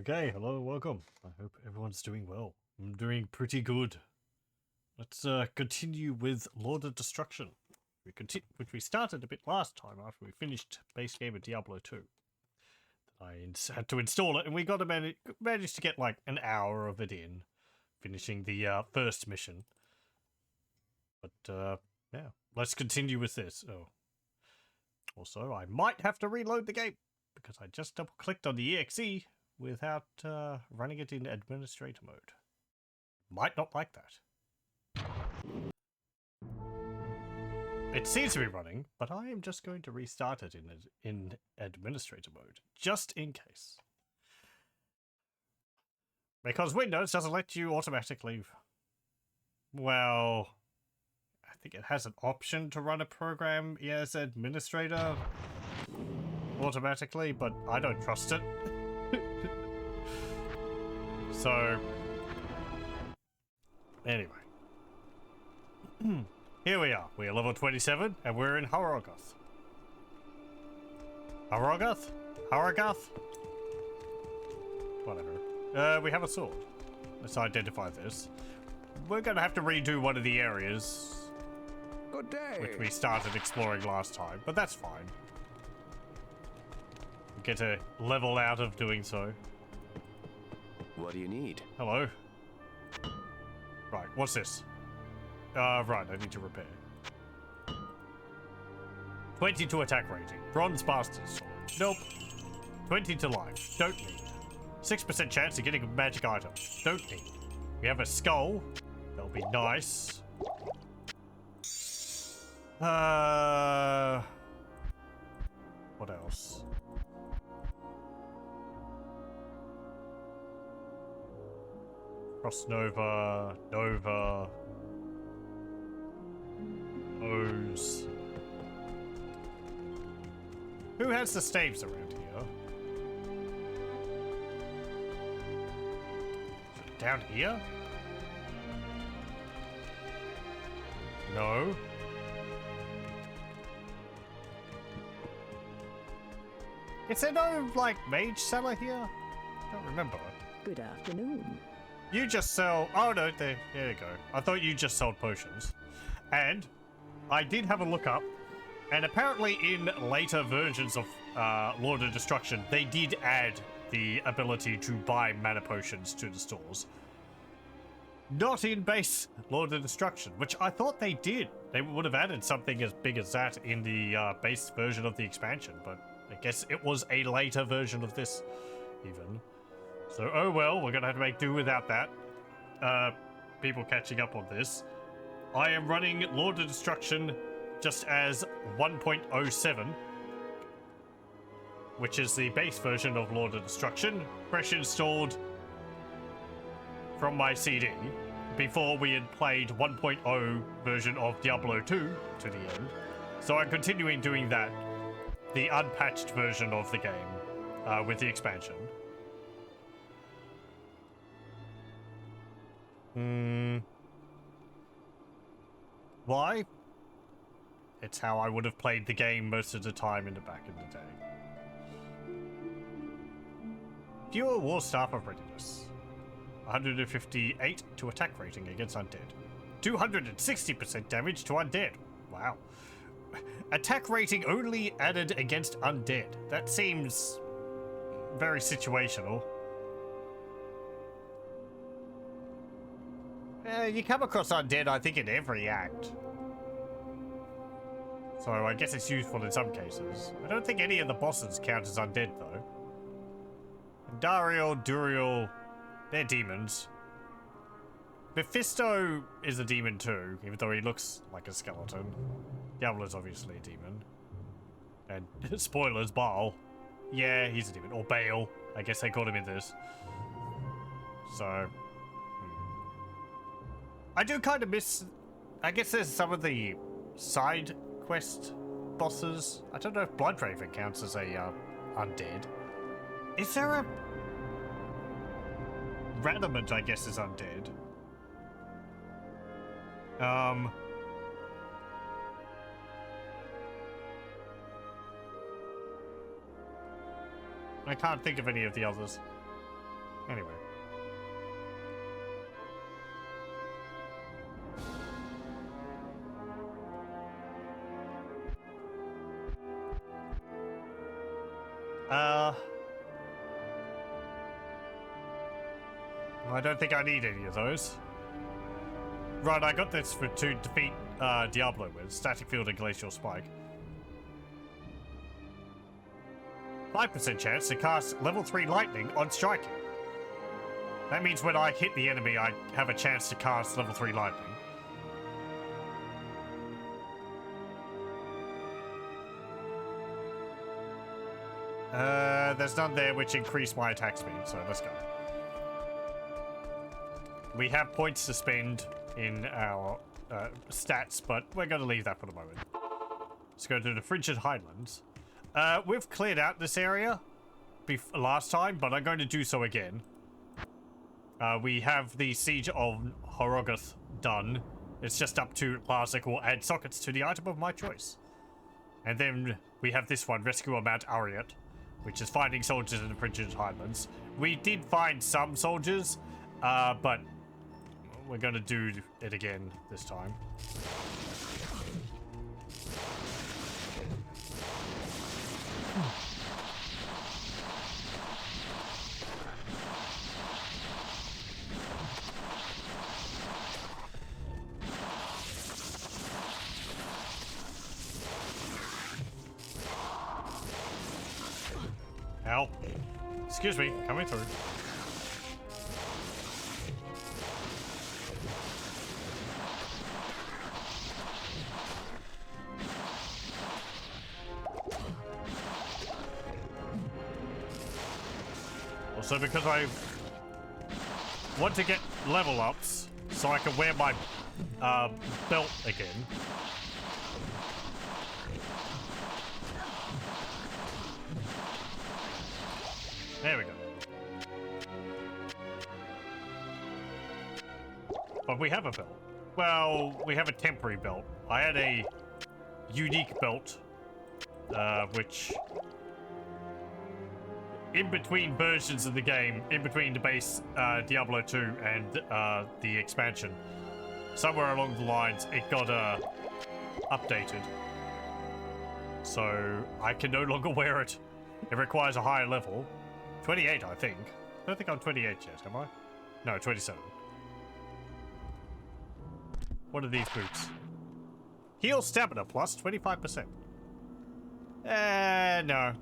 Okay, hello, welcome. I hope everyone's doing well. I'm doing pretty good. Let's continue with Lord of Destruction, which we started a bit last time after we finished base game of Diablo 2. I had to install it, and we got to managed to get like an hour of it in, finishing the first mission. But yeah, let's continue with this. Oh, also, I might have to reload the game because I just double-clicked on the EXE without running it in administrator mode. Might not like that. It seems to be running, but I am just going to restart it in administrator mode, just in case. Because Windows doesn't let you automatically... Well, I think it has an option to run a program as administrator automatically, but I don't trust it. So, anyway. Here we are. We are level 27, and we're in Harrogath. Harrogath? Harrogath? Whatever. We have a sword. Let's identify this. We're gonna have to redo one of the areas. Good day. Which we started exploring last time, but that's fine. We get a level out of doing so. What do you need? Hello. Right, what's this? Right, I need to repair. 20 to attack rating. Bronze Master's Sword. Nope. 20 to life. Don't need. 6% chance of getting a magic item. Don't need. We have a skull. That'll be nice. What else? Cross Nova, Nova, O's. Who has the staves around here? Is it down here? No. Is there no, like, mage cellar here? I don't remember. Good afternoon. You just sell... Oh, no, there you go. I thought you just sold potions. And I did have a look up, and apparently in later versions of Lord of Destruction, they did add the ability to buy mana potions to the stores. Not in base Lord of Destruction, which I thought they did. They would have added something as big as that in the base version of the expansion, but I guess it was a later version of this, even. So, oh well, we're gonna have to make do without that. People catching up on this. I am running Lord of Destruction just as 1.07, which is the base version of Lord of Destruction, fresh installed from my CD, before we had played 1.0 version of Diablo 2 to the end. So I'm continuing doing that, the unpatched version of the game, with the expansion. Why? It's how I would have played the game most of the time in the back in the day. Fewer War Staff of Readiness. 158 to attack rating against undead. 260% damage to undead. Wow. Attack rating only added against undead. That seems very situational. You come across undead, I think, in every act. So I guess it's useful in some cases. I don't think any of the bosses count as undead, though. Dariel, Duriel, they're demons. Mephisto is a demon too, even though he looks like a skeleton. Diablo's obviously a demon. And spoilers, Baal. Yeah, he's a demon. Or Baal. I guess they called him in this. So... I do kind of miss... I guess there's some of the side quest bosses. I don't know if Bloodraven counts as a undead. Is there a... Randomant, I guess, is undead. I can't think of any of the others. Anyway. I don't think I need any of those. Right, I got this to defeat Diablo with Static Field and Glacial Spike. 5% chance to cast level 3 lightning on striking. That means when I hit the enemy, I have a chance to cast level 3 lightning. There's none there which increase my attack speed, so let's go. We have points to spend in our stats, but we're going to leave that for the moment. Let's go to the Frigid Highlands. We've cleared out this area last time, but I'm going to do so again. We have the Siege of Horogoth done. It's just up to Larzik will add sockets to the item of my choice. And then we have this one, Rescue on Mt Arreat, which is finding soldiers in the Frigid Highlands. We did find some soldiers, but we're going to do it again this time. Ow. Excuse me, coming through. Also, because I want to get level ups so I can wear my belt again. There we go. But we have a belt. Well, we have a temporary belt. I had a unique belt, which in between versions of the game, in between the base Diablo 2 and the expansion, somewhere along the lines, it got updated. So I can no longer wear it. It requires a higher level. 28, I think. I don't think I'm 28 yet, am I? No, 27. What are these boots? Heal stamina plus 25%. No.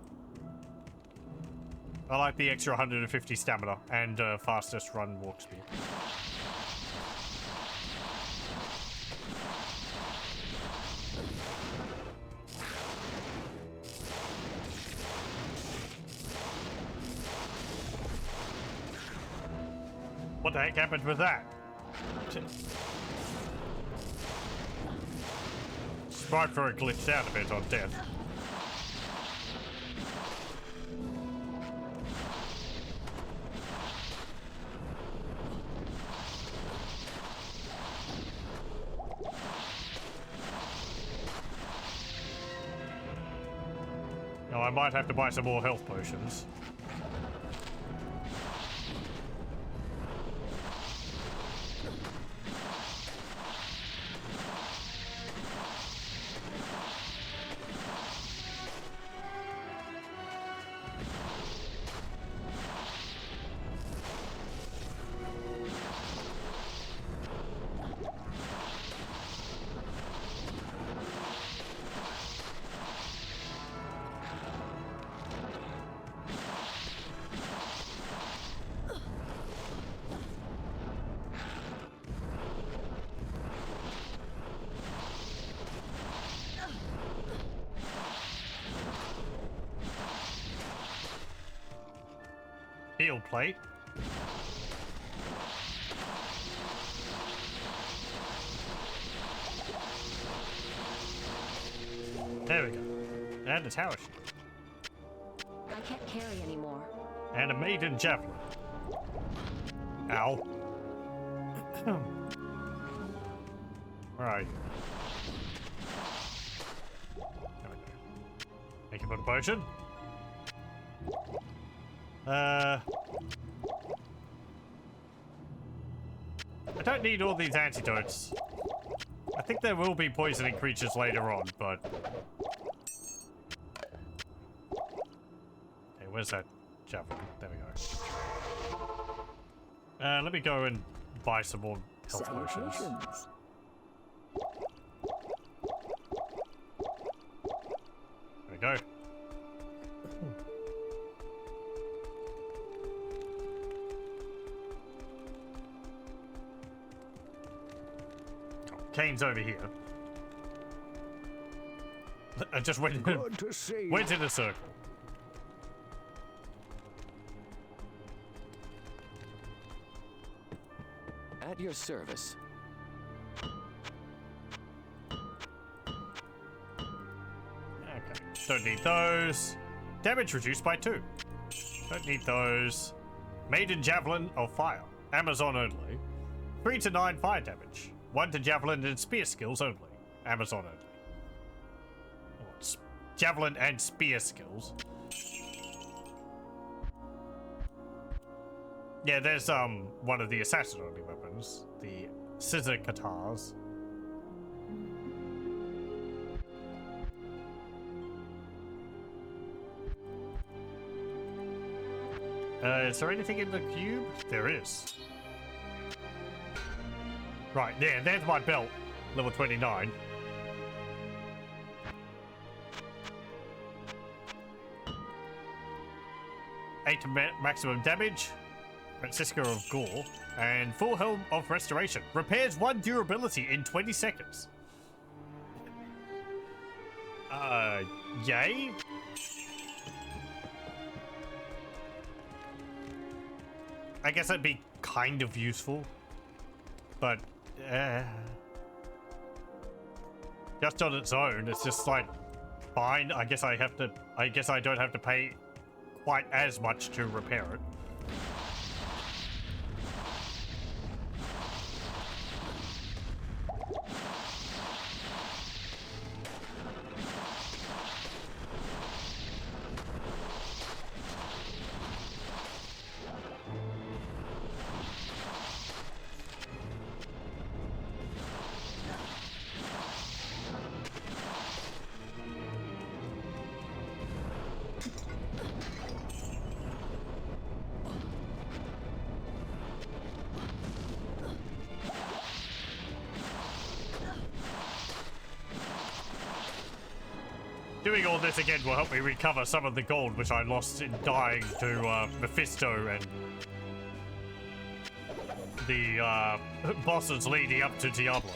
I like the extra 150 stamina and fastest run walk speed. What the heck happened with that? Sprite for it glitched out a bit on death. Now I might have to buy some more health potions. Heal plate. There we go. And a tower shield. I can't carry anymore. And a maiden javelin. Ow. Where are you? There we go. Thank you for the potion. I don't need all these antidotes. I think there will be poisoning creatures later on, but... Okay, where's that javelin? There we go. Let me go and buy some more health potions. There we go. Kane's over here. I just went in a circle. At your service. Okay. Don't need those. Damage reduced by 2. Don't need those. Maiden Javelin of Fire. Amazon only. 3 to 9 fire damage. 1 to Javelin and Spear skills only. Amazon only. Oh, Javelin and Spear skills. Yeah, there's one of the assassin only weapons. The scissor katars. Is there anything in the cube? There is. Right, yeah, there's my belt. Level 29. Eight maximum damage. Francisco of Gore. And full helm of restoration. Repairs 1 durability in 20 seconds. Yay? I guess that'd be kind of useful. But, just on its own, it's just like, fine, I guess I don't have to pay quite as much to repair it. Doing all this again will help me recover some of the gold which I lost in dying to Mephisto and the bosses leading up to Diablo.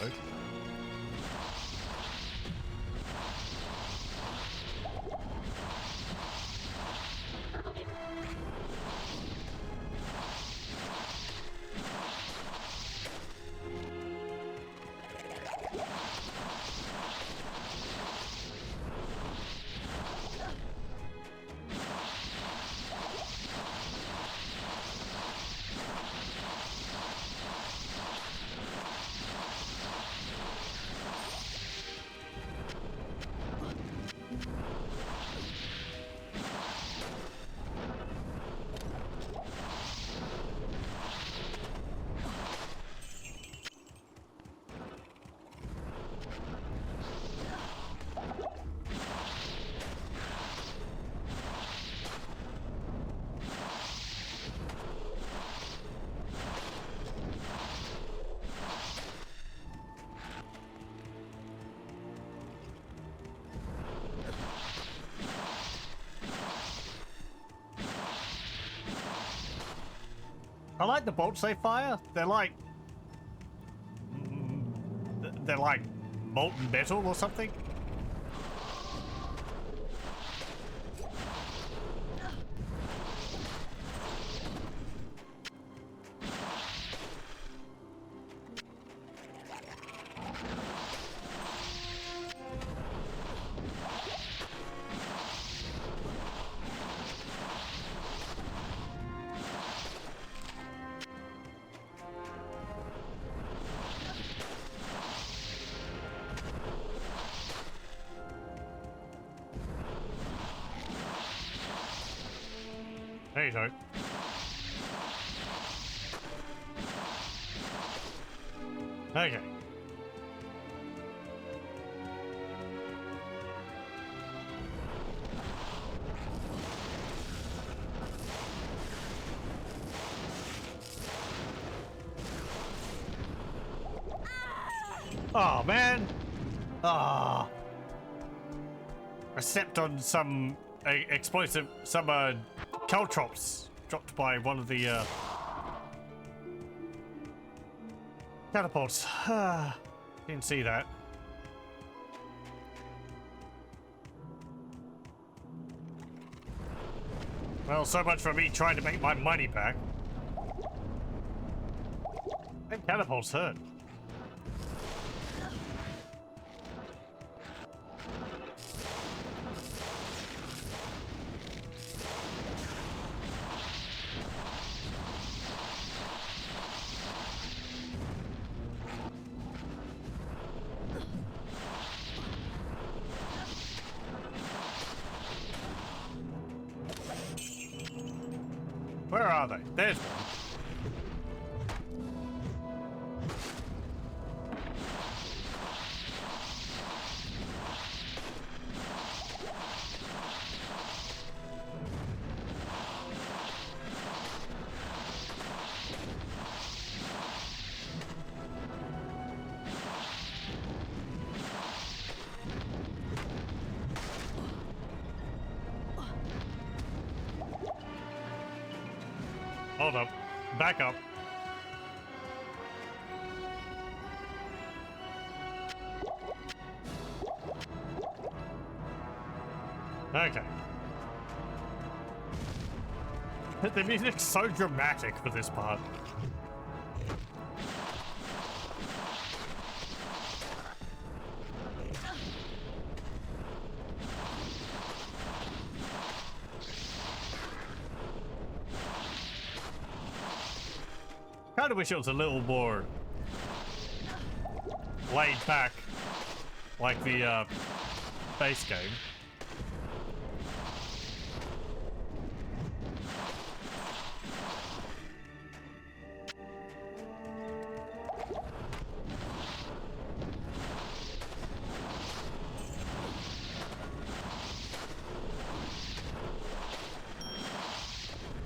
I like the bolts they fire. They're like molten metal or something. There you go. Okay. Oh man! Ah! I stepped on some explosive, some caltrops dropped by one of the catapults. Didn't see that. Well, so much for me trying to make my money back. That catapults hurt. Where are they? There's one. Hold up. Back up. Okay. The music's so dramatic for this part. Kind of wish it was a little more laid back, like the base game.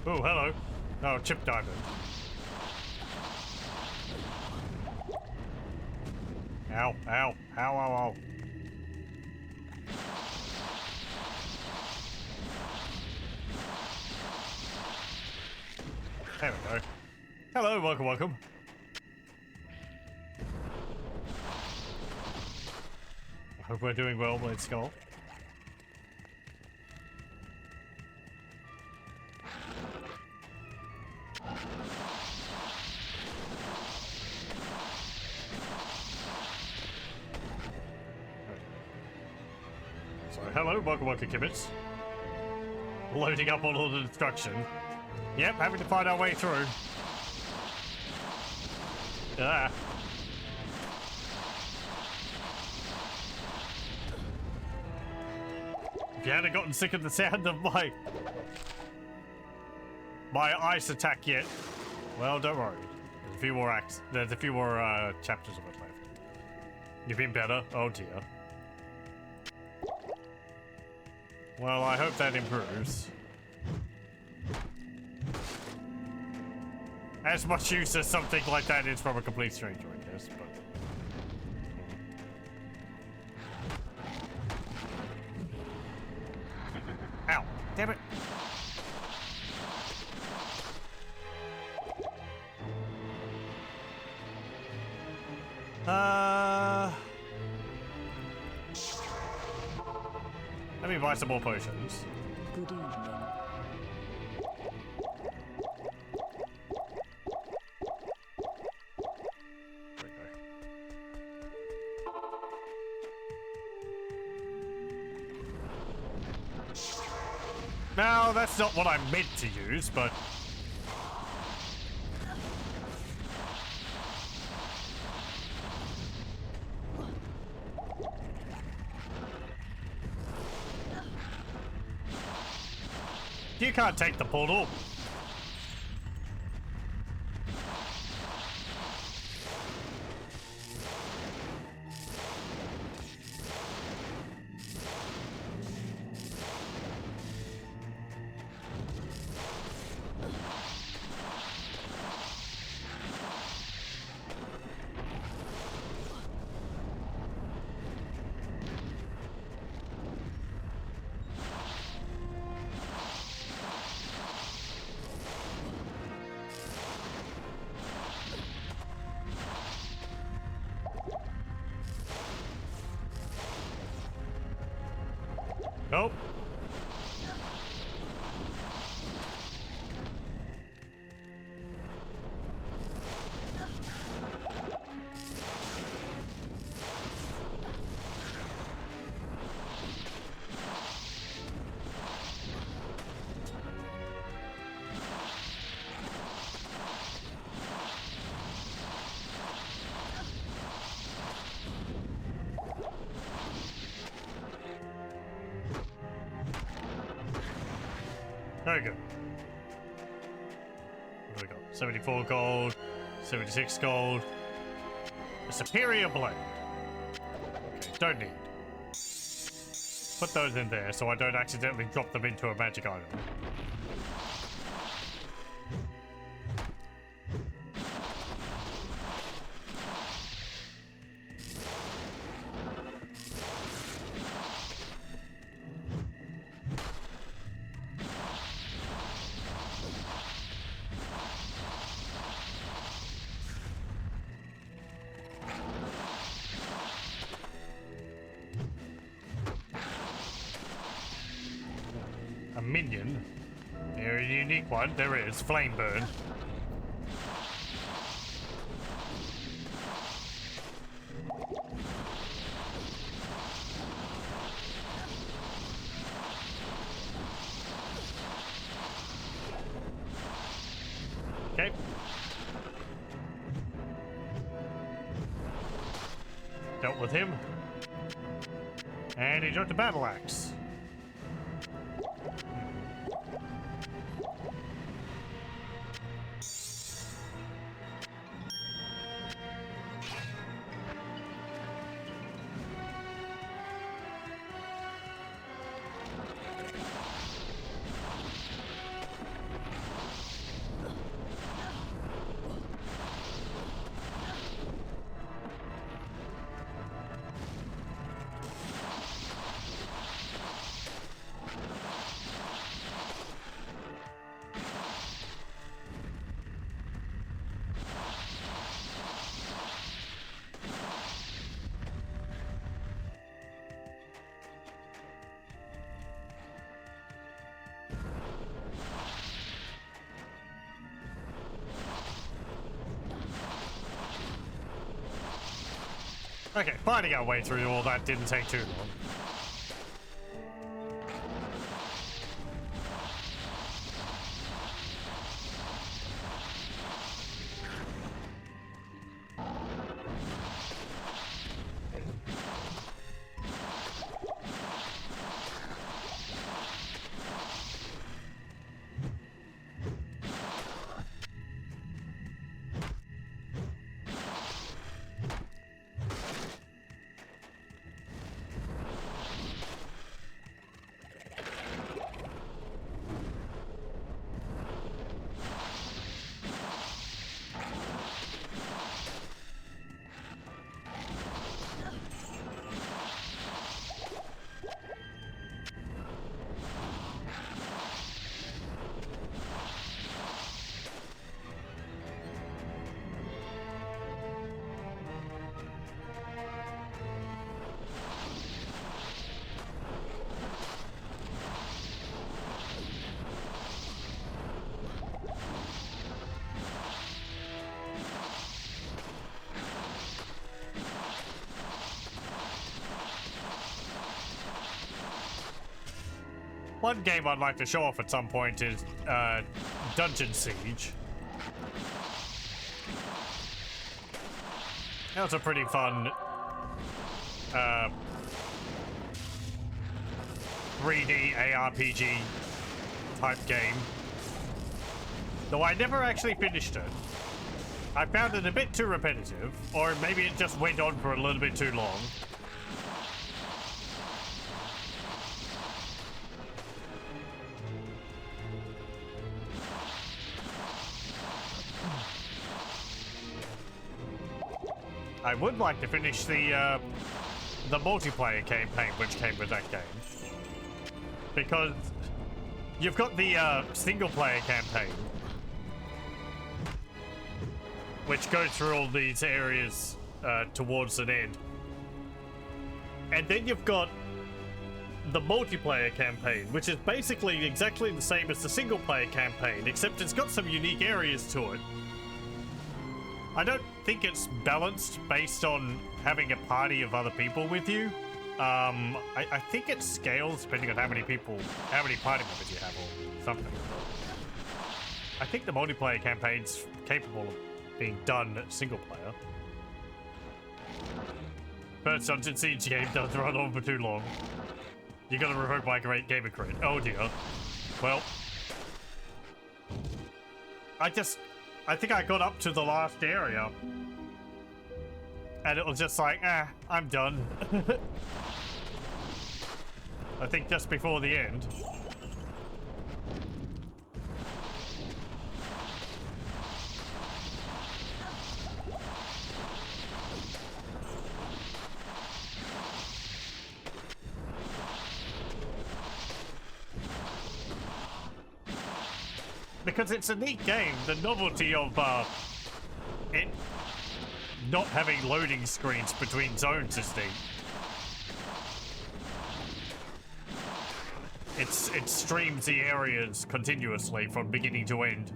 Oh, hello. Oh, chip diamond. Ow, ow, ow, ow, ow. There we go. Hello, welcome, welcome. I hope we're doing well, Blade Skull. Hello, welcome, Kibbits. Loading up on all the destruction. Yep, having to find our way through. Ah. If you hadn't gotten sick of the sound of my ice attack yet, well, don't worry. There's a few more acts. There's a few more chapters of it left. You've been better? Oh dear. Well, I hope that improves. As much use as something like that is from a complete stranger, I guess, but... Ow! Damn it! Let me buy some more potions. Good evening. Now, that's not what I meant to use, but... You can't take the portal. Very good. What do we got? 74 gold, 76 gold. A superior blade. Okay, don't need. Put those in there so I don't accidentally drop them into a magic item. A minion. Very unique one. There is. Flame burn. Okay. Dealt with him. And he dropped a battle axe. Okay, finding our way through all that didn't take too long. One game I'd like to show off at some point is Dungeon Siege. That was a pretty fun 3D ARPG type game. Though I never actually finished it. I found it a bit too repetitive, or maybe it just went on for a little bit too long. I would like to finish the multiplayer campaign which came with that game, because you've got the single player campaign which goes through all these areas towards an end, and then you've got the multiplayer campaign, which is basically exactly the same as the single player campaign, except it's got some unique areas to it. I don't think it's balanced based on having a party of other people with you. I think it scales depending on how many people, how many party members you have or something. I think the multiplayer campaign's capable of being done single player. First Dungeon Siege game does run on for too long. You gotta revoke my great gamer cred. Oh dear. Well, I think I got up to the last area. And it was just like, I'm done. I think just before the end. Because it's a neat game, the novelty of it not having loading screens between zones is neat. It streams the areas continuously from beginning to end.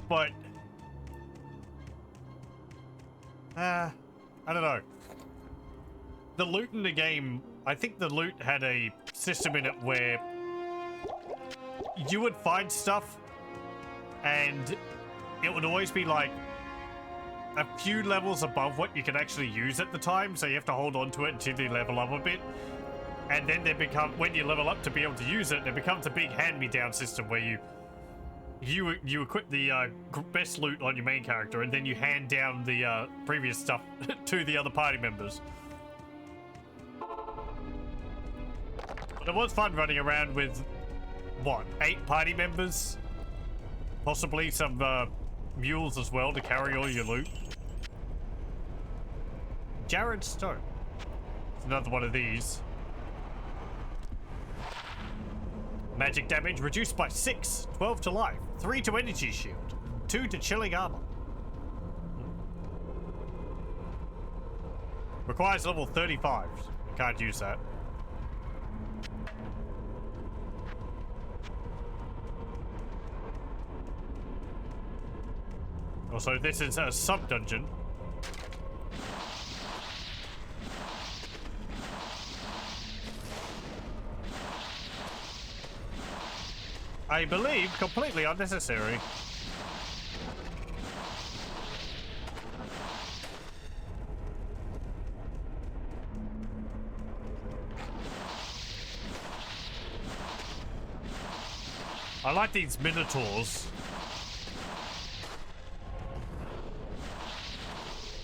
But I don't know. The loot in the game, I think the loot had a system in it where you would find stuff and it would always be like a few levels above what you can actually use at the time, so you have to hold on to it until you level up a bit. And then when you level up to be able to use it, it becomes a big hand-me-down system where you equip the best loot on your main character and then you hand down the previous stuff to the other party members. But it was fun running around with, what, 8 party members? Possibly some mules as well to carry all your loot. Jared Stone. It's another one of these. Magic damage reduced by 6, 12 to life, 3 to energy shield, 2 to chilling armor. Requires level 35. You can't use that. Also, this is a sub-dungeon. I believe completely unnecessary. I like these minotaurs.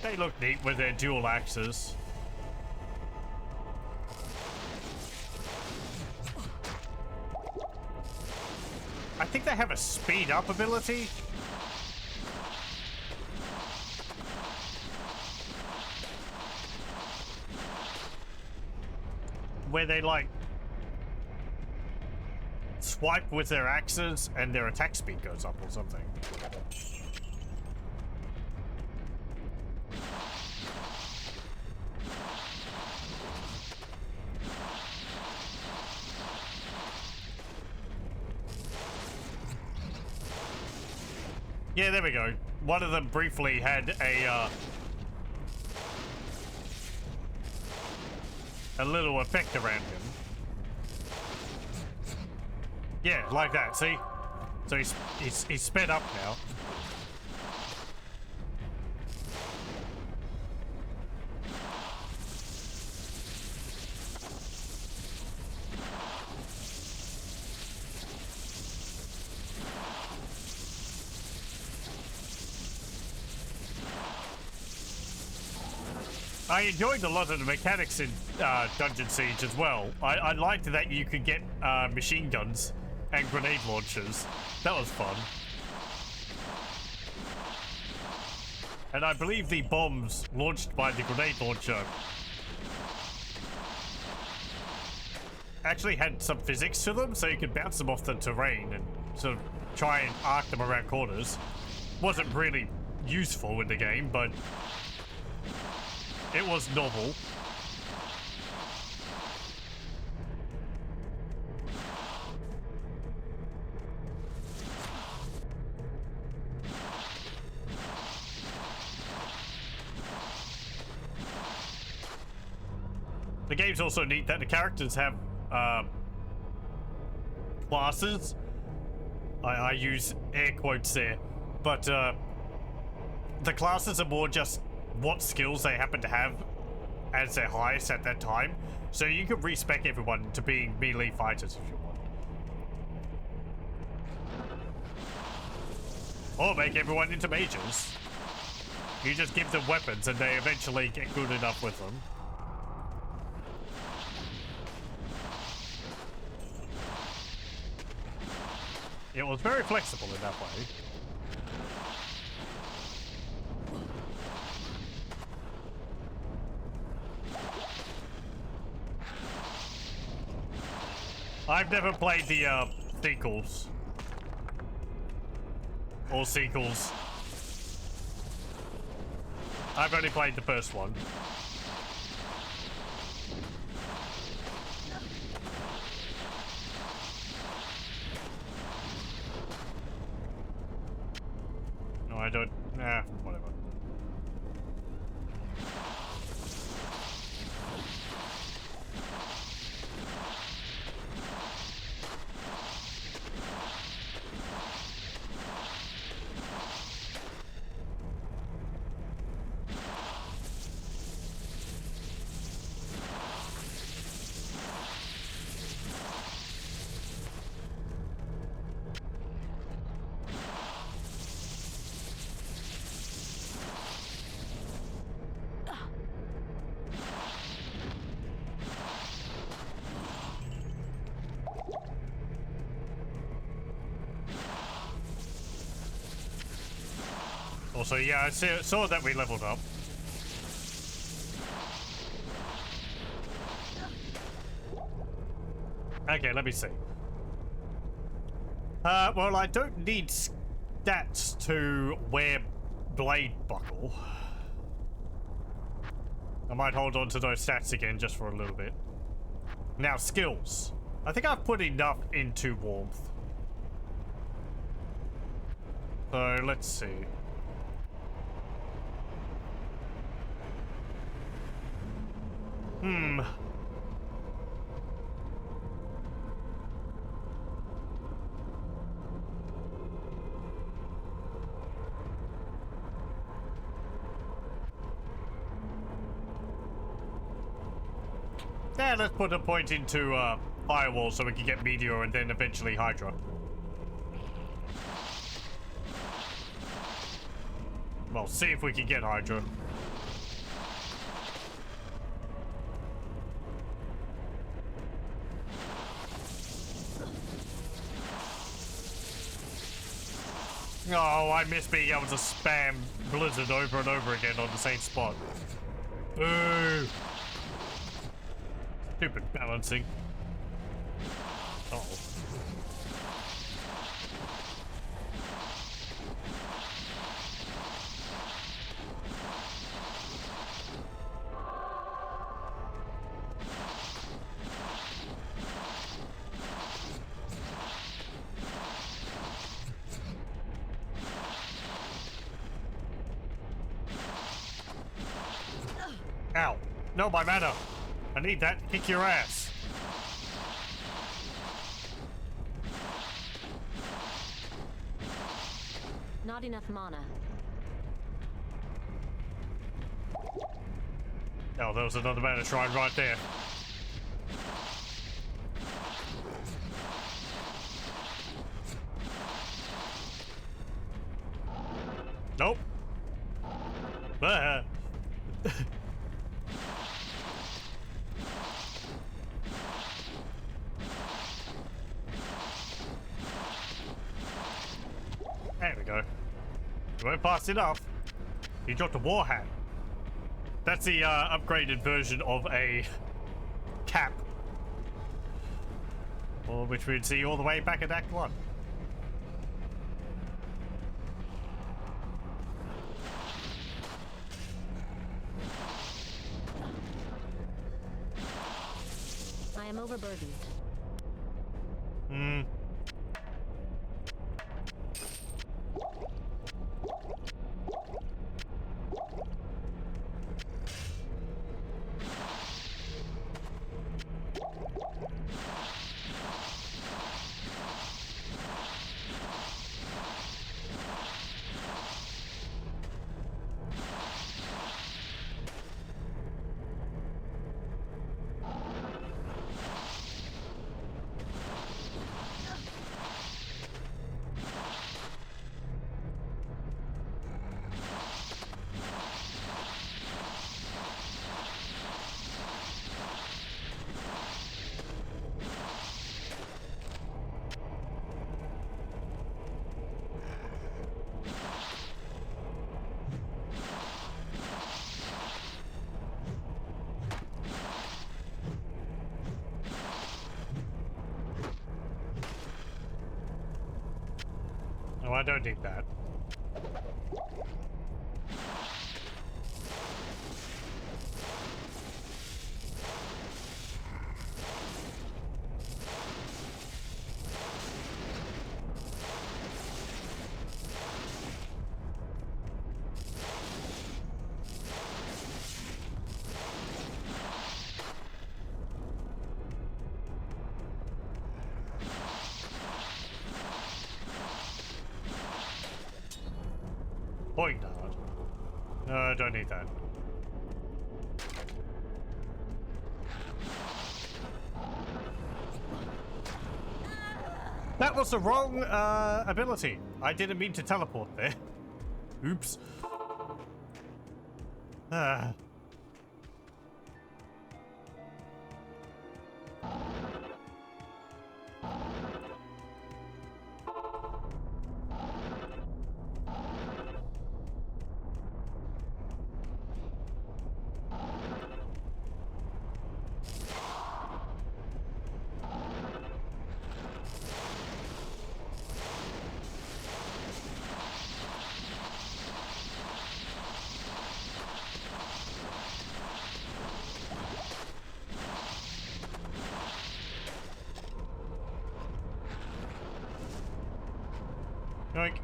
They look neat with their dual axes. I think they have a speed up ability. Where they like swipe with their axes and their attack speed goes up or something. Yeah, there we go. One of them briefly had a little effect around him. Yeah, like that, see? So he's sped up now. I enjoyed a lot of the mechanics in Dungeon Siege as well. I liked that you could get machine guns and grenade launchers. That was fun. And I believe the bombs launched by the grenade launcher actually had some physics to them, so you could bounce them off the terrain and sort of try and arc them around corners. Wasn't really useful in the game, but it was novel. The game's also neat that the characters have classes. I use air quotes there, but the classes are more just what skills they happen to have as their highest at that time. So you can respec everyone to being melee fighters if you want. Or make everyone into mages. You just give them weapons and they eventually get good enough with them. It was very flexible in that way. I've never played the sequels. Or sequels. I've only played the first one. No, I don't. Nah, whatever. Also, yeah, I saw that we leveled up. Okay, let me see. Well, I don't need stats to wear blade buckle. I might hold on to those stats again just for a little bit. Now, skills. I think I've put enough into warmth. So, let's see. Yeah, let's put a point into Firewall so we can get Meteor and then eventually Hydra. Well, see if we can get Hydra. Oh, I miss being able to spam Blizzard over and over again on the same spot. Ooh. Stupid balancing. Uh-oh. Ow. No, my mana. I need that to kick your ass. Not enough mana. Oh, there was another mana shrine right there. Nope. There we go. You went fast enough. He dropped a war hat. That's the upgraded version of a cap. Or which we'd see all the way back at Act 1. I am overburdened. I don't need that. Point dart. No, I don't need that. That was the wrong ability. I didn't mean to teleport there. Oops. Ah. Yoink.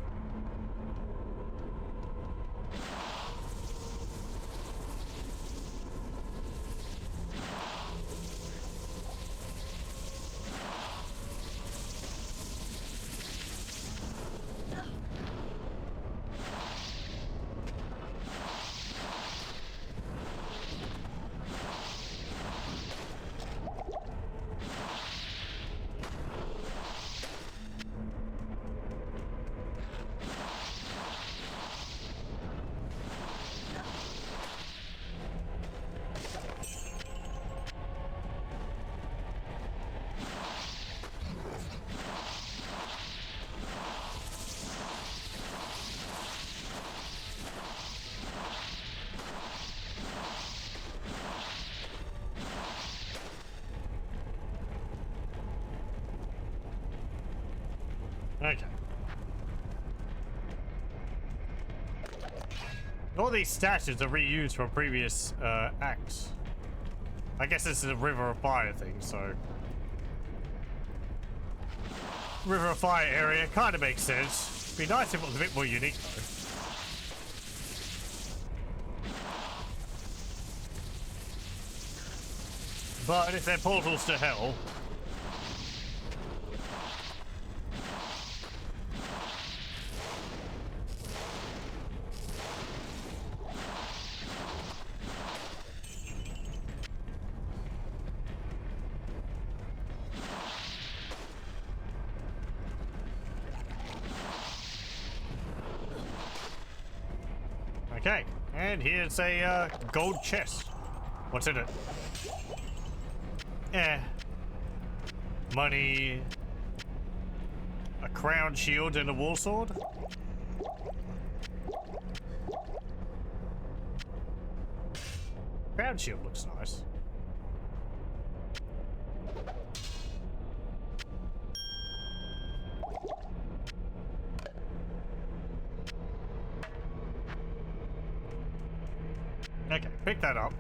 Okay. All these stashes are reused from previous acts. I guess this is a River of Fire thing, so... River of Fire area kind of makes sense. Be nice if it was a bit more unique, though. But if they're portals to hell... Okay, and here's a gold chest. What's in it? Money, a crown shield, and a war sword. Crown shield looks nice. Okay, pick that up.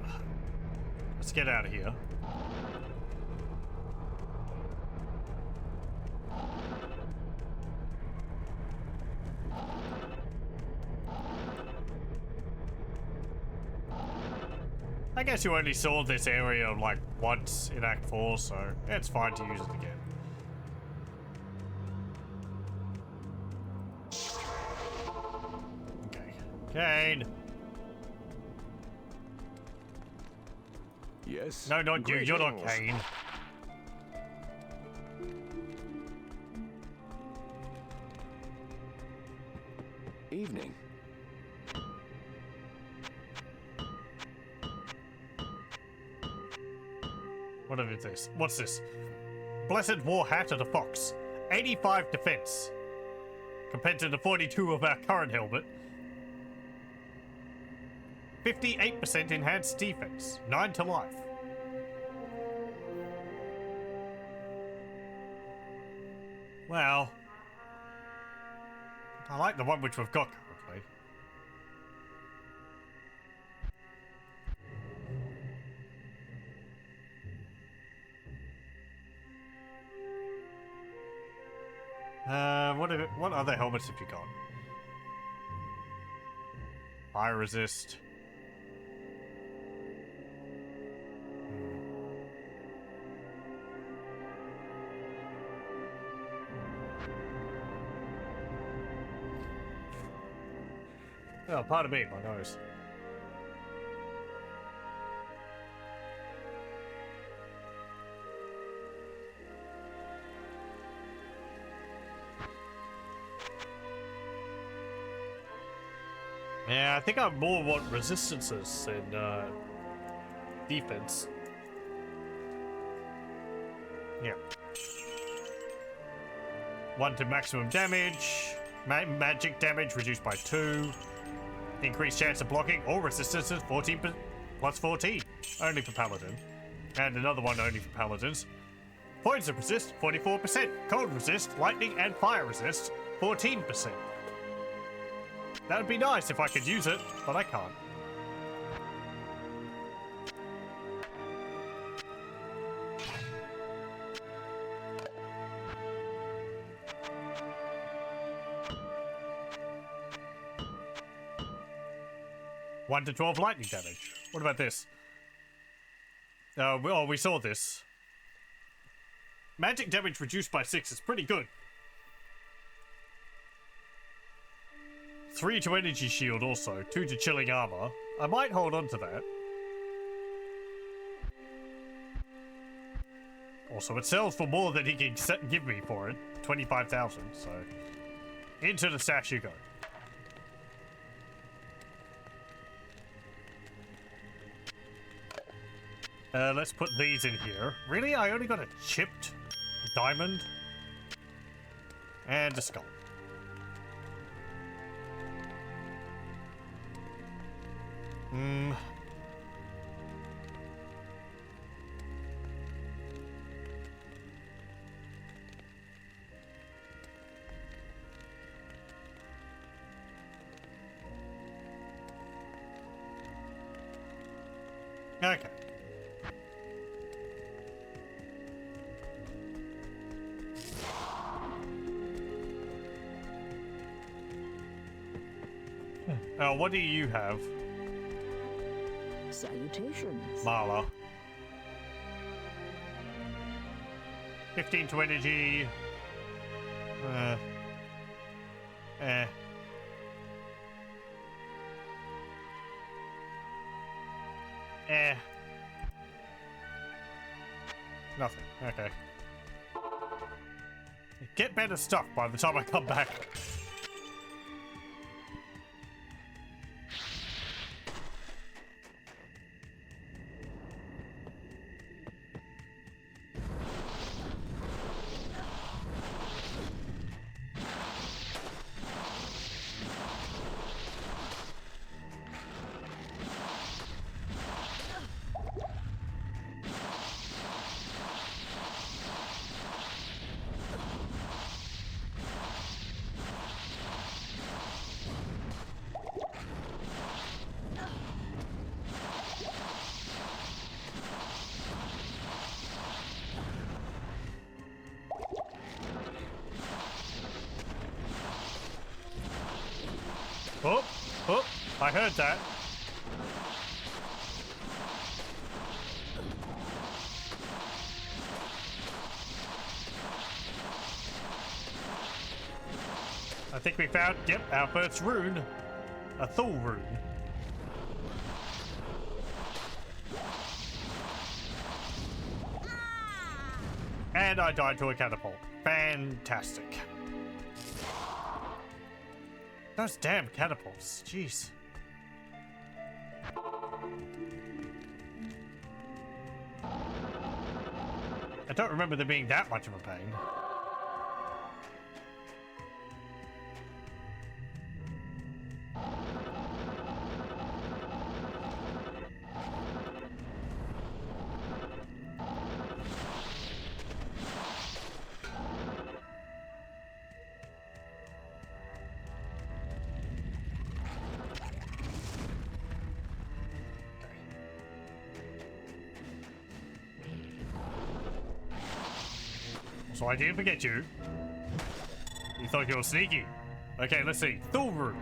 Let's get out of here. I guess you only saw this area like once in Act 4, so it's fine to use it again. Okay. Kane! Yes. No, not you. You're not Greetings. Kane. Evening. What is this? What's this? Blessed War Hat of the Fox. 85 defense. Compared to the 42 of our current helmet. 58% enhanced defense. 9 to life. Well. I like the one which we've got currently. What other helmets have you got? Fire resist. Oh, pardon me, my nose. Yeah, I think I more want resistances than defense. Yeah. 1 to maximum damage. Magic damage reduced by 2. Increased chance of blocking or resistances 14 plus 14. Only for Paladin. And another one only for Paladins. Poison resist 44%. Cold resist, lightning and fire resist 14%. That would be nice if I could use it, but I can't. One to 12 lightning damage. What about this? We saw this. Magic damage reduced by 6 is pretty good. 3 to energy shield also. 2 to chilling armor. I might hold on to that. Also, it sells for more than he can give me for it. 25,000, so... Into the stash you go. Let's put these in here. Really? I only got a chipped diamond? And a skull. Okay. What do you have? Salutations. Mala. 15 to energy. Nothing. Okay. Get better stuff by the time I come back. Oh, I heard that. I think we found, yep, our first rune. A Thul rune. And I died to a catapult. Fantastic. Those damn catapults, jeez. I don't remember there being that much of a pain. So I didn't forget you. You thought you were sneaky. Okay, let's see. Thul rune.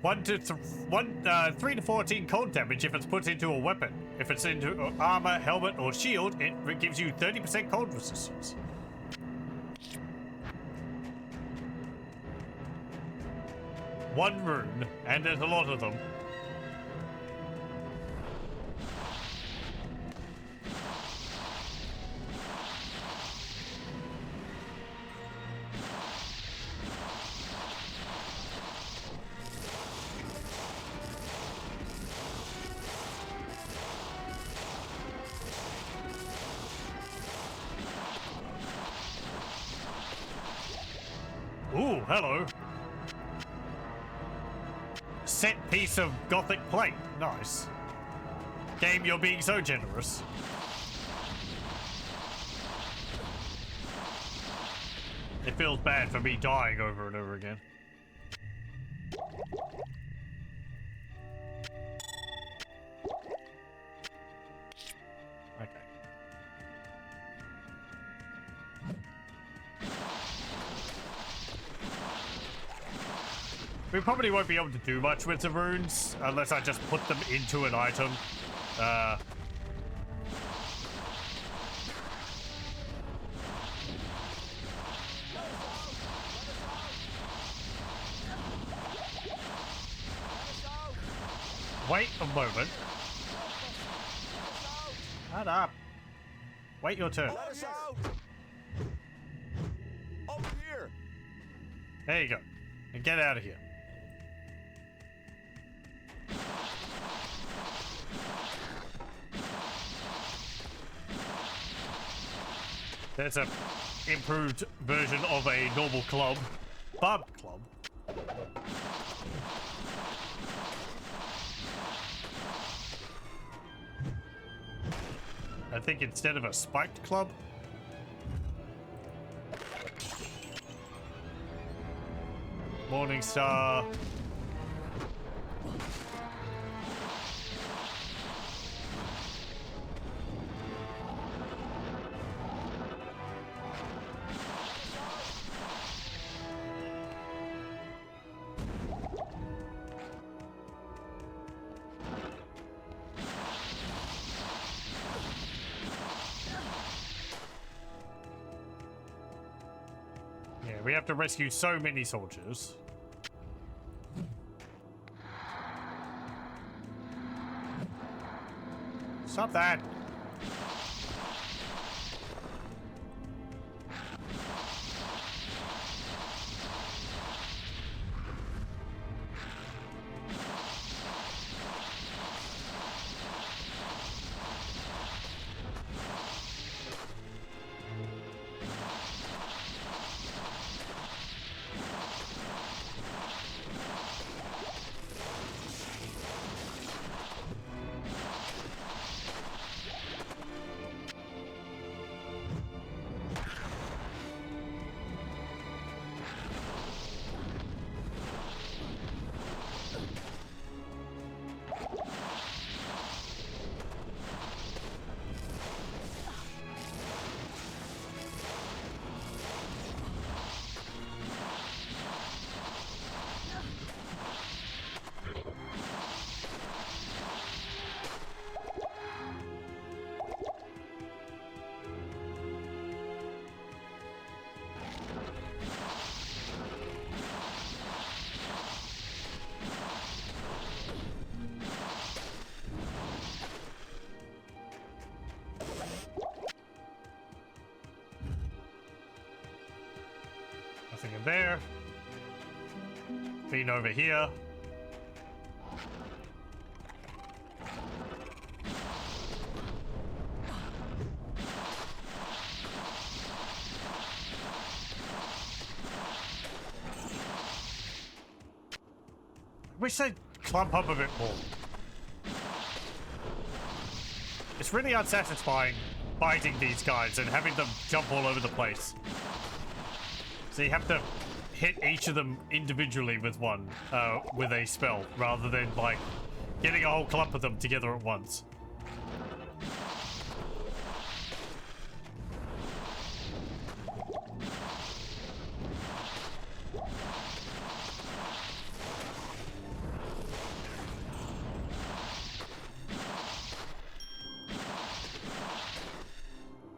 3 to 14 cold damage if it's put into a weapon. If it's into armor, helmet, or shield, it gives you 30% cold resistance. One rune, and there's a lot of them. Ooh, hello. Set piece of gothic plate. Nice. Game, you're being so generous. It feels bad for me dying over and over again. Okay. We probably won't be able to do much with the runes unless I just put them into an item. Wait a moment. Shut up. Wait your turn. Let us out! Over here! There you go. And get out of here. There's a improved version of a normal club. Barb club. I think instead of a spiked club. Morning Star. We have to rescue so many soldiers. Stop that. Nothing in there. Clean over here. Wish they'd clump up a bit more. It's really unsatisfying fighting these guys and having them jump all over the place. So you have to hit each of them individually with one, with a spell, rather than like getting a whole clump of them together at once.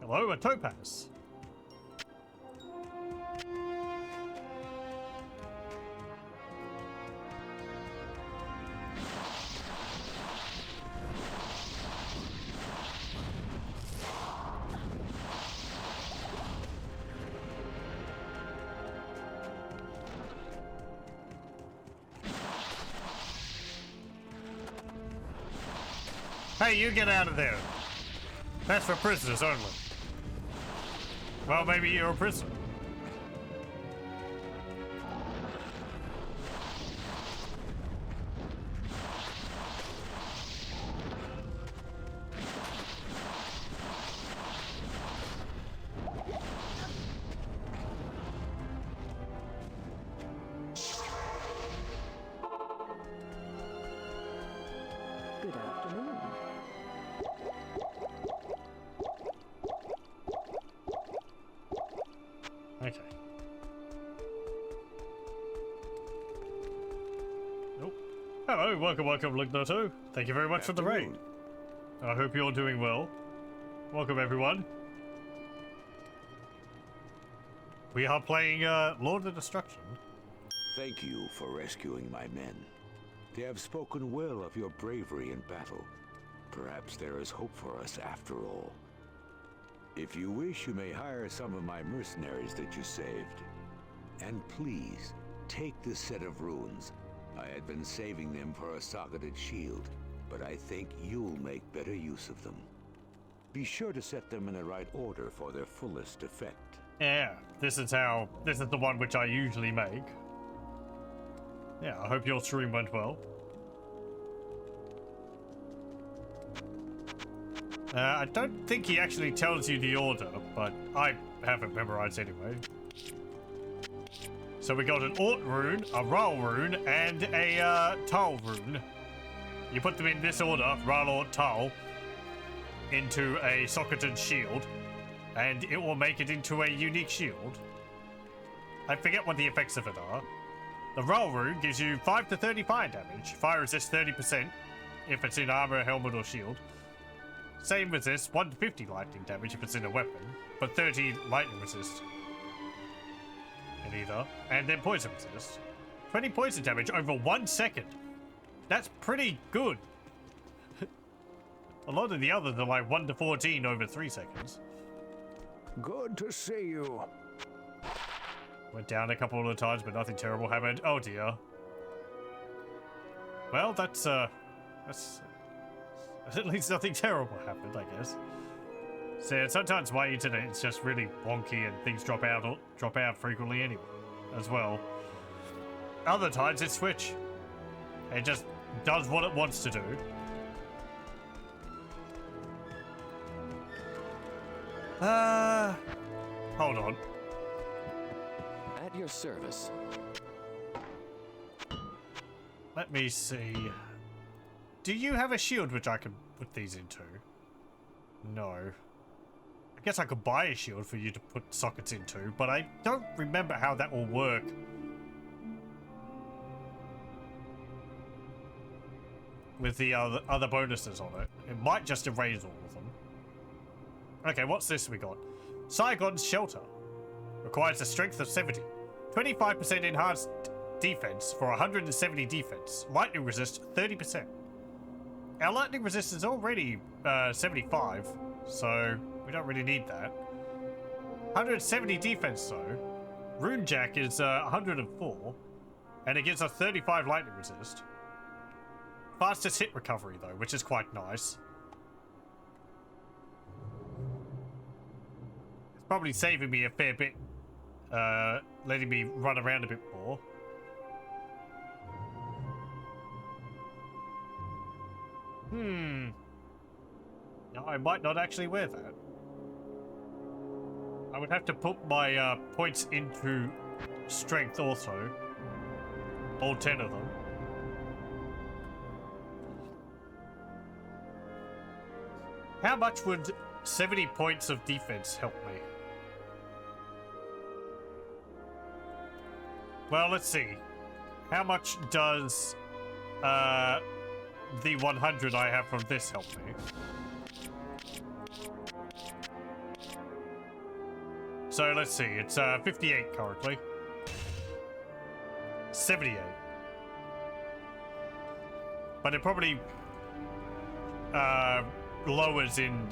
Hello, a topaz. Hey, you get out of there. That's for prisoners only. Well, maybe you're a prisoner. Good afternoon. Okay. Nope. Hello, welcome, Lignato. Thank you very much for the raid. I hope you're doing well. Welcome, everyone. We are playing Lord of Destruction. Thank you for rescuing my men. They have spoken well of your bravery in battle. Perhaps there is hope for us after all. If you wish, you may hire some of my mercenaries that you saved. And please, take this set of runes. I had been saving them for a socketed shield, but I think you'll make better use of them. Be sure to set them in the right order for their fullest effect. Yeah, this is the one which I usually make. Yeah, I hope your stream went well. I don't think he actually tells you the order, but I have it memorized anyway. So we got an Ort rune, a Ral rune, and a Tal rune. You put them in this order, Ral, Ort, Tal, into a socketed shield, and it will make it into a unique shield. I forget what the effects of it are. The Ral rune gives you 5 to 30 fire damage. Fire resist 30% if it's in armor, helmet, or shield. Same with this, 1 to 50 lightning damage if it's in a weapon, but 30 lightning resist in either, and then poison resist. 20 poison damage over 1 second. That's pretty good. A lot of the others are like 1 to 14 over 3 seconds. Good to see you. Went down a couple of times, but nothing terrible happened. Oh dear. Well, that's at least nothing terrible happened, I guess. So sometimes my internet is just really wonky and things drop out frequently anyway, as well. Other times it's Switch. It just does what it wants to do. Hold on. At your service. Let me see. Do you have a shield which I can put these into? No. I guess I could buy a shield for you to put sockets into, but I don't remember how that will work. With the other bonuses on it. It might just erase all of them. Okay, what's this we got? Saigon's Shelter. Requires a strength of 70. 25% enhanced defense for 170 defense. Lightning resist 30%. Our lightning resist is already 75, so we don't really need that. 170 defense though. Rune Jack is 104, and it gives us 35 lightning resist. Fastest hit recovery though, which is quite nice. It's probably saving me a fair bit, letting me run around a bit more. No, I might not actually wear that. I would have to put my points into strength also. All 10 of them. How much would 70 points of defense help me? Well, let's see. How much does the 100 I have from this help me? So let's see. It's 58 currently. 78. But it probably lowers in,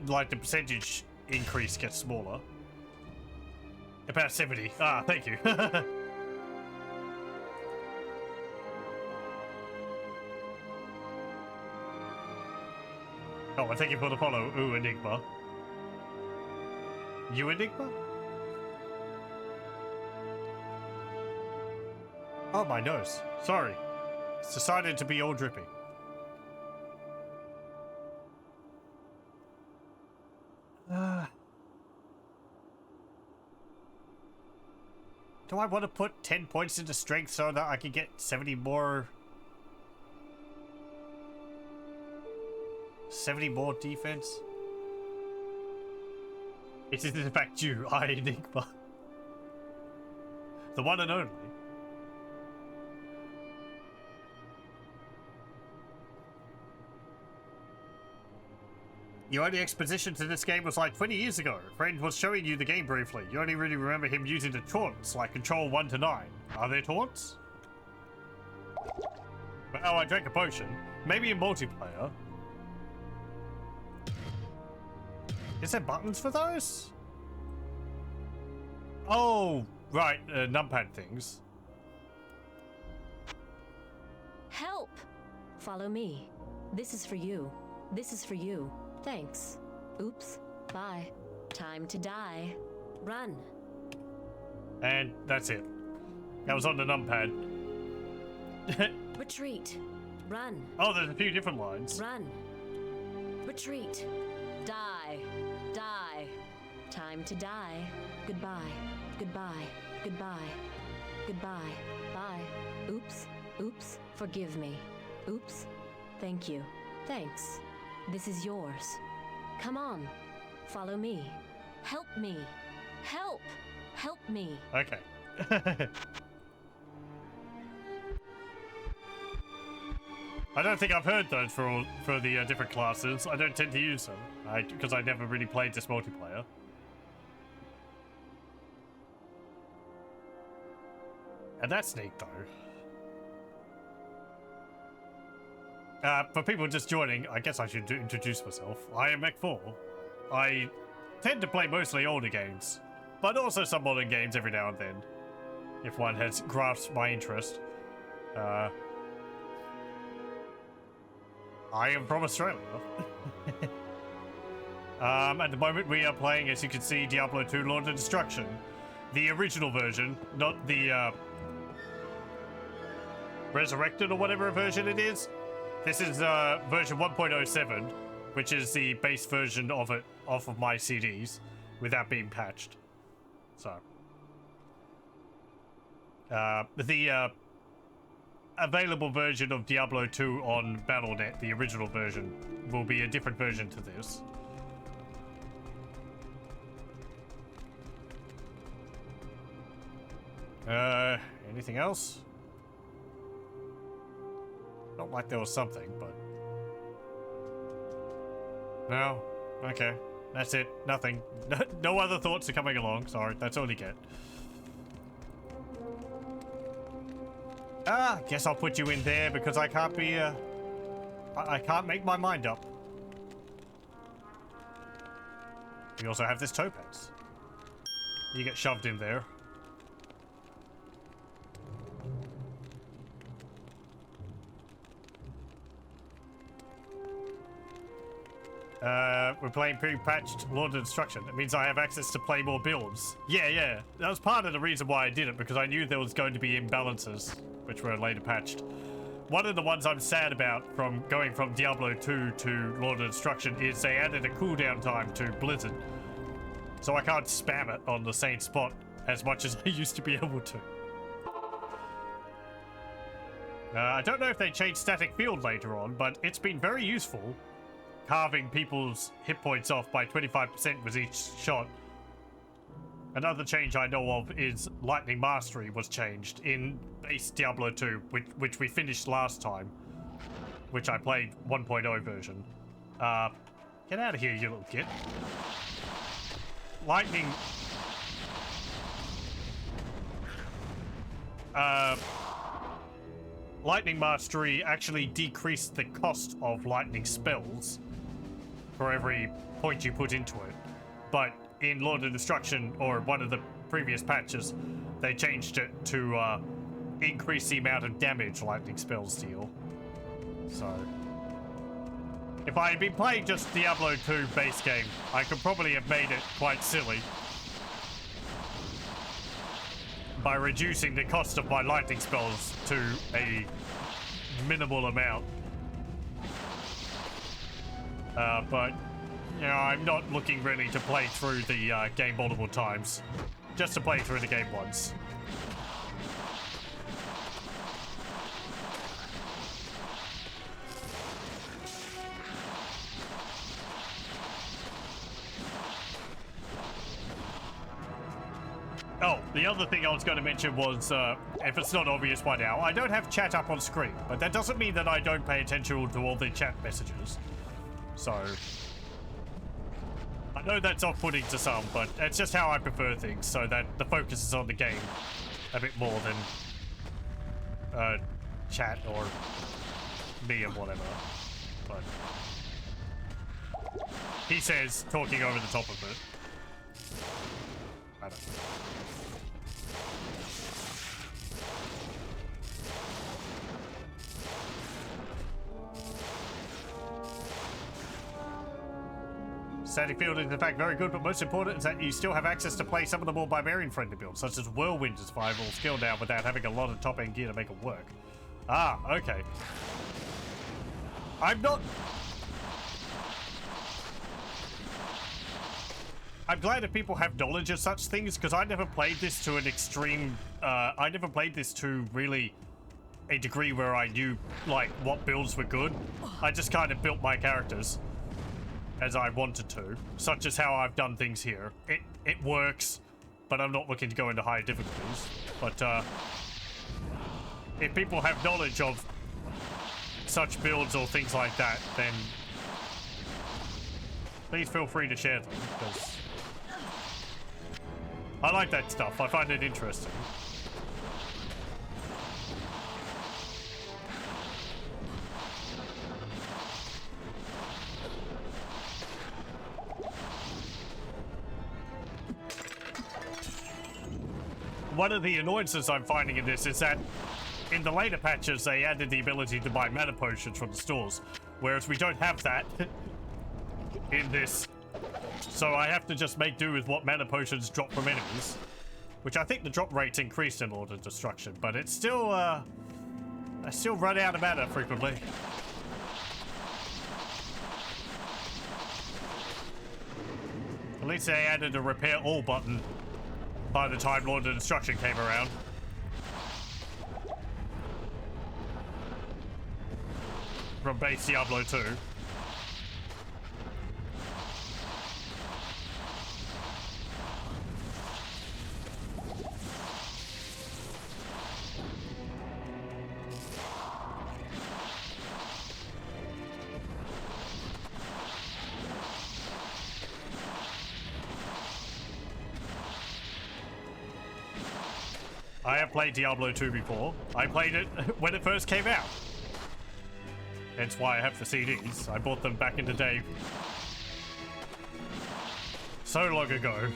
like the percentage increase gets smaller. About 70. Ah, thank you. Oh, well, thank you for the follow. Ooh, Enigma. You Enigma? Oh, my nose. Sorry. It's decided to be all drippy. Do I want to put 10 points into strength so that I can get 70 more... 70 more defense? It is in fact you, I Enigma. The one and only. Your only exposition to this game was like 20 years ago. A friend was showing you the game briefly. You only really remember him using the taunts, like control 1 to 9. Are there taunts? Oh, I drank a potion. Maybe in multiplayer. Is there buttons for those? Oh, right, numpad things. Help! Follow me. This is for you. This is for you. Thanks. Oops. Bye. Time to die. Run. And that's it. That was on the numpad. Retreat. Run. Oh, there's a few different lines. Run. Retreat. Die. Die. Time to die. Goodbye. Goodbye. Goodbye. Goodbye. Bye. Oops. Oops. Forgive me. Oops. Thank you. Thanks. This is yours. Come on. Follow me. Help me. Help. Help me. Okay. I don't think I've heard those for the different classes. I don't tend to use them because I never really played this multiplayer. And that's neat, though. For people just joining, I guess I should introduce myself. I am Mech4. I tend to play mostly older games, but also some modern games every now and then, if one has grasped my interest. I am from Australia. At the moment we are playing, as you can see, Diablo 2 Lord of Destruction. The original version, not the Resurrected or whatever version it is. This is version 1.07, which is the base version of it off of my CDs without being patched. So the available version of Diablo 2 on Battle.net, the original version, will be a different version to this. Anything else? Felt like there was something, but... No? Okay. That's it. Nothing. No other thoughts are coming along. Sorry, that's all you get. Guess I'll put you in there because I can't be, I can't make my mind up. We also have this topaz. You get shoved in there. We're playing pre-patched Lord of Destruction. It means I have access to play more builds. Yeah. That was part of the reason why I did it, because I knew there was going to be imbalances, which were later patched. One of the ones I'm sad about from going from Diablo 2 to Lord of Destruction is they added a cooldown time to Blizzard. So I can't spam it on the same spot as much as I used to be able to. I don't know if they changed static field later on, but it's been very useful. Carving people's hit points off by 25% with each shot. Another change I know of is Lightning Mastery was changed in base Diablo 2, which we finished last time, which I played 1.0 version. Get out of here, you little kid. Lightning lightning mastery actually decreased the cost of lightning spells for every point you put into it. But in Lord of Destruction, or one of the previous patches, they changed it to increase the amount of damage lightning spells deal. So, if I had been playing just Diablo 2 base game, I could probably have made it quite silly by reducing the cost of my lightning spells to a minimal amount. But, you know, I'm not looking really to play through the game multiple times. Just to play through the game once. Oh, the other thing I was going to mention was, if it's not obvious by now, I don't have chat up on screen, but that doesn't mean that I don't pay attention to all the chat messages. So, I know that's off-putting to some, but it's just how I prefer things, so that the focus is on the game a bit more than chat or me or whatever. But he says talking over the top of it. I don't know. Static field is in fact very good, but most important is that you still have access to play some of the more barbarian-friendly builds, such as Whirlwind is viable skill now without having a lot of top-end gear to make it work. Ah, okay. I'm glad if people have knowledge of such things, because I never played this to an extreme, I never played this to really a degree where I knew, like, what builds were good. I just kind of built my characters as I wanted to, such as how I've done things here. It works, but I'm not looking to go into higher difficulties. But if people have knowledge of such builds or things like that, then please feel free to share them, because I like that stuff. I find it interesting. One of the annoyances I'm finding in this is that in the later patches they added the ability to buy mana potions from the stores, whereas we don't have that in this. So I have to just make do with what mana potions drop from enemies, which I think the drop rate's increased in Lord of Destruction, but it's still, I still run out of mana frequently. At least they added a repair all button by the time Lord of Destruction came around. From base Diablo 2. I have played Diablo 2 before. I played it when it first came out. That's why I have the CDs. I bought them back in the day. So long ago.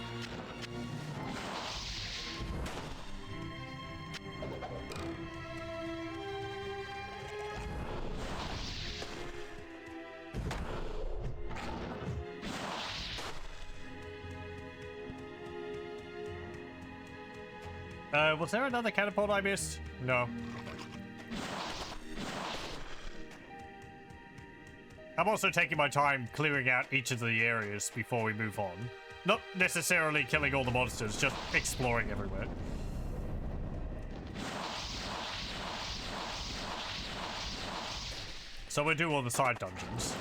Was there another catapult I missed? No. I'm also taking my time clearing out each of the areas before we move on. Not necessarily killing all the monsters, just exploring everywhere. So we'll do all the side dungeons.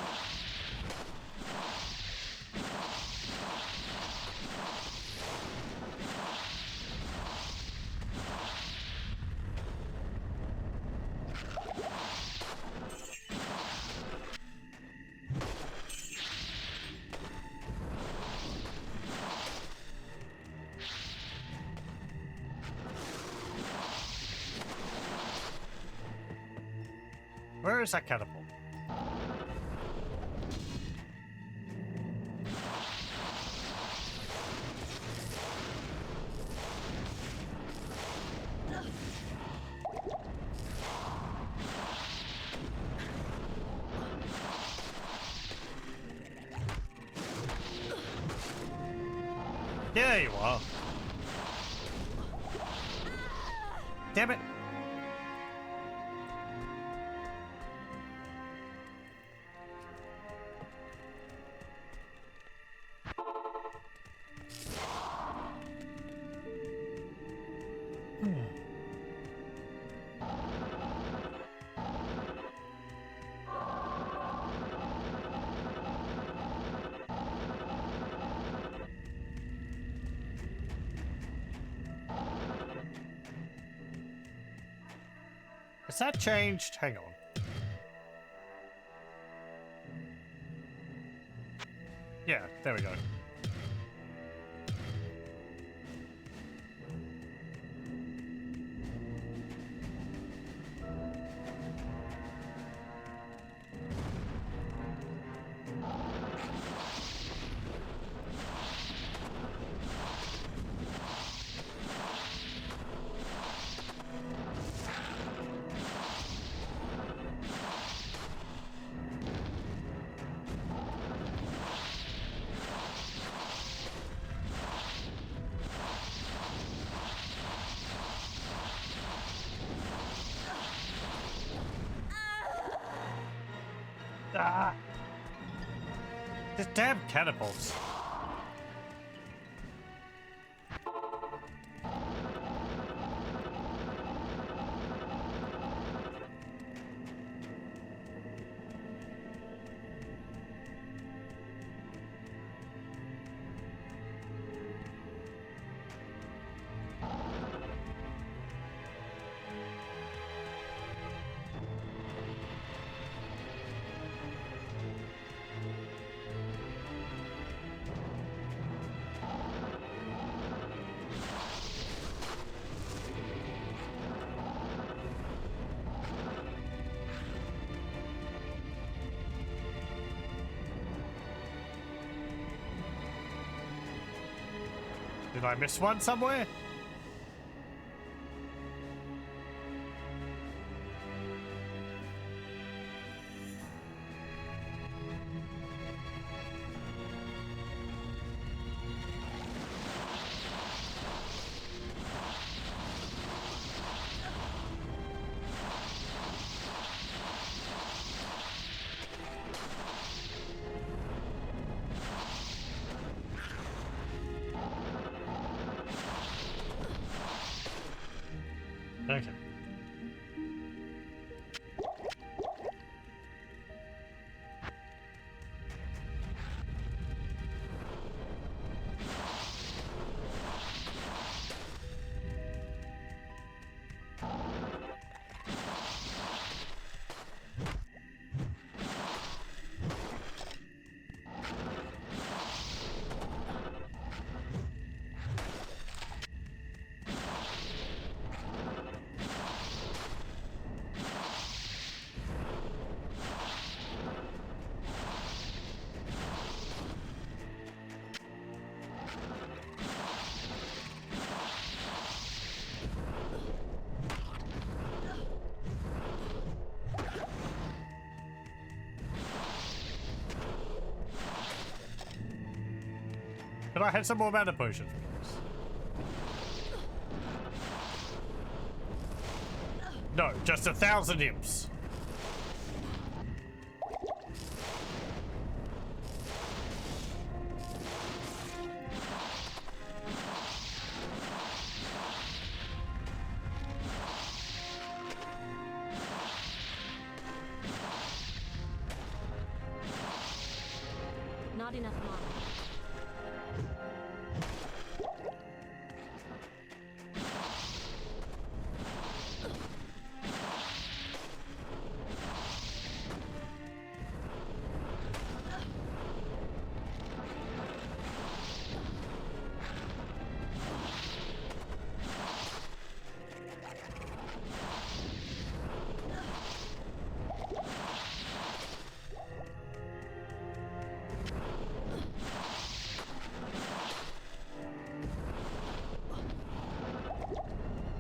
Where is that catapult? There you are. Damn it. Has that changed? Hang on. Yeah, there we go. Ah! This damn catapults. Did I miss one somewhere? Okay. Could I have some more mana potions, please? No, just 1,000 imps. Not enough mana.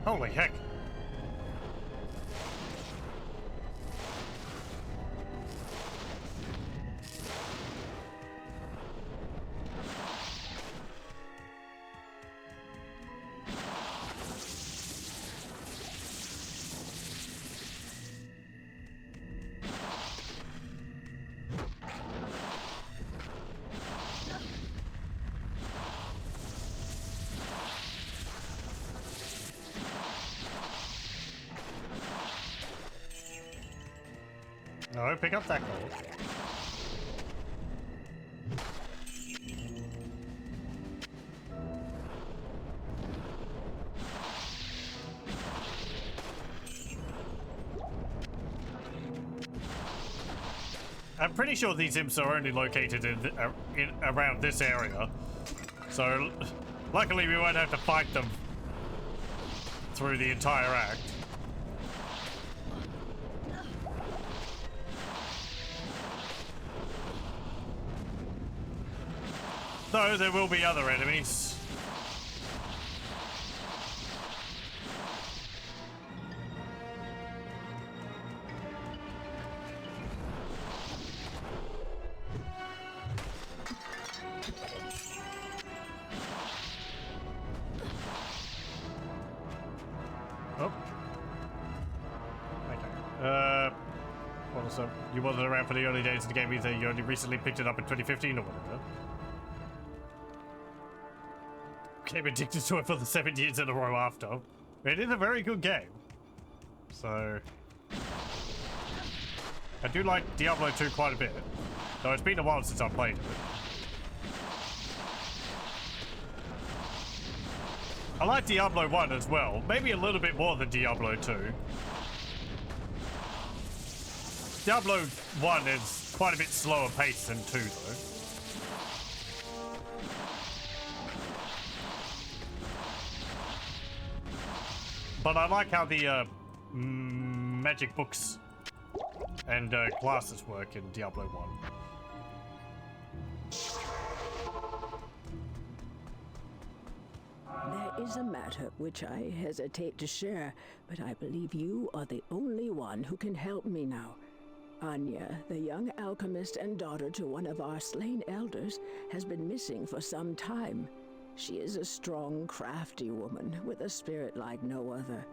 Holy heck. No, pick up that gold. I'm pretty sure these imps are only located in around this area, so luckily we won't have to fight them through the entire act. Though there will be other enemies. Oh. Okay. Well, so you wasn't around for the early days of the game either. You only recently picked it up in 2015 or whatever. Became addicted to it for the 7 years in a row after. It is a very good game. So I do like Diablo 2 quite a bit. Though it's been a while since I played it. I like Diablo 1 as well. Maybe a little bit more than Diablo 2. Diablo 1 is quite a bit slower paced than 2 though. But I like how the magic books and classes work in Diablo 1. There is a matter which I hesitate to share, but I believe you are the only one who can help me now. Anya, the young alchemist and daughter to one of our slain elders, has been missing for some time. She is a strong, crafty woman with a spirit like no other.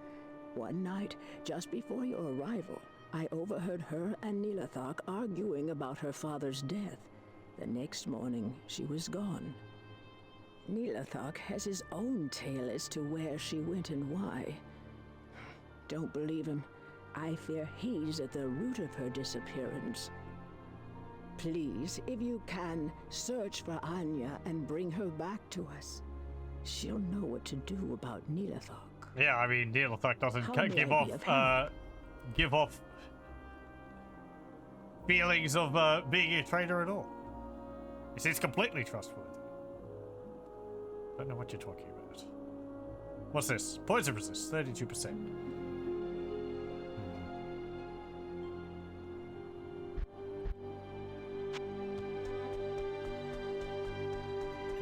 One night, just before your arrival, I overheard her and Nilathak arguing about her father's death. The next morning, she was gone. Nilathak has his own tale as to where she went and why. Don't believe him. I fear he's at the root of her disappearance. Please, if you can, search for Anya and bring her back to us. She'll know what to do about Nilathak. Yeah, I mean, Nilathak doesn't give off feelings of being a traitor at all. He seems completely trustworthy. Don't know what you're talking about. What's this? Poison resist, 32%.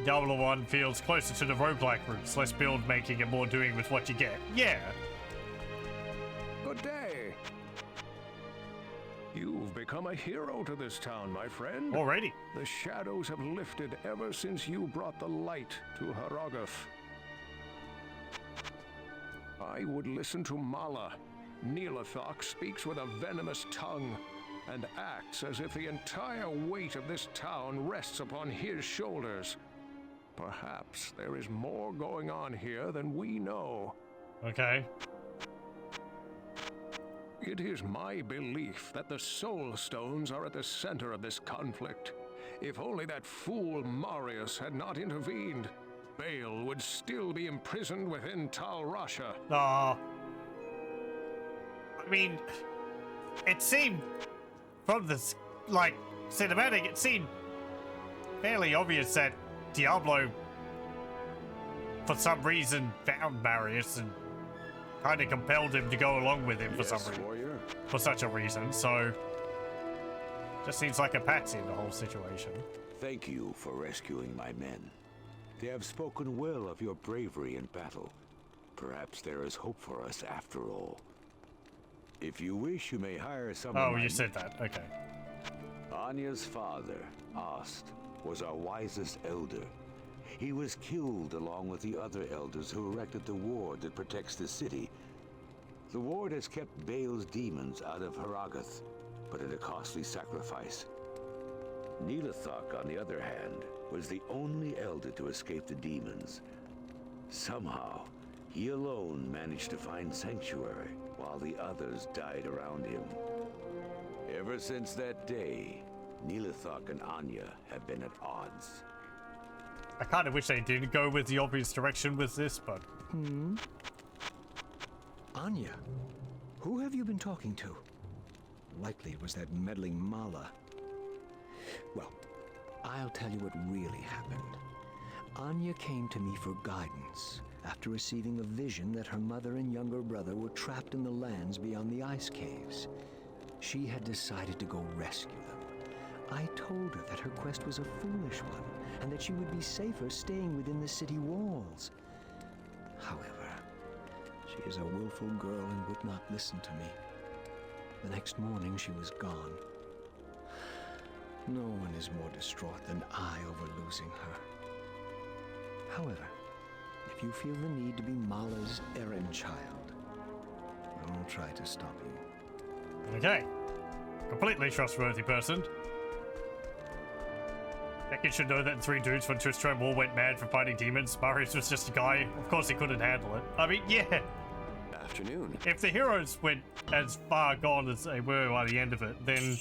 Diablo 1 feels closer to the roguelike roots, less build making and more doing with what you get. Yeah. Good day. You've become a hero to this town, my friend. Already. The shadows have lifted ever since you brought the light to Haragoth. I would listen to Mala. Nilathak speaks with a venomous tongue and acts as if the entire weight of this town rests upon his shoulders. Perhaps there is more going on here than we know. Okay. It is my belief that the soulstones are at the center of this conflict. If only that fool Marius had not intervened, Baal would still be imprisoned within Tal Rasha. I mean, it seemed from this, cinematic, it seemed fairly obvious that Diablo, for some reason, found Marius and kind of compelled him to go along with him for some reason. For such a reason, so just seems like a patsy in the whole situation. Thank you for rescuing my men. They have spoken well of your bravery in battle. Perhaps there is hope for us after all. If you wish, you may hire someone. Oh, you said that. Okay. Anya's father, Ast, was our wisest elder. He was killed along with the other elders who erected the ward that protects the city. The ward has kept Baal's demons out of Haragath, but at a costly sacrifice. Neelathok, on the other hand, was the only elder to escape the demons. Somehow, he alone managed to find sanctuary, while the others died around him. Ever since that day, Neelathok and Anya have been at odds. I kind of wish they didn't go with the obvious direction with this, but... Anya, who have you been talking to? Likely it was that meddling Mala. Well, I'll tell you what really happened. Anya came to me for guidance after receiving a vision that her mother and younger brother were trapped in the lands beyond the ice caves. She had decided to go rescue them. I told her that her quest was a foolish one, and that she would be safer staying within the city walls. However, she is a willful girl and would not listen to me. The next morning she was gone. No one is more distraught than I over losing her. However, if you feel the need to be Mala's errand child, I won't try to stop you. Okay. Completely trustworthy person. Beckett should know that in 3 Dudes when Tristram all went mad for fighting demons. Marius was just a guy. Of course he couldn't handle it. I mean, yeah. Afternoon. If the heroes went as far gone as they were by the end of it, then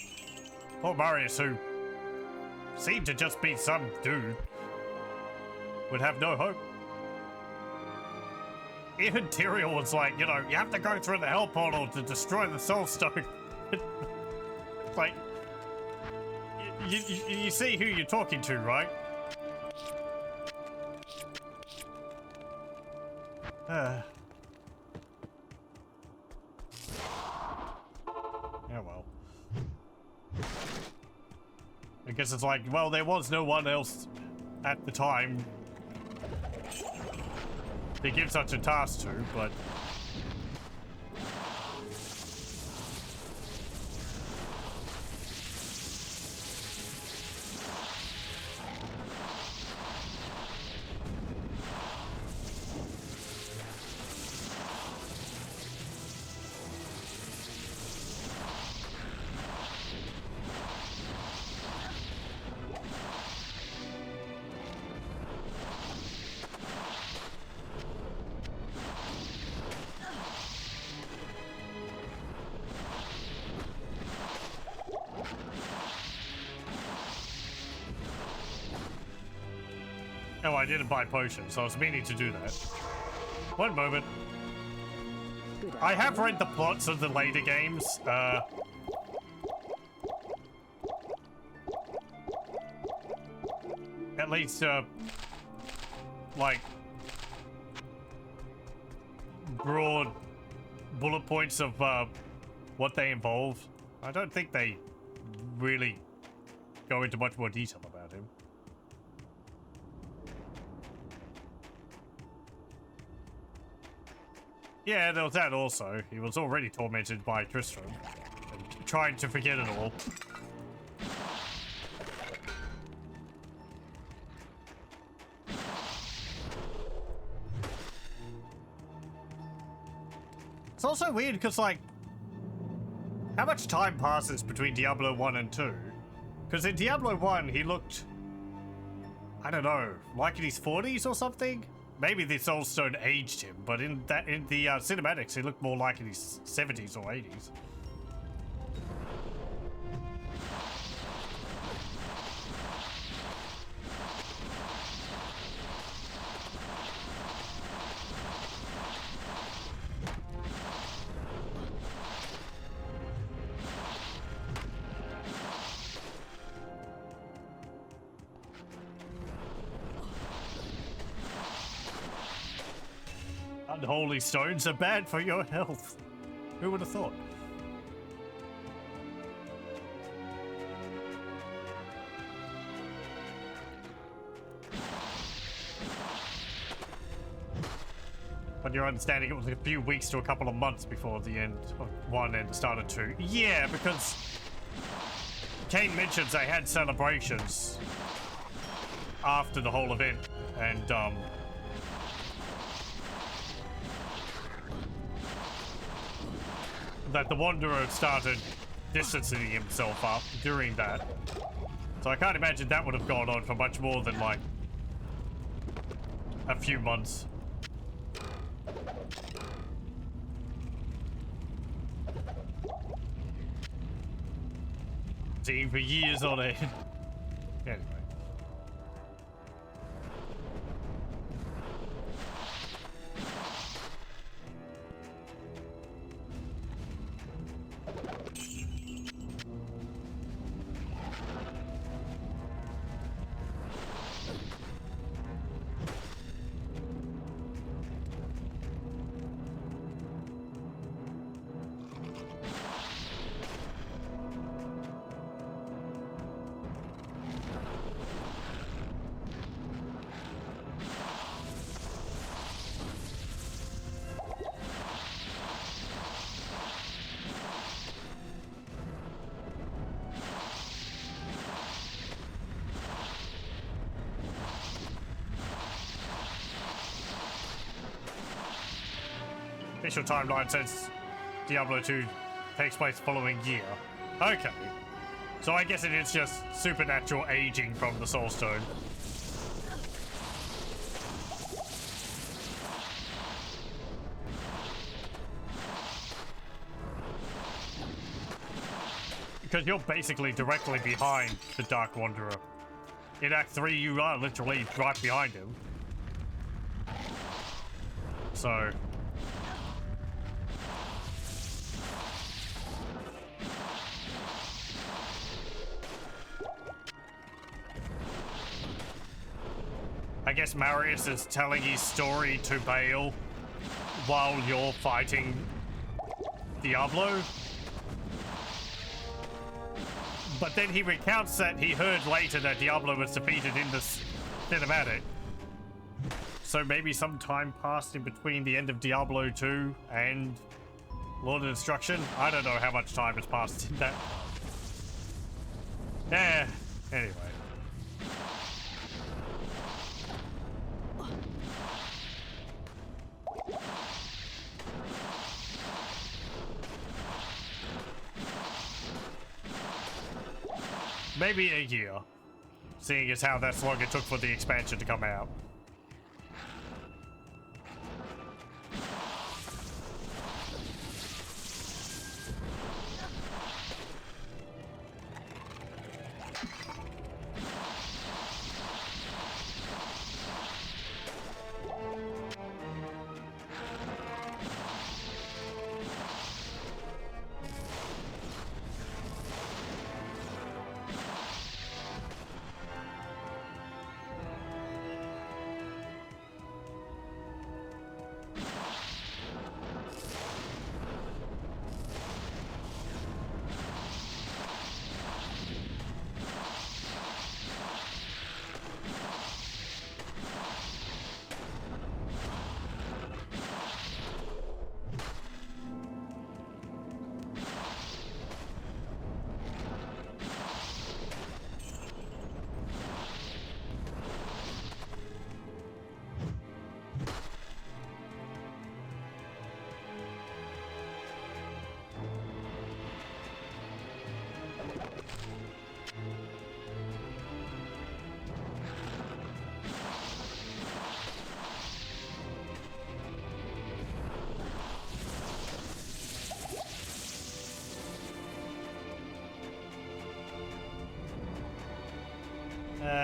poor Marius, who seemed to just be some dude, would have no hope. Even Tyrael was like, you know, you have to go through the hell portal to destroy the soulstone. It's like, you see who you're talking to, right? Yeah, well. I guess it's like, well, there was no one else at the time to give such a task to, but... Oh, I didn't buy potions, so I was meaning to do that. One moment. I have read the plots of the later games. At least, like, broad bullet points of what they involve. I don't think they really go into much more detail about him. Yeah, there was that also. He was already tormented by Tristram and trying to forget it all. It's also weird because, like, how much time passes between Diablo 1 and 2? Because in Diablo 1, he looked, I don't know, like in his 40s or something? Maybe the Soulstone aged him, but in the cinematics, he looked more like in his 70s or 80s. Unholy stones are bad for your health. Who would have thought? But you're understanding it was a few weeks to a couple of months before the end of 1 and the start of 2. Yeah, because Kane mentions they had celebrations after the whole event, and that the Wanderer started distancing himself up during that. So I can't imagine that would have gone on for much more than like a few months. Seeing for years on end. Anyway. Official timeline says Diablo 2 takes place the following year. Okay. So I guess it is just supernatural aging from the soulstone. Because you're basically directly behind the Dark Wanderer. In Act 3, you are literally right behind him. So... I guess Marius is telling his story to Baal while you're fighting Diablo. But then he recounts that he heard later that Diablo was defeated in this cinematic. So maybe some time passed in between the end of Diablo 2 and Lord of Destruction? I don't know how much time has passed in that. Yeah, anyway. Maybe a year, seeing as how that's long it took for the expansion to come out.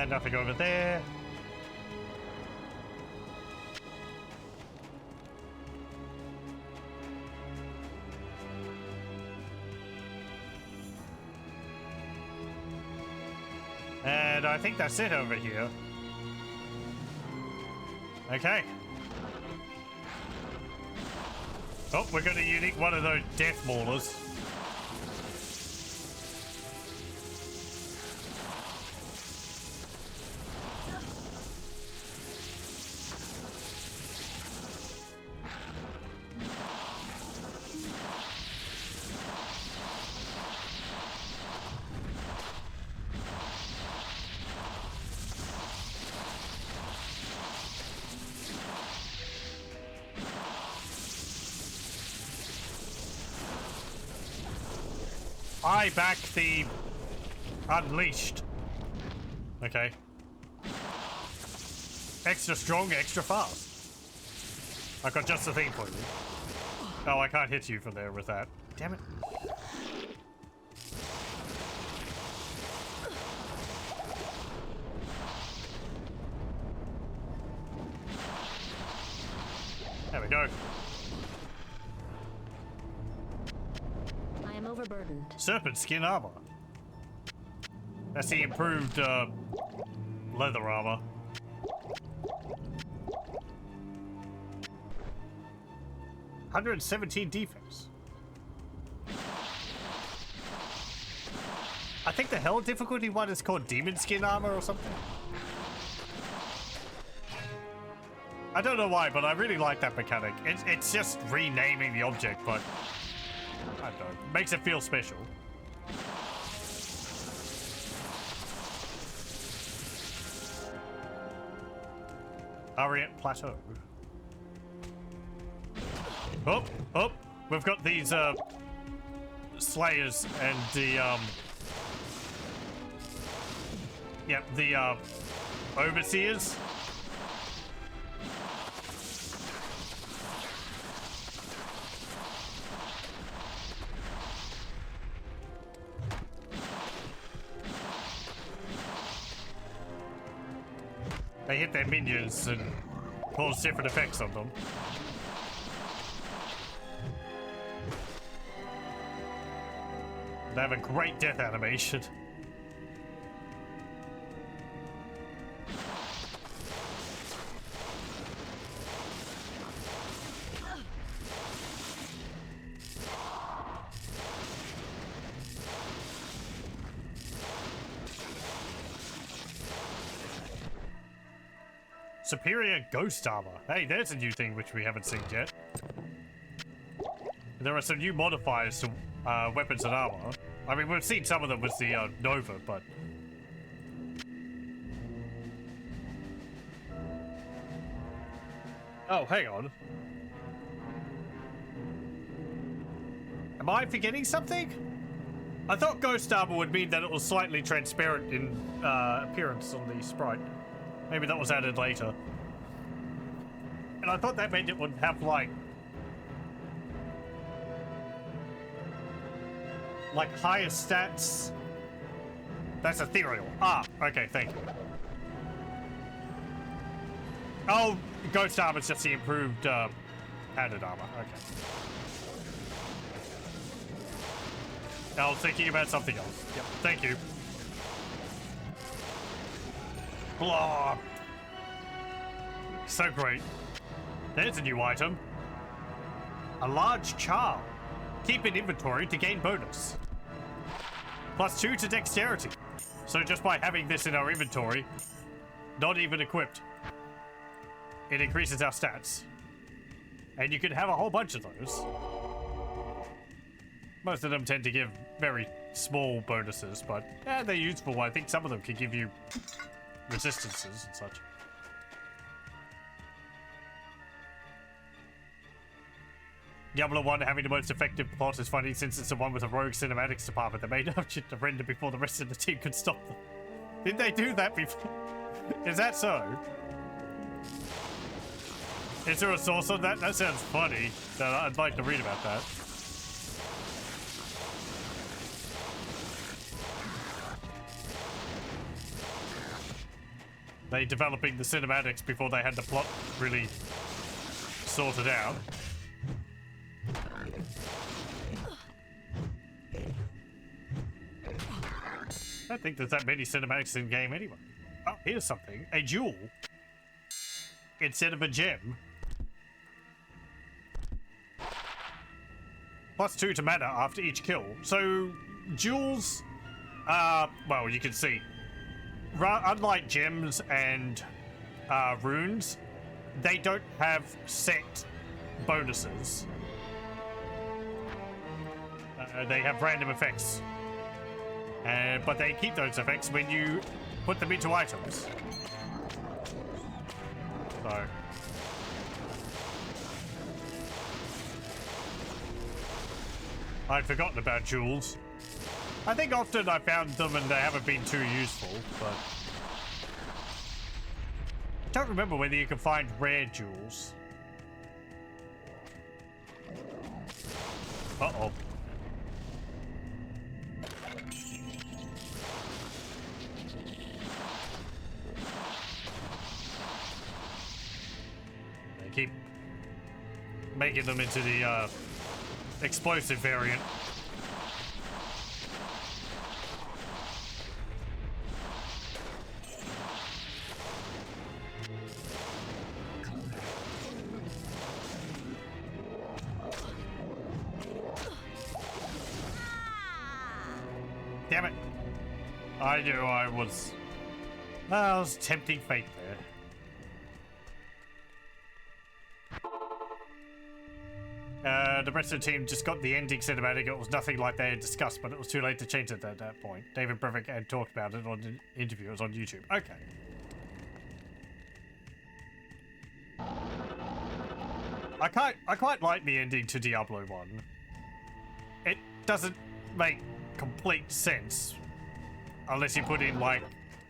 Nothing over there. And I think that's it over here. Okay. Oh, we're gonna unique one of those death maulers. I back the unleashed. Okay. Extra strong, extra fast. I've got just the thing for you. Oh, I can't hit you from there with that. Damn it. There we go. I am overburdened. Serpent skin armor. That's the improved leather armor. $117 defense. I think the hell difficulty one is called demon skin armor or something. I don't know why, but I really like that mechanic. It's just renaming the object, but I don't know. Makes it feel special. Arreat Plateau. Oh, oh, we've got these slayers and the overseers. They hit their minions and cause different effects on them. They have a great death animation. Superior ghost armor. Hey, there's a new thing which we haven't seen yet. There are some new modifiers to weapons and armor. I mean, we've seen some of them with the Nova, but... Oh, hang on. Am I forgetting something? I thought ghost armor would mean that it was slightly transparent in appearance on the sprite. Maybe that was added later. And I thought that meant it would have, like higher stats. That's ethereal. Ah, okay, thank you. Oh, ghost armor is just the improved padded armor. Okay. I was thinking about something else. Yep, thank you. Blah. So great. There's a new item. A large charm. Keep in inventory to gain bonus. +2 to dexterity. So just by having this in our inventory, not even equipped, it increases our stats. And you can have a whole bunch of those. Most of them tend to give very small bonuses, but yeah, they're useful. I think some of them can give you resistances and such. Diablo 1 having the most effective plot is funny since it's the one with a rogue cinematics department that made enough shit to render before the rest of the team could stop them. Did they do that before? Is that so? Is there a source on that? That sounds funny. I'd like to read about that. They developing the cinematics before they had the plot really sorted out. I don't think there's that many cinematics in game anyway. Oh, here's something. A jewel instead of a gem. +2 to mana after each kill. So jewels, well, you can see, unlike gems and runes, they don't have set bonuses. They have random effects. But they keep those effects when you put them into items. So. I'd forgotten about jewels. I think often I found them and they haven't been too useful, but... I don't remember whether you can find rare jewels. Uh-oh. They keep making them into the explosive variant. Damn it. I knew I was tempting fate there. The rest of the team just got the ending cinematic. It was nothing like they had discussed, but it was too late to change it at that point. David Brevik had talked about it on an interview. It was on YouTube. Okay. I quite like the ending to Diablo 1. It doesn't make complete sense unless you put in, like,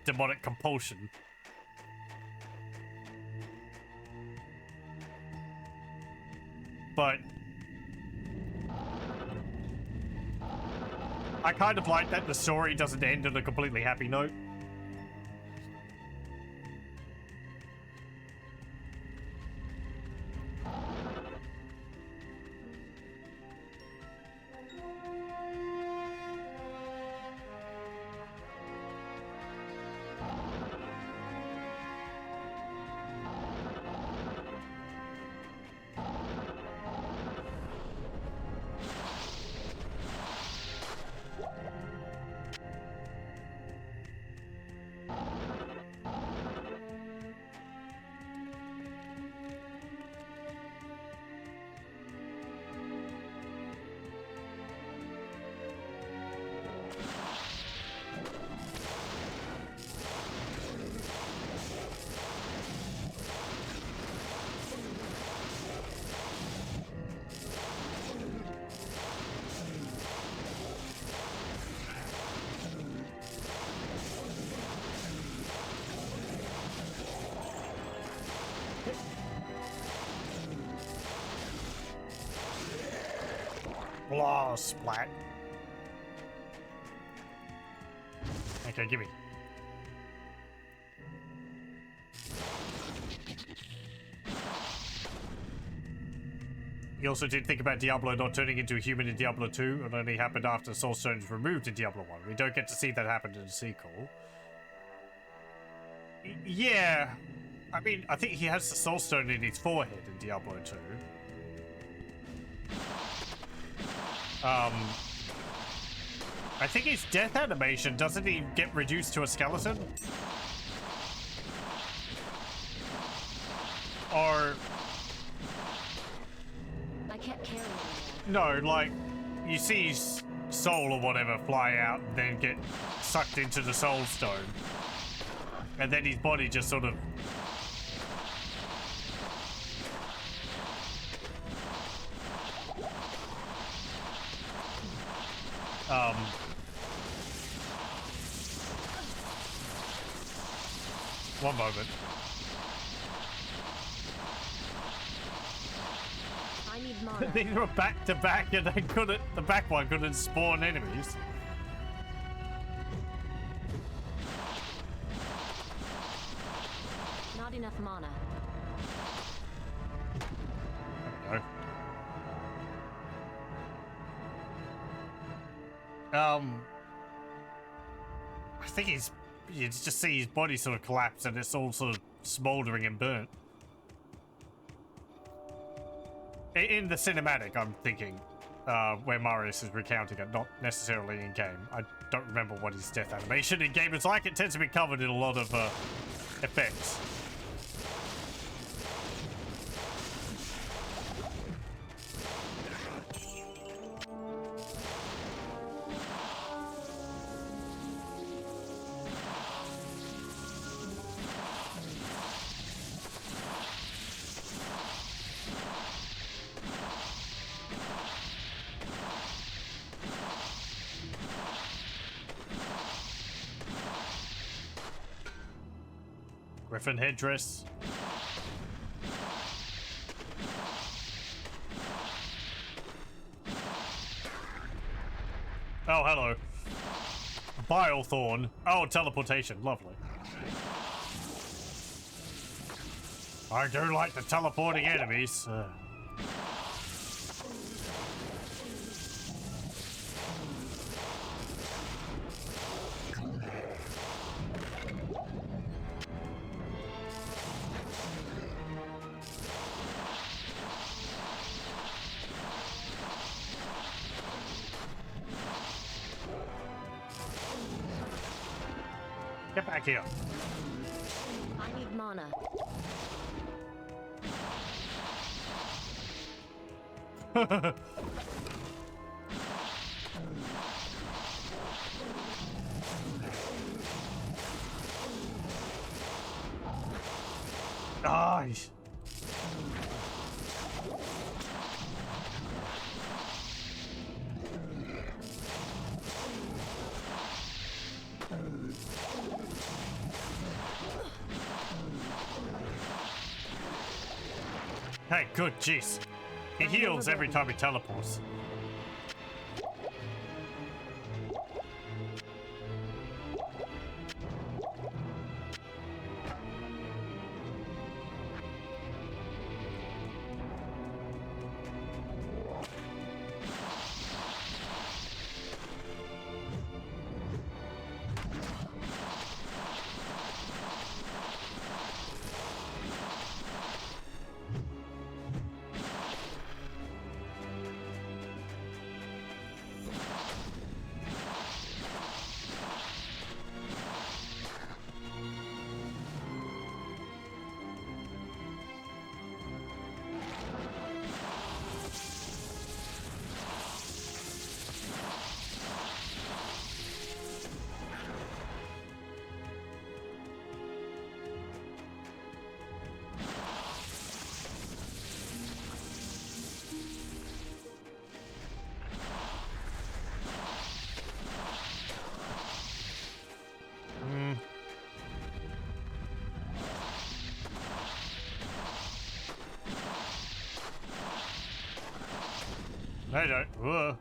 demonic compulsion. But I kind of like that the story doesn't end on a completely happy note. Blah, splat. Okay, gimme. He also did think about Diablo not turning into a human in Diablo 2. It only happened after soulstones removed in Diablo 1. We don't get to see that happen in the sequel. Yeah. I mean, I think he has the soulstone in his forehead in Diablo 2. I think his death animation, doesn't he get reduced to a skeleton? Or... I can't carry him. No, like, you see his soul or whatever fly out and then get sucked into the soul stone. And then his body just sort of... One moment. I need mana. These were back to back and they couldn't, the back one couldn't spawn enemies. Not enough mana. I think you just see his body sort of collapse and it's all sort of smoldering and burnt. In the cinematic, I'm thinking, where Marius is recounting it, not necessarily in game. I don't remember what his death animation in game is like. It tends to be covered in a lot of effects. Griffin headdress. Oh, hello. Bile thorn. Oh, teleportation. Lovely. I do like the teleporting enemies. Get back here. I need mana. Nice. Hey, good, jeez. He heals every time he teleports. I don't. Whoa.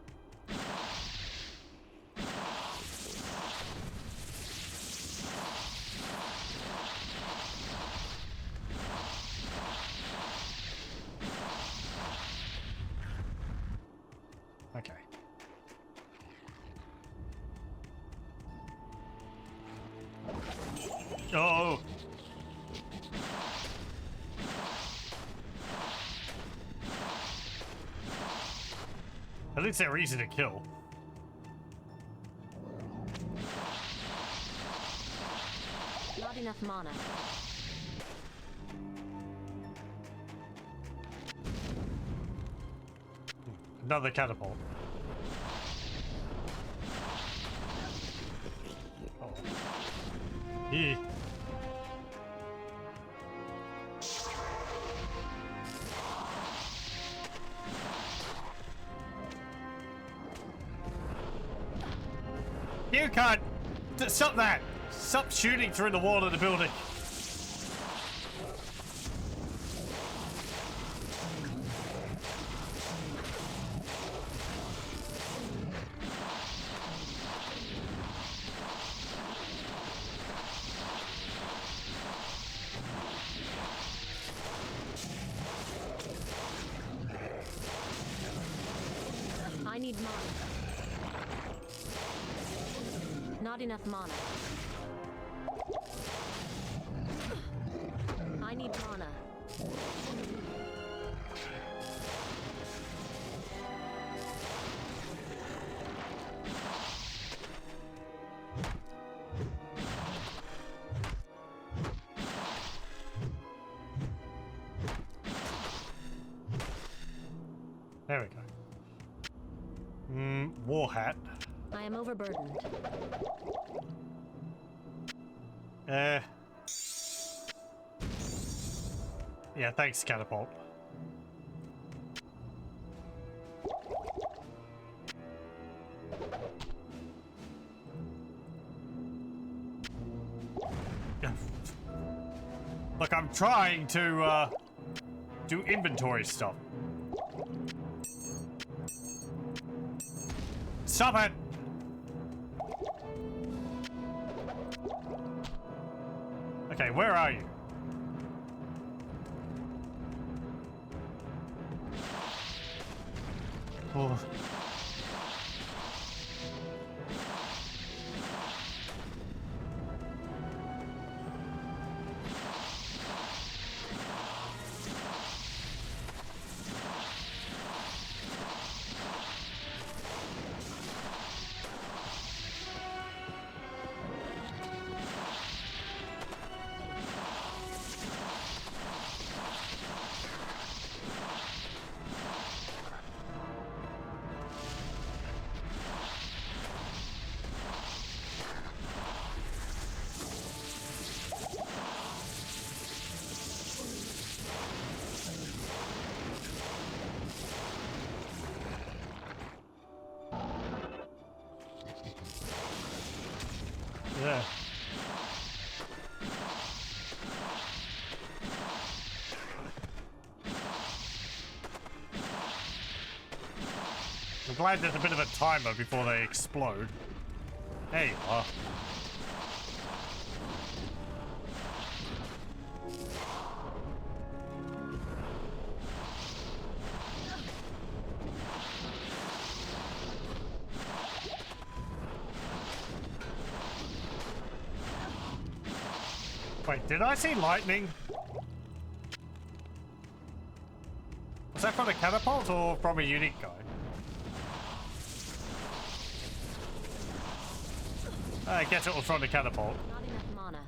Okay. Oh. At least they're easy to kill. Not enough mana. Another catapult. Oh. Yeah. You can't. Stop that. Stop shooting through the wall of the building. I need mana. Not enough mana. I need mana. There we go. War hat. I am overburdened. Yeah, thanks, catapult. Look, I'm trying to do inventory stuff. Stop it! Okay, where are you? Oh. Yeah. I'm glad there's a bit of a timer before they explode. There you are. Wait, did I see lightning? Was that from a catapult or from a unique guy? I guess it was from the catapult. Not enough mana.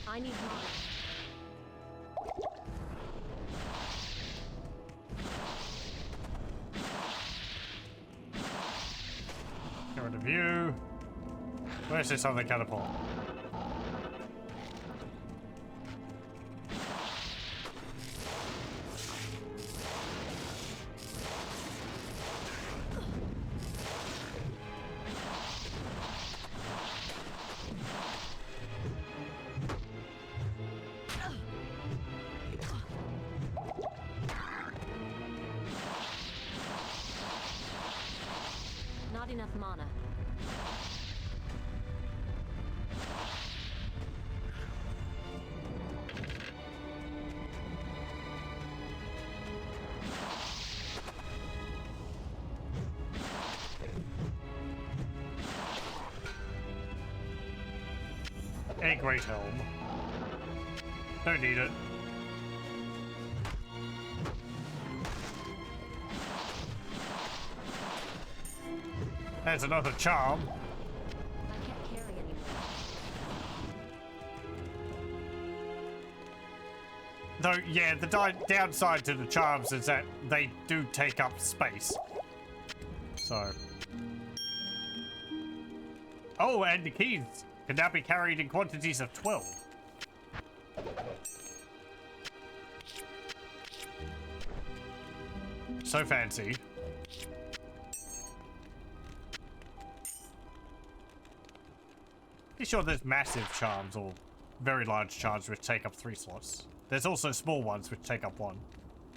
I need mana. Get rid of you. Where's this other catapult? Not enough mana. A great helm. Don't need it. There's another charm. I can't carry anymore. Though, yeah, the downside to the charms is that they do take up space. So. Oh, and the keys can now be carried in quantities of 12. So fancy. Pretty sure there's massive charms or very large charms which take up 3 slots. There's also small ones which take up 1.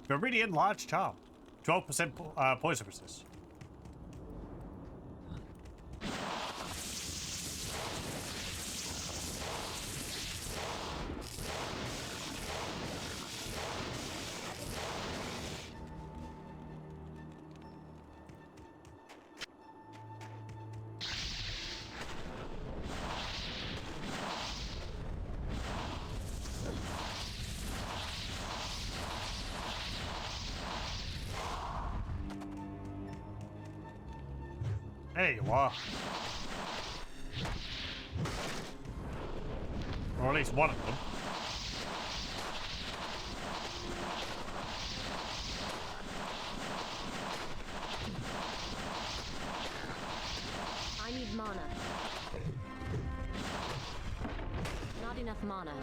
Viridian large charm. 12% poison resist. There you are. Or at least one of them. I need mana. Not enough mana.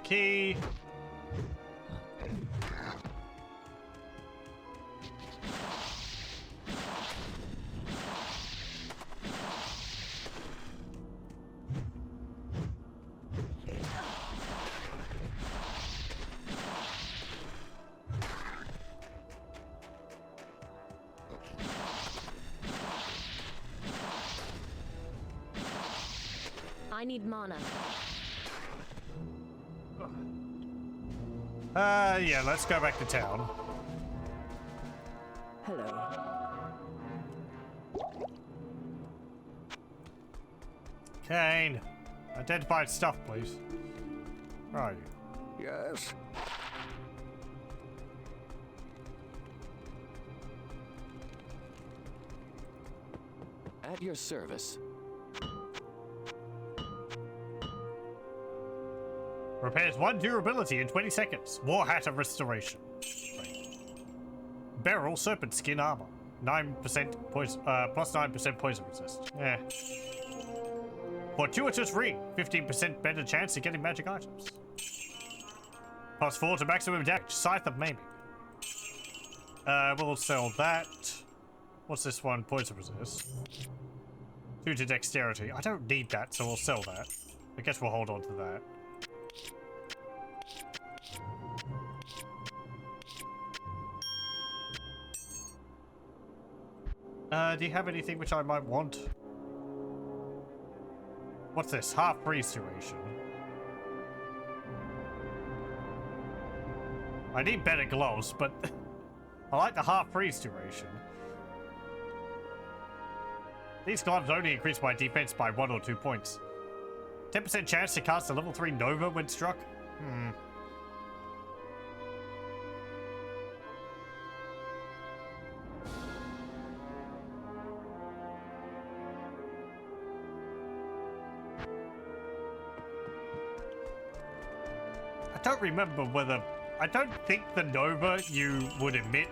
Key. I need mana. Yeah, let's go back to town. Hello. Kane, identified stuff, please. Where are you? Yes? At your service. Repairs 1 durability in 20 seconds. War Hat of Restoration. Right. Beryl Serpent Skin Armor. 9% poison, plus 9% poison resist. Yeah. Fortuitous Ring. 15% better chance of getting magic items. Plus 4 to maximum damage. Scythe of Maiming. We'll sell that. What's this one? Poison resist. 2 to dexterity. I don't need that, so we'll sell that. I guess we'll hold on to that. Do you have anything which I might want? What's this? Half freeze duration. I need better gloves, but I like the half freeze duration. These gloves only increase my defense by 1 or 2 points. 10% chance to cast a level 3 Nova when struck? I don't remember whether... I don't think the Nova you would emit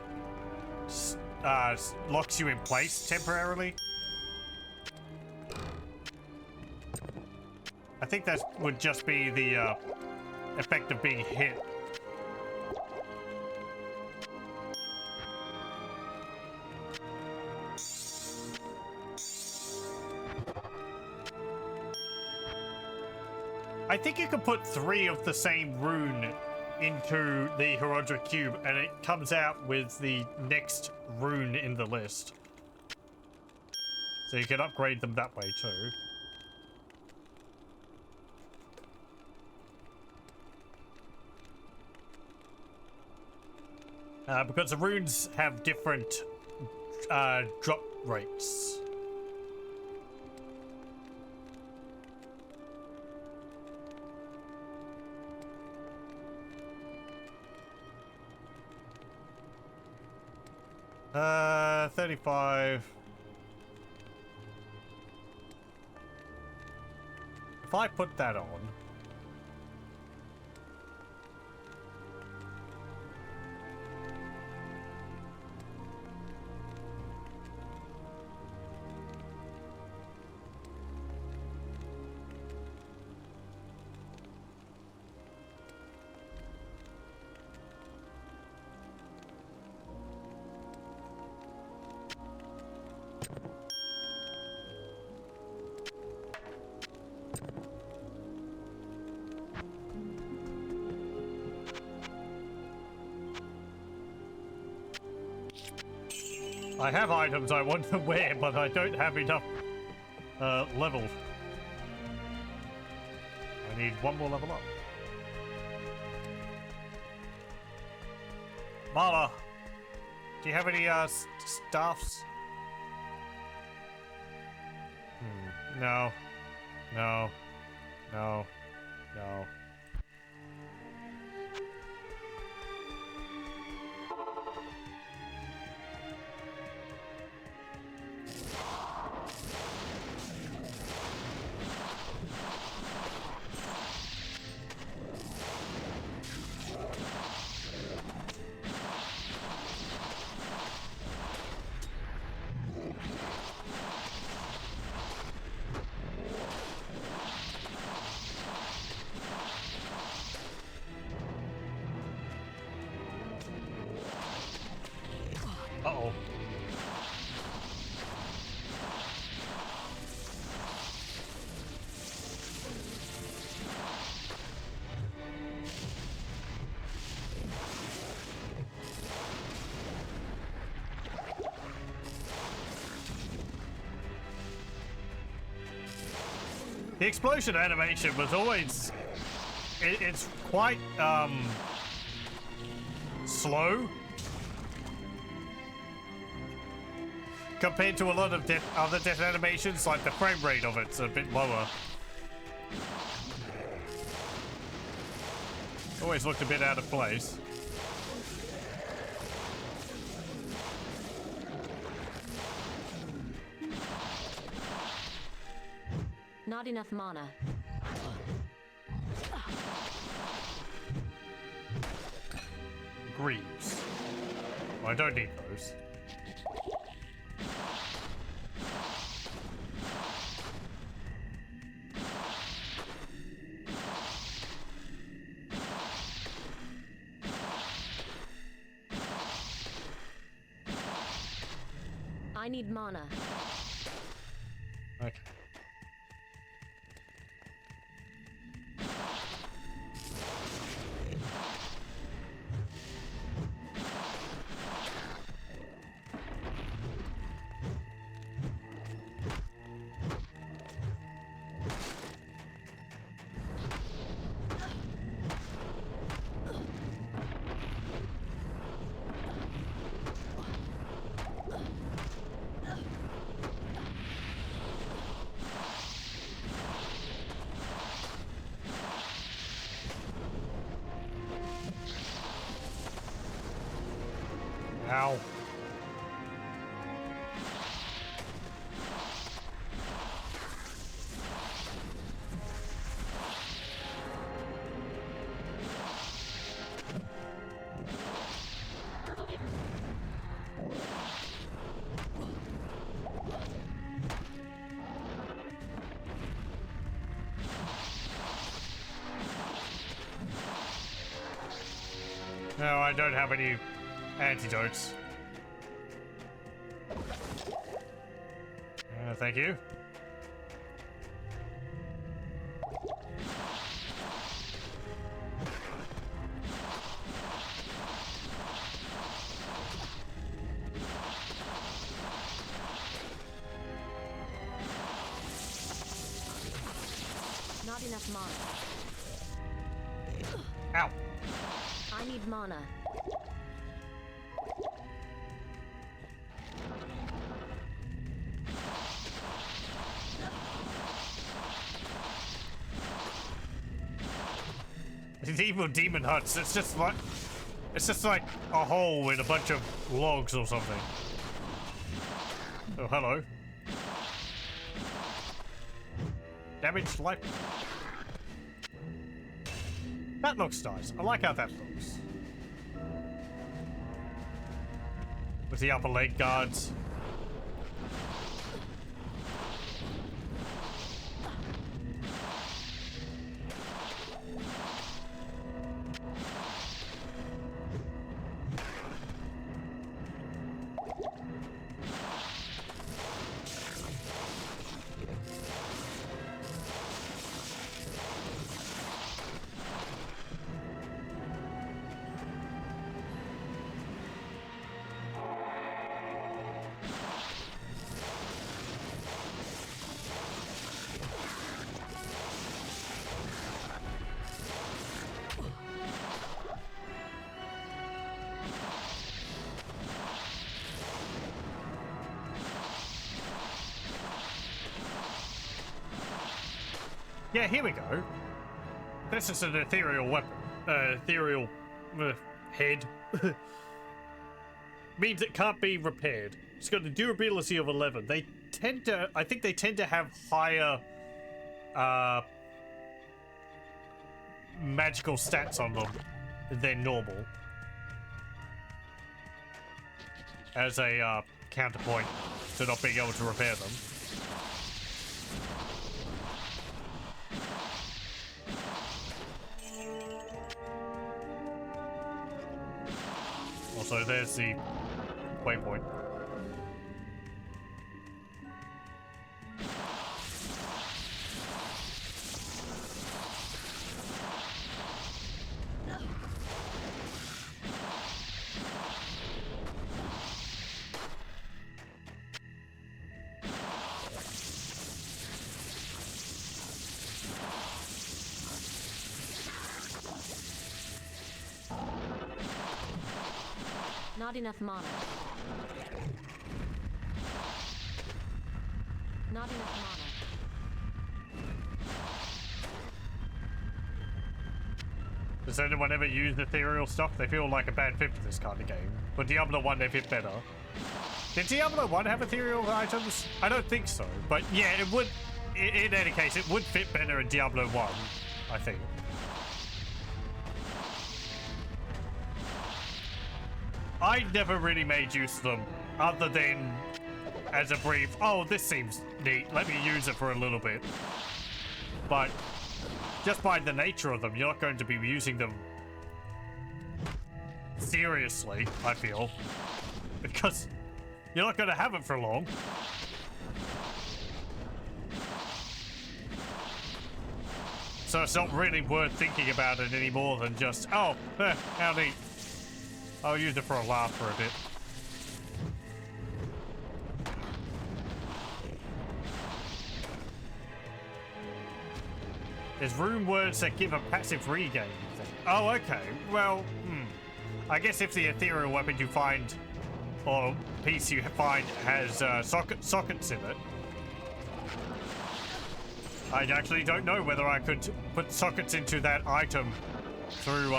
locks you in place temporarily. I think that would just be the effect of being hit. I think you can put 3 of the same rune into the Herodra Cube and it comes out with the next rune in the list. So you can upgrade them that way too. Because the runes have different drop rates. Uh, 35. If I put that on. I have items I want to wear, but I don't have enough level. I need one more level up. Mala, do you have any staffs? No. No. No. No. Uh-oh. The explosion animation was always... It's quite, slow. Compared to a lot of other death animations, like the frame rate of it's a bit lower. Always looked a bit out of place. Not enough mana. Greaves. Well, I don't need those. I need mana. Okay. Ow. No, I don't have any antidotes. Thank you. Not enough mana. Ow. I need mana. These evil demon huts, it's just like a hole with a bunch of logs or something. Oh, hello. Damaged life. That looks nice. I like how that looks. With the upper leg guards. Yeah, here we go. This is an ethereal weapon. Ethereal head. Means it can't be repaired. It's got the durability of 11. They tend to, I think they tend to have higher magical stats on them than normal. As a counterpoint to not being able to repair them. Also, there's the waypoint. Not enough mana. Not enough mana. Does anyone ever use ethereal stuff? They feel like a bad fit for this kind of game. But Diablo 1, they fit better. Did Diablo 1 have ethereal items? I don't think so. But yeah, it would... In any case, it would fit better in Diablo 1, I think. I never really made use of them, other than as a brief, oh, this seems neat, let me use it for a little bit. But just by the nature of them, you're not going to be using them seriously, I feel. Because you're not going to have it for long. So it's not really worth thinking about it any more than just, oh, how neat. I'll use it for a laugh for a bit. There's rune words that give a passive regain. Oh, okay. Well, I guess if the ethereal weapon you find, or piece you find, has sockets in it, I actually don't know whether I could put sockets into that item through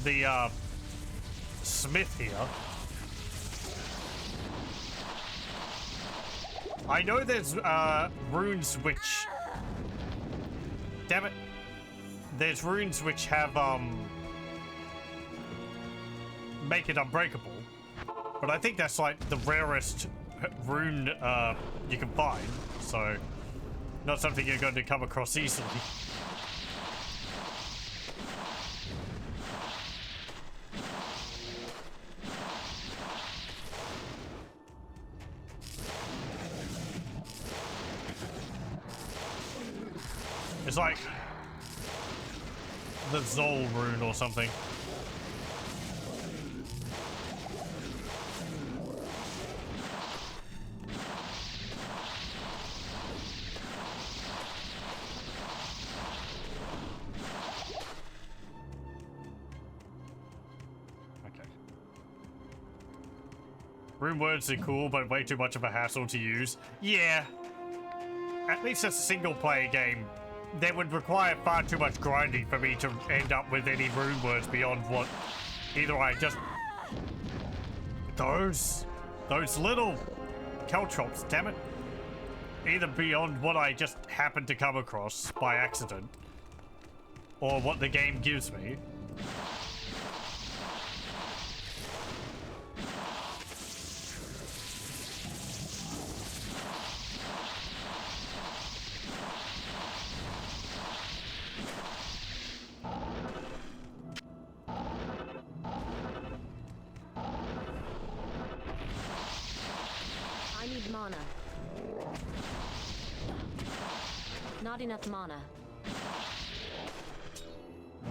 the smith here. I know there's runes which... Damn it. There's runes which have make it unbreakable. But I think that's like the rarest rune you can find. So not something you're going to come across easily. It's like the Zol rune or something. Okay. Rune words are cool, but way too much of a hassle to use. Yeah. At least as a single player game, that would require far too much grinding for me to end up with any rune words beyond what either I just... Those little caltrops, damn it. Either beyond what I just happened to come across by accident, or what the game gives me. Mana. Not enough mana.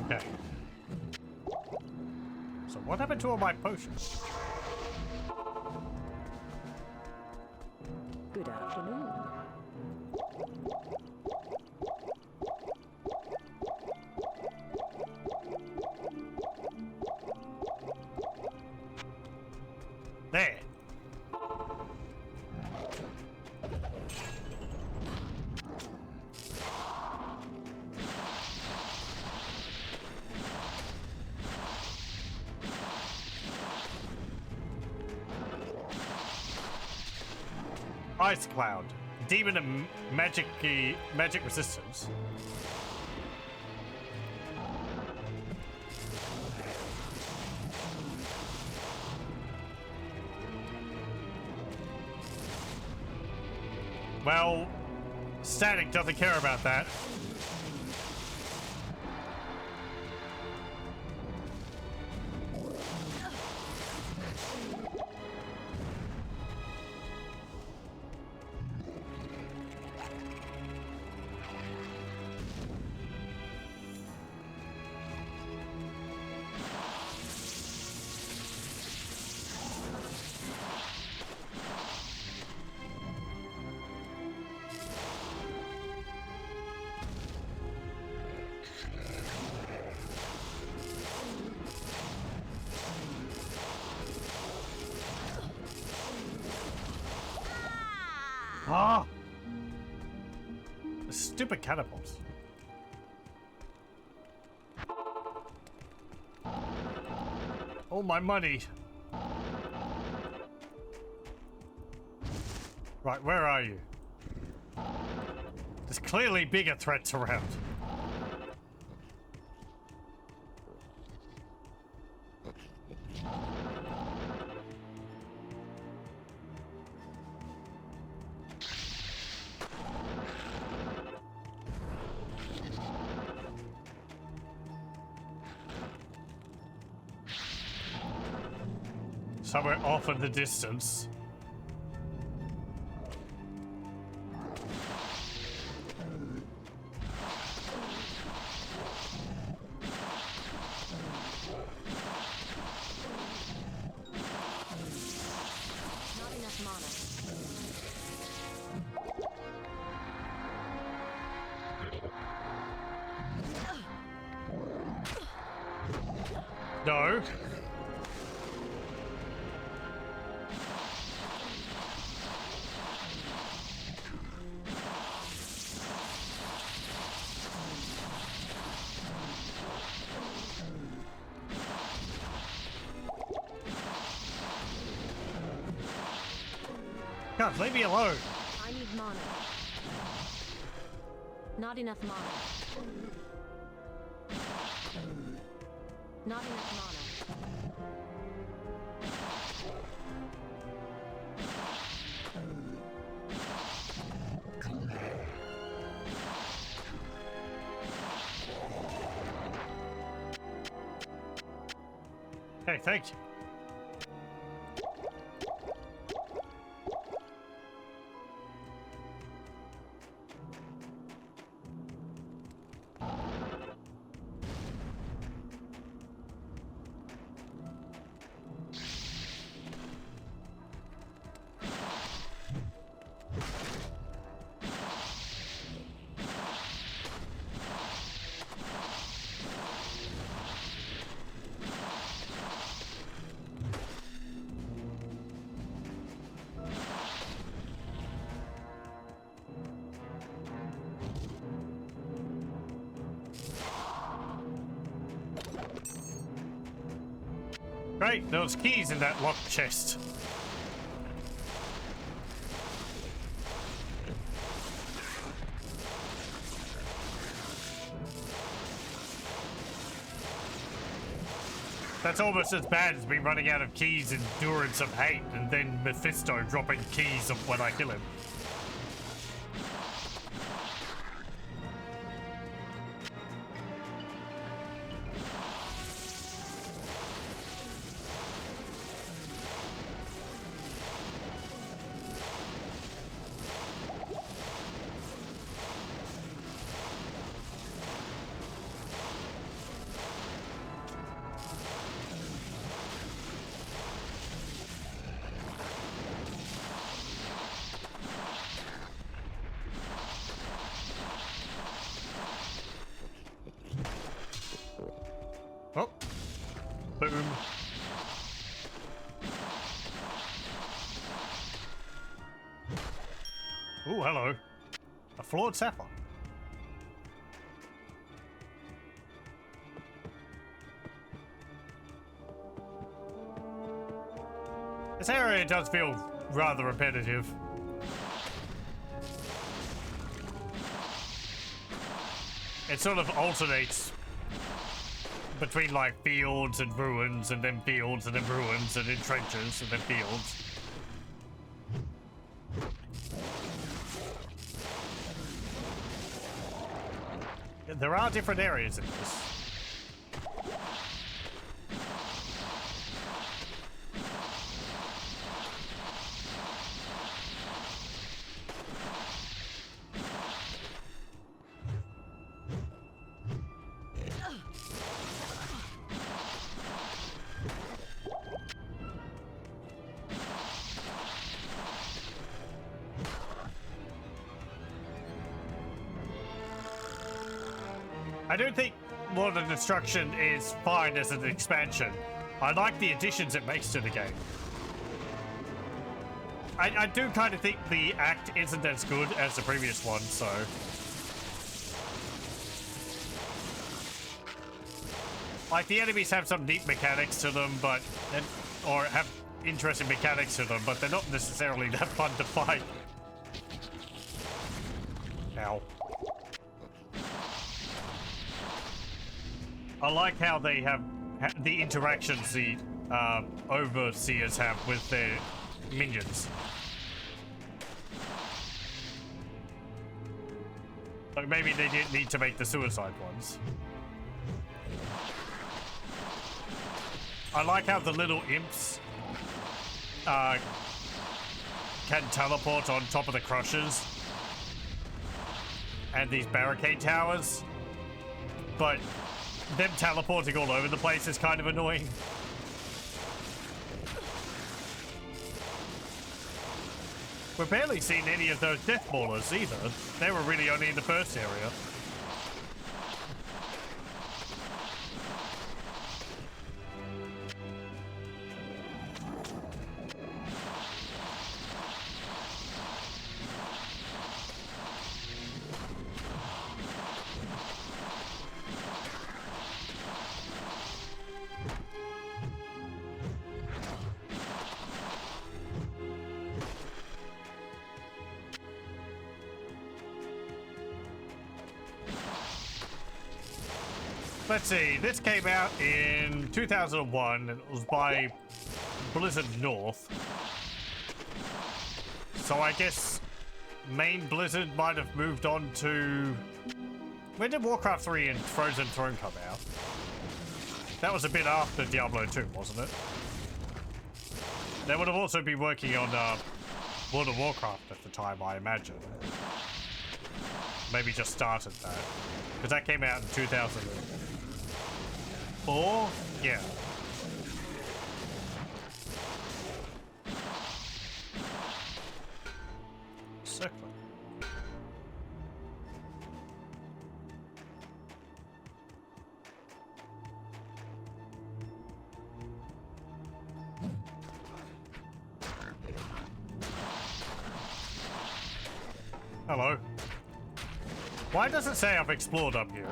Okay. So what happened to all my potions? Good afternoon. There. Ice Cloud. Demon and magic resistance. Well, Static doesn't care about that. Ah! Stupid catapults. Oh, my money. Right, where are you? There's clearly bigger threats around. Somewhere off in the distance. Not enough mana. No. God, leave me alone. I need mana. Not enough mana. Not enough mana. Hey, thank you. Great, those keys in that locked chest. That's almost as bad as me running out of keys in Endurance of Hate and then Mephisto dropping keys when I kill him. Oh. Boom. Ooh, hello. A flawed sapphire. This area does feel rather repetitive. it sort of alternates between like fields and ruins, and then fields and then ruins, and then trenches and then fields. There are different areas in this. I don't think Lord of Destruction is fine as an expansion. I like the additions it makes to the game. I do kind of think the act isn't as good as the previous one, so... Like, the enemies have some neat mechanics to them, but... or have interesting mechanics to them, but they're not necessarily that fun to fight. Ow. I like how they have the interactions the overseers have with their minions. Like maybe they didn't need to make the suicide ones. I like how the little imps can teleport on top of the crushers and these barricade towers, but them teleporting all over the place is kind of annoying. We're barely seeing any of those death ballers either. They were really only in the first area. Let's see, this came out in 2001 and it was by Blizzard North. So I guess main Blizzard might have moved on to... When did Warcraft 3 and Frozen Throne come out? That was a bit after Diablo 2, wasn't it? They would have also been working on World of Warcraft at the time, I imagine. Maybe just started that. Because that came out in 2004? Yeah. Circling. Hello. Why does it say I've explored up here?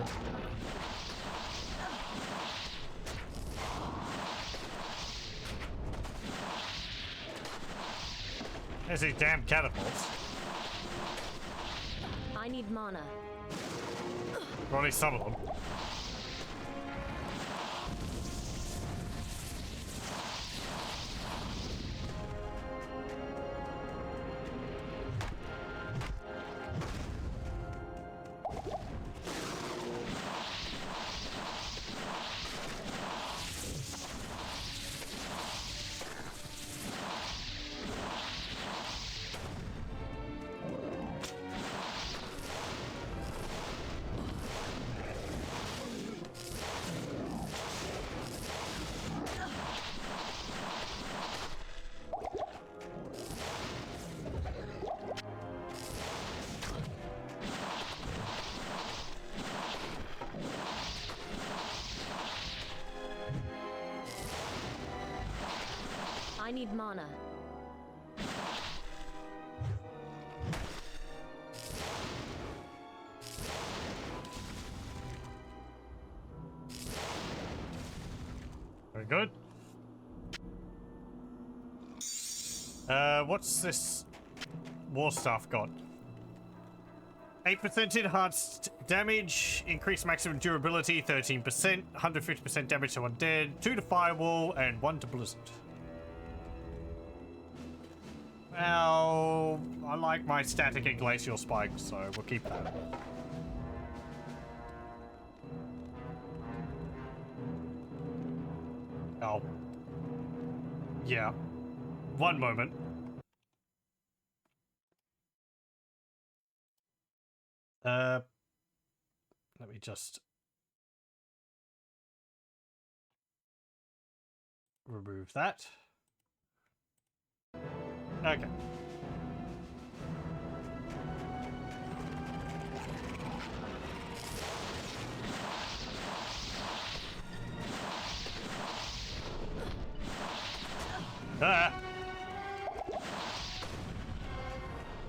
There's these damn catapults. I need mana. Or at least some of them. I need mana. Very good. What's this war stuff got? 8% enhanced damage, increased maximum durability 13%, 150% damage to undead, 2 to firewall, and 1 to blizzard. Well, I like my static and glacial spikes, so we'll keep that. Oh. Yeah. One moment. Let me just remove that. Okay. Ah!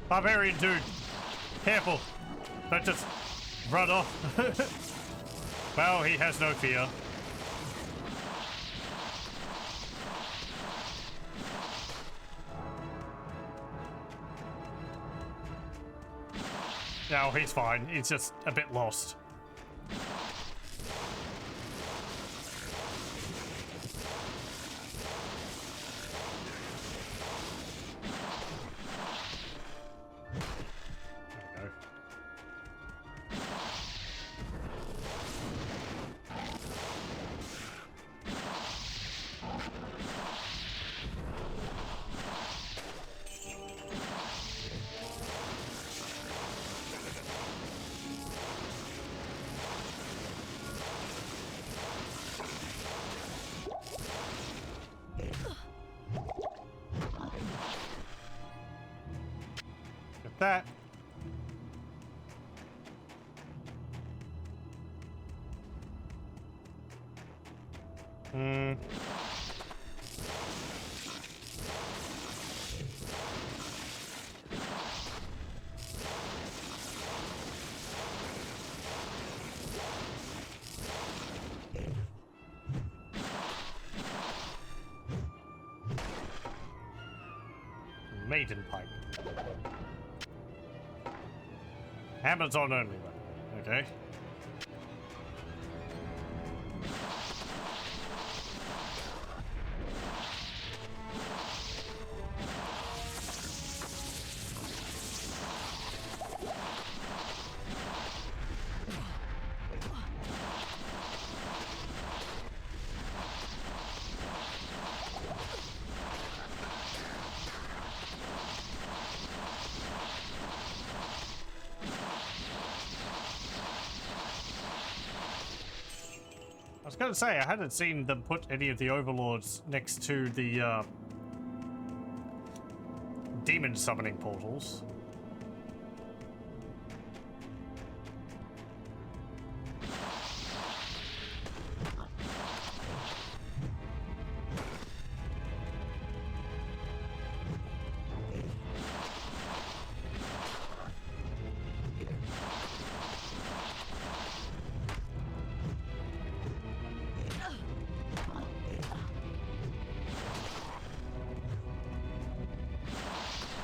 Barbarian dude! Careful! Don't just run off. Well, he has no fear. No, he's fine. He's just a bit lost. That. Maiden pipe. Amazon only one. Okay. I was going to say, I hadn't seen them put any of the overlords next to the demon summoning portals.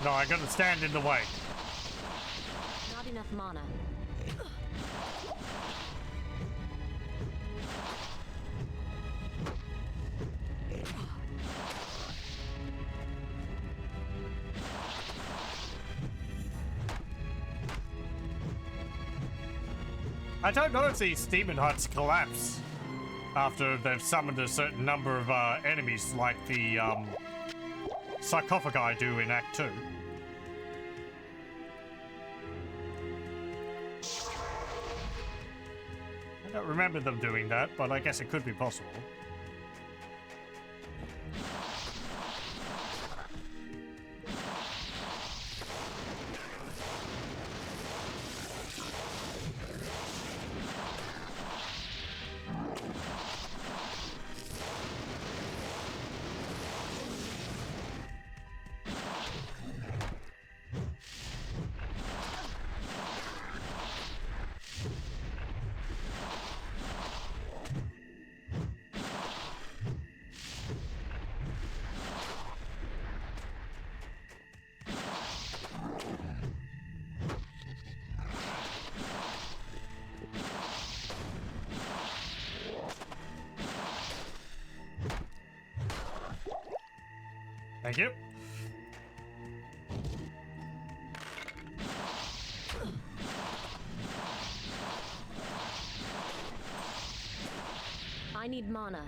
No, I gotta stand in the way. Not enough mana. I don't know if these demon huts collapse after they've summoned a certain number of enemies like the sarcophagi do in Act 2. I don't remember them doing that, but I guess it could be possible. Thank you. I need mana.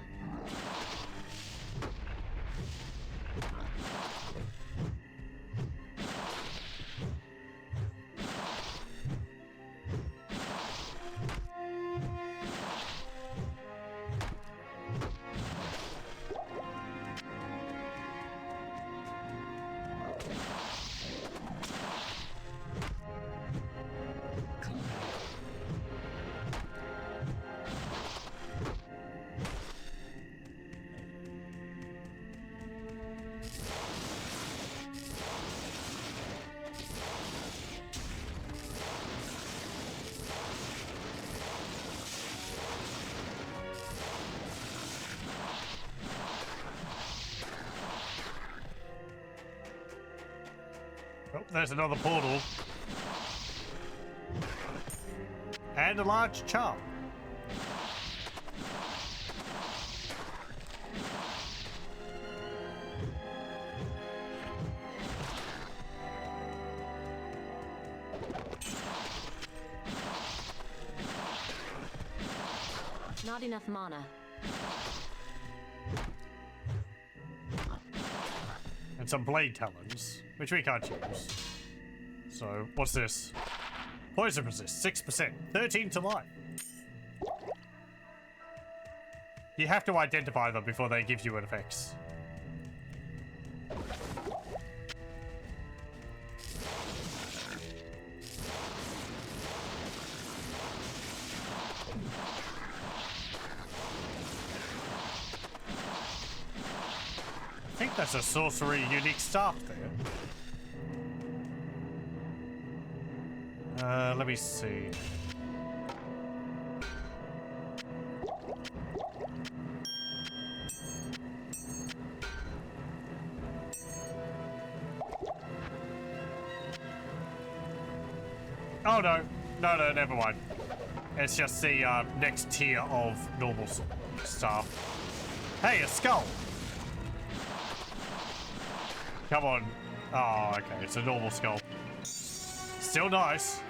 Oh, there's another portal. And a large charm. Not enough mana. And some blade talons, which we can't use. So, what's this? Poison resist, 6%, 13 to life. You have to identify them before they give you an effects. I think that's a sorcery unique staff there. Let me see. Oh no, no, never mind. It's just the next tier of normal staff. Hey, a skull! Come on. Oh, okay, it's a normal skull. Still nice.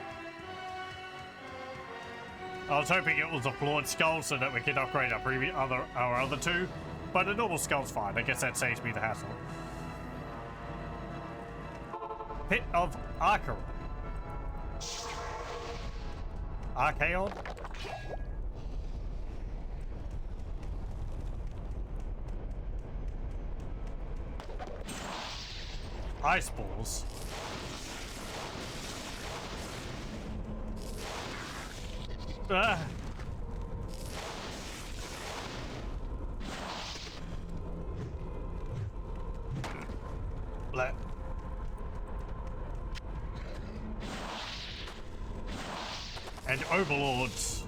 I was hoping it was a flawed skull so that we could upgrade our other two, but a normal skull's fine. I guess that saves me the hassle. Pit of Archeon. Archeon? Ice balls. Ah. Blah. And overlords.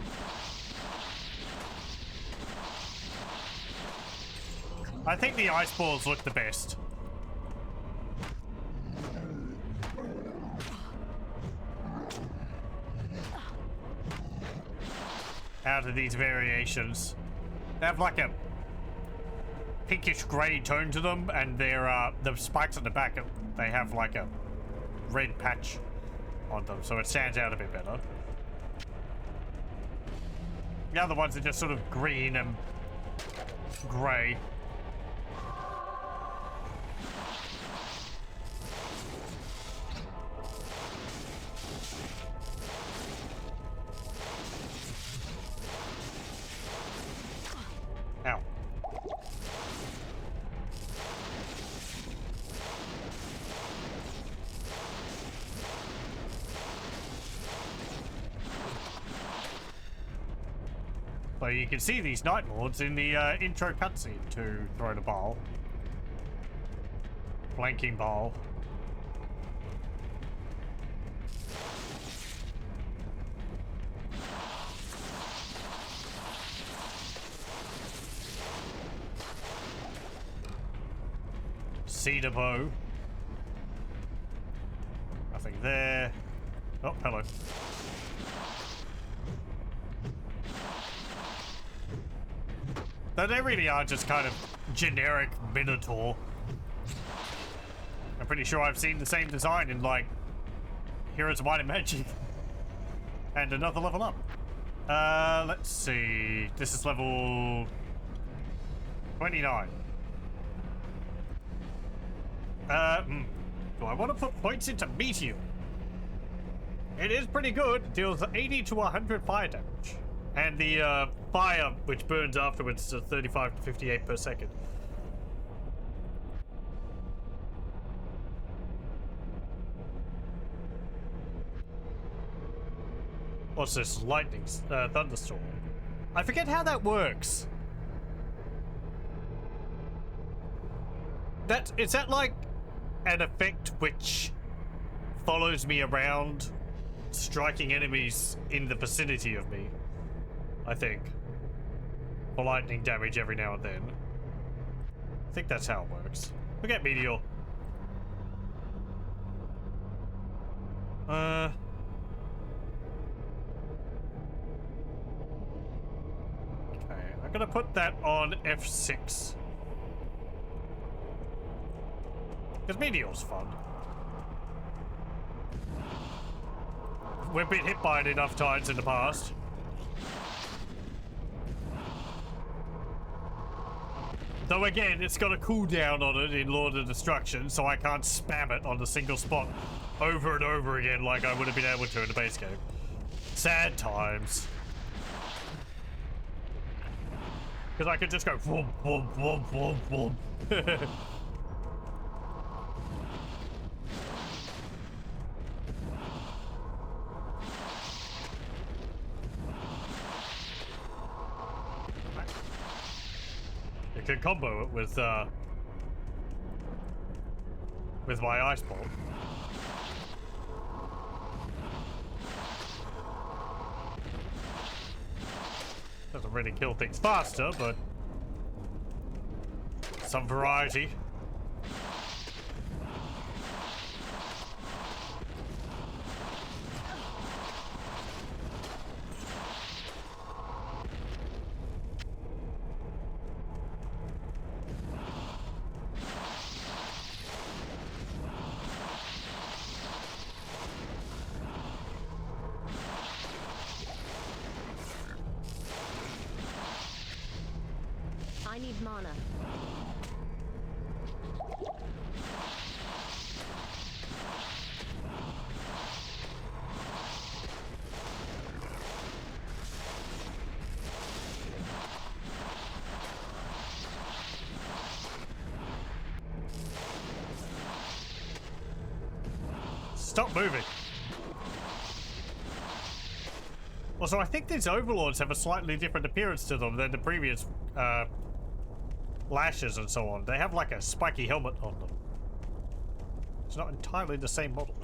I think the ice balls look the best. Out of these variations, they have like a pinkish grey tone to them, and they're the spikes at the back, they have like a red patch on them, so it stands out a bit better. The other ones are just sort of green and grey. Ow. So you can see these Night Lords in the intro cutscene to Throne of Baal. Flanking Baal. Cedar bow. Nothing there. Oh, hello. Though they really are just kind of generic Minotaur. I'm pretty sure I've seen the same design in, like, Heroes of Might and Magic. And another level up. Let's see. This is level 29. Do I want to put points into Meteor? It is pretty good. It deals 80 to 100 fire damage. And the fire, which burns afterwards, is 35 to 58 per second. What's this? Lightning, thunderstorm. I forget how that works. Is that like an effect which follows me around, striking enemies in the vicinity of me? I think. For lightning damage every now and then. I think that's how it works. Forget Meteor. Okay, I'm gonna put that on F6. Because Meteor's fun. We've been hit by it enough times in the past. Though again, it's got a cooldown on it in Lord of Destruction, so I can't spam it on the single spot over and over again like I would have been able to in the base game. Sad times. Because I could just go boom, boom, boom, boom, boom. You can combo it with my ice ball. Doesn't really kill things faster, but some variety. I need mana. Stop moving. Also, I think these overlords have a slightly different appearance to them than the previous lashes and so on. They have like a spiky helmet on them. It's not entirely the same model.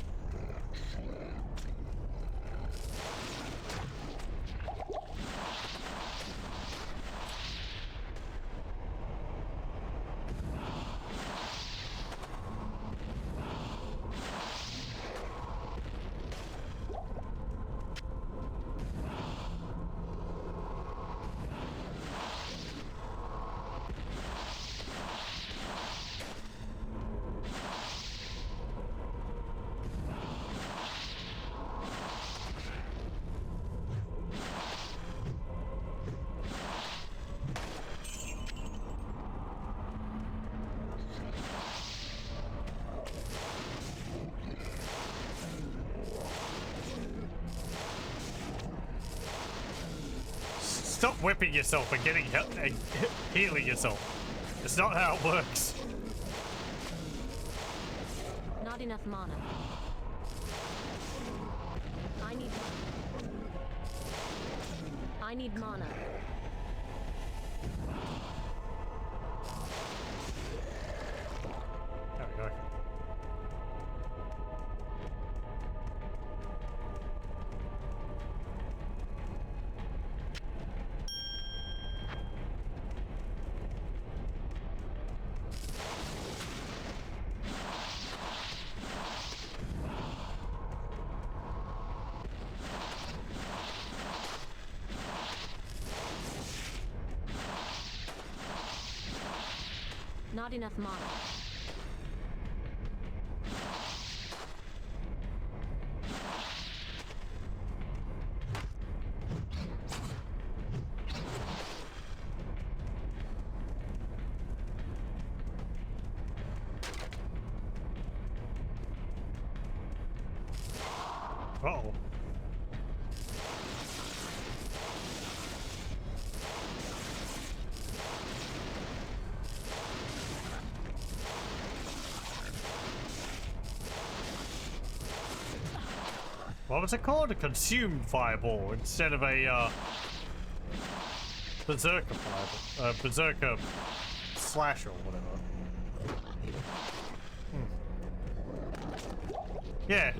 Stop whipping yourself and getting healing yourself. It's not how it works. Not enough mana. I need mana. There we go. Not enough mana. Uh-oh. What was it called? A consumed fireball instead of a berserker fireball. Berserker slash or whatever. Yeah.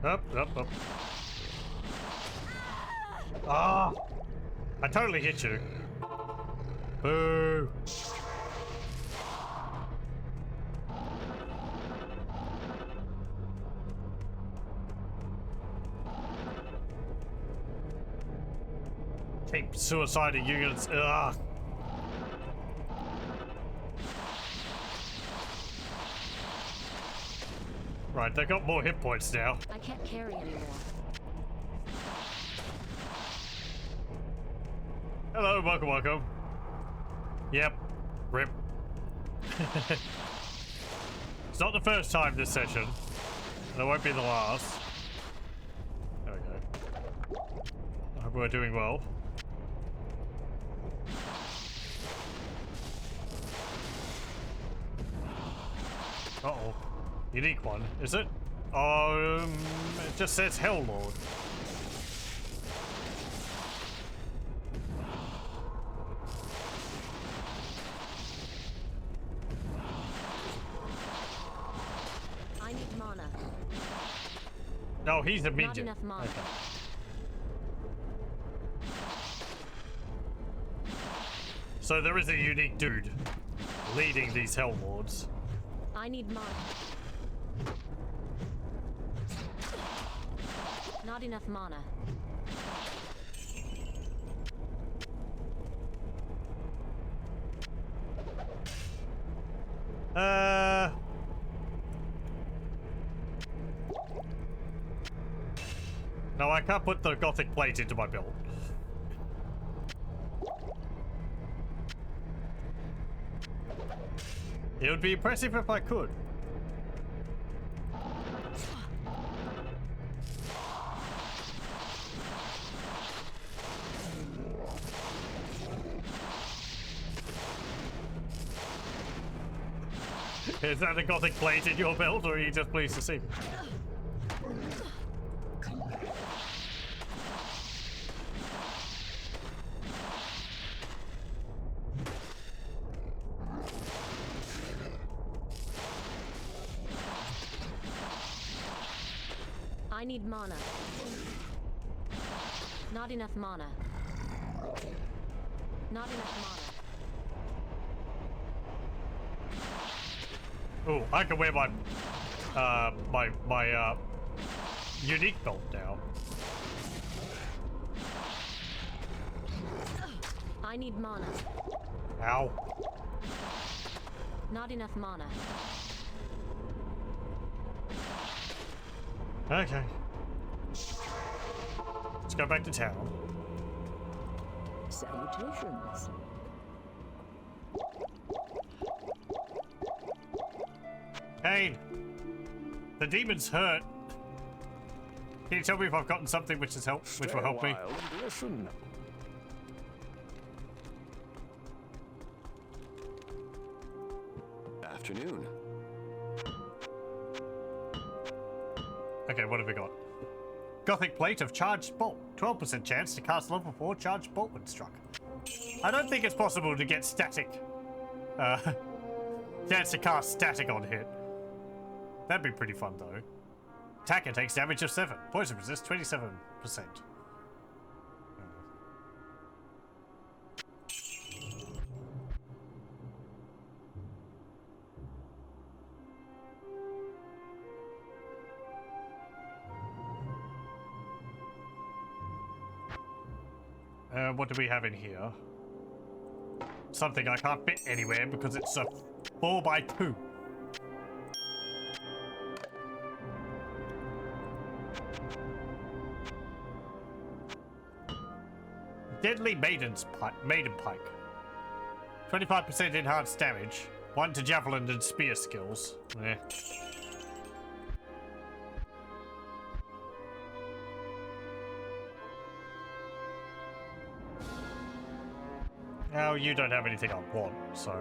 Up. Ah! I totally hit you. Boo! Keep suicidal units. Ugh. Right, they got more hit points now. I can't carry anymore. Hello, welcome. Yep. Rip. It's not the first time this session. And it won't be the last. There we go. I hope we're doing well. Uh-oh. Unique one, is it? It just says Hell Lord. I need mana. No, he's a minion. Not enough mana. Okay. So there is a unique dude leading these Hell Lords. I need mana. Not enough mana. No, I can't put the Gothic plate into my belt. It would be impressive if I could. Is that a Gothic plate in your belt, or are you just pleased to see me? I need mana. Not enough mana. Not enough mana. Oh, I can wear my unique belt now. I need mana. Ow. Not enough mana. Okay. Let's go back to town. Salutations. Kane! The demon's hurt. Can you tell me if I've gotten something which will help me? And listen. Afternoon. Okay, what have we got? Gothic plate of charged bolt. 12% chance to cast level 4 charged bolt when struck. I don't think it's possible to get static. Chance to cast static on hit. That'd be pretty fun though. Attacker takes damage of 7. Poison resist 27%. What do we have in here? Something I can't fit anywhere because it's a 4x2. Deadly Maiden Pike. 25% enhanced damage. 1 to javelin and spear skills. Eh. Now you don't have anything I want, so...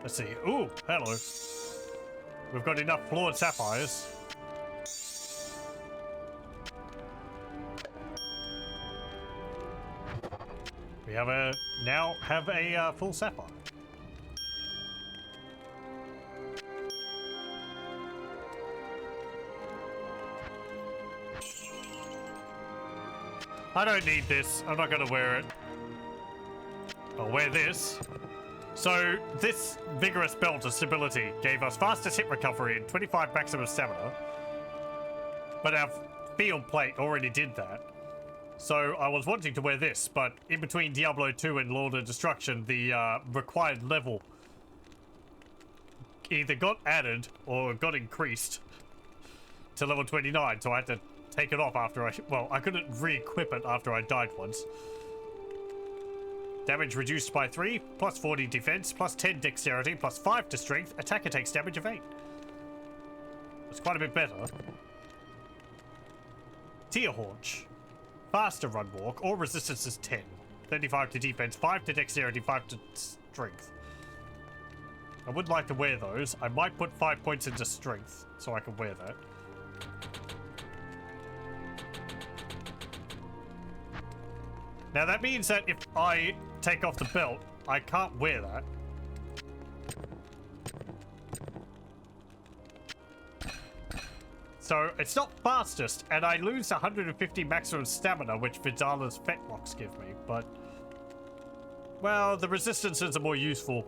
Let's see. Ooh, hello. We've got enough floored sapphires. We have now have a full sapphire. I don't need this. I'm not gonna wear it. I'll wear this. So this vigorous belt of stability gave us fastest hit recovery and 25 maximum stamina. But our field plate already did that. So I was wanting to wear this, but in between Diablo 2 and Lord of Destruction, the required level either got added or got increased to level 29, so I had to take it off after I couldn't re-equip it after I died once. Damage reduced by 3, plus 40 defense, plus 10 dexterity, plus 5 to strength. Attacker takes damage of 8. That's quite a bit better. Tear Haunch. Faster run walk, all resistance is 10. 35 to defense, 5 to dexterity, 5 to strength. I would like to wear those. I might put 5 points into strength so I can wear that. Now that means that if I take off the belt, I can't wear that. So it's not fastest, and I lose 150 maximum stamina, which Vidala's fetlocks give me, but... Well, the resistances are more useful.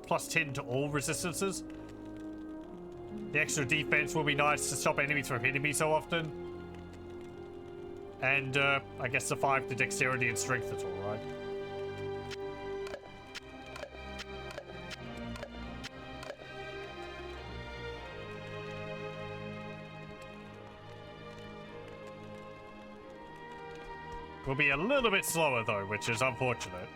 Plus 10 to all resistances. The extra defense will be nice to stop enemies from hitting me so often. And, I guess the 5 to dexterity and strength is alright. We'll be a little bit slower though, which is unfortunate.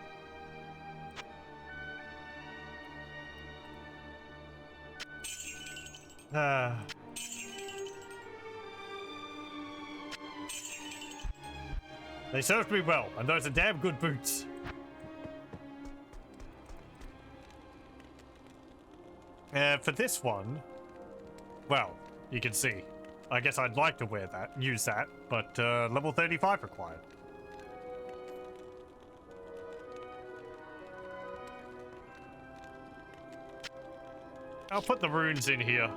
They served me well, and those are damn good boots. For this one, well, you can see. I guess I'd like to wear that, use that, but level 35 required. I'll put the runes in here.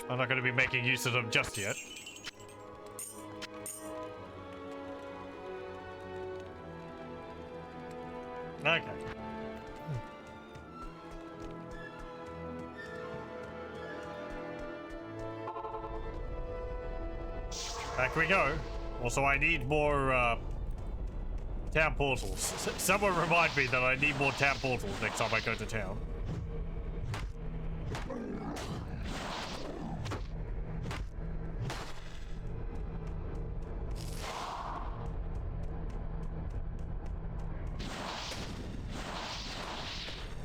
I'm not going to be making use of them just yet. Okay. Back we go. Also, I need more town portals. Someone remind me that I need more town portals next time I go to town.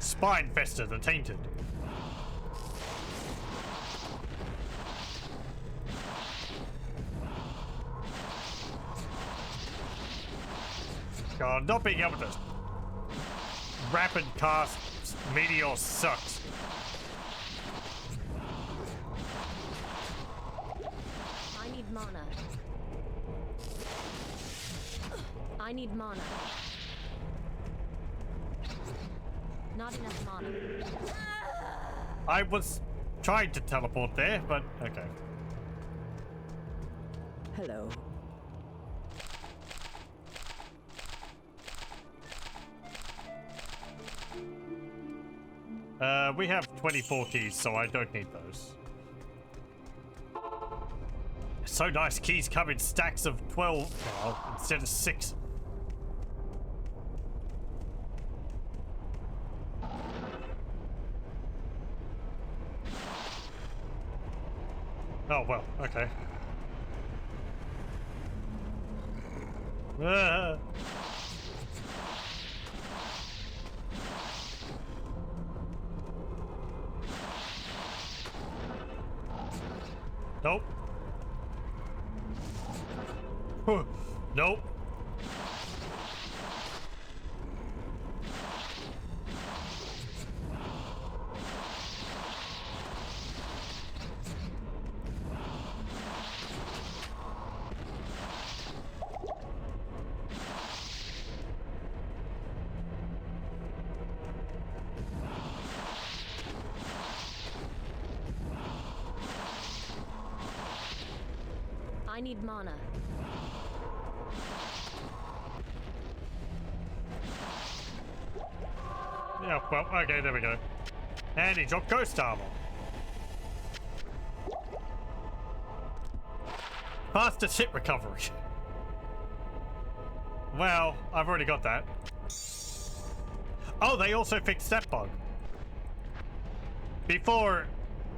Spinefester the Tainted. God, not being able to rapid cast Meteor sucks. I need mana. I need mana. Not enough mana. I was trying to teleport there, but okay. Hello. We have 24 keys, so I don't need those. It's so nice. Keys come in stacks of 12 now instead of 6. Oh, well, okay. Ah. Nope. Nope. I need mana. Yeah, well, okay, there we go. And he dropped ghost armor. Faster hit recovery. Well, I've already got that. Oh, they also fixed that bug. Before,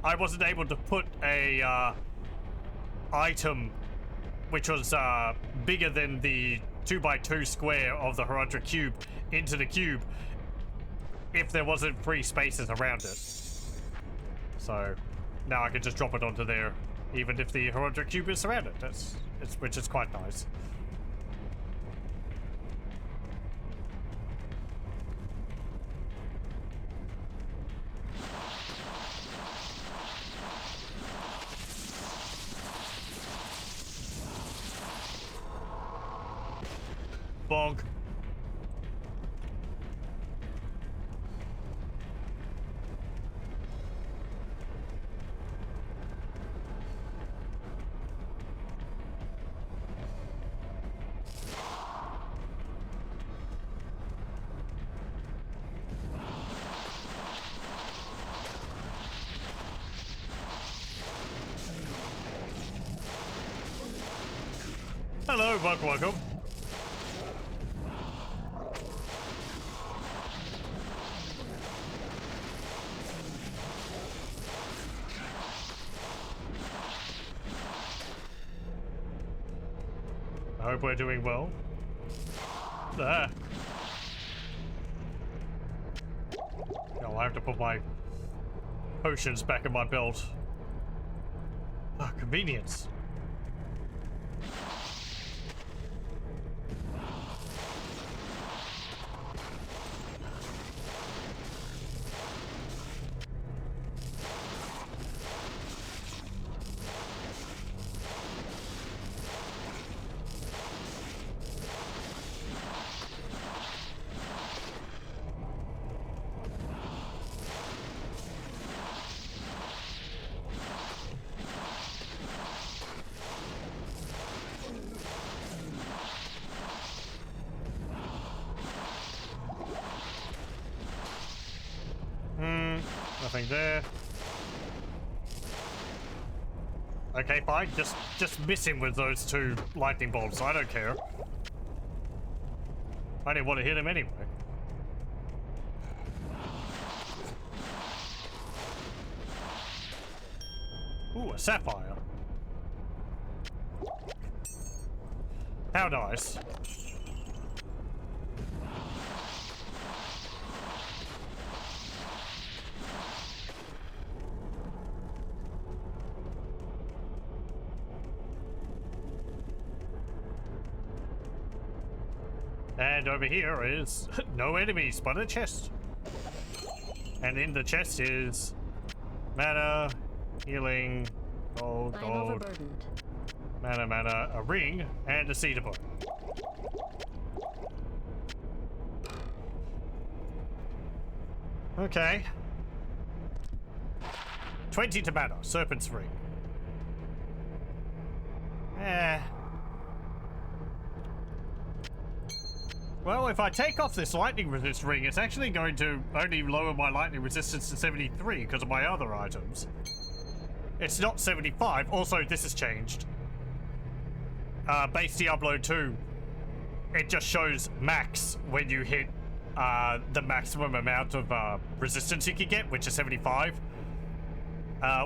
I wasn't able to put a item which was bigger than the 2x2 square of the Herodra cube into the cube if there wasn't free spaces around it. So now I can just drop it onto there even if the Herodra cube is surrounded. Which is quite nice. Bonk. Hello, welcome. I hope we're doing well. There. Oh, I have to put my potions back in my belt. Ah, convenience. Nothing there. Okay, fine. Just miss him with those 2 lightning bolts. I don't care. I didn't want to hit him anyway. Ooh, a sapphire. How nice. And over here is no enemies but a chest. And in the chest is mana, healing, gold, I am overburdened. mana, a ring, and a cedar bone. Okay. 20 to mana, serpent's ring. Well, if I take off this lightning resist ring, it's actually going to only lower my lightning resistance to 73 because of my other items. It's not 75. Also, this has changed. base Diablo 2, it just shows max when you hit the maximum amount of resistance you can get, which is 75.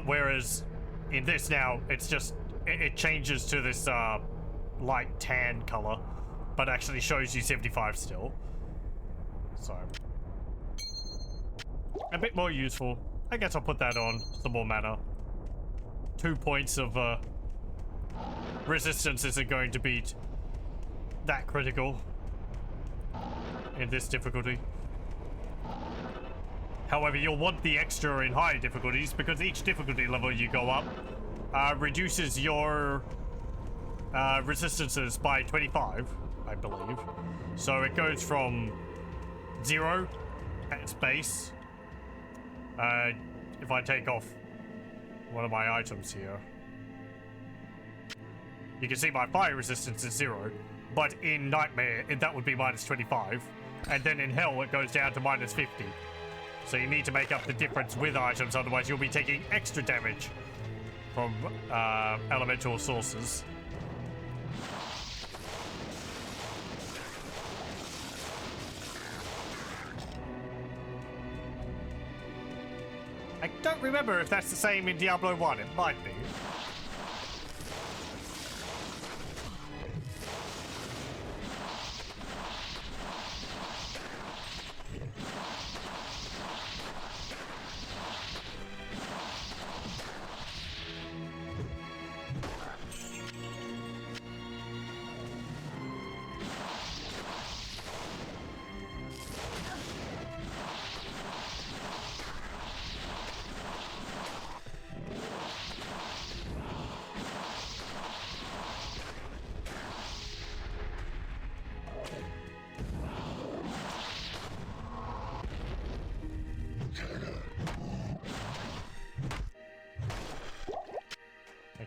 Whereas in this now, it's just, it changes to this light tan color, but actually shows you 75 still. So, a bit more useful. I guess I'll put that on, some more mana. 2 points of resistance isn't going to beat that critical in this difficulty. However, you'll want the extra in higher difficulties because each difficulty level you go up reduces your resistances by 25, I believe. So it goes from 0 at its base. If I take off one of my items here, you can see my fire resistance is 0, but in Nightmare that would be minus 25, and then in Hell it goes down to minus 50. So you need to make up the difference with items, otherwise you'll be taking extra damage from elemental sources. I don't remember if that's the same in Diablo 1. It might be.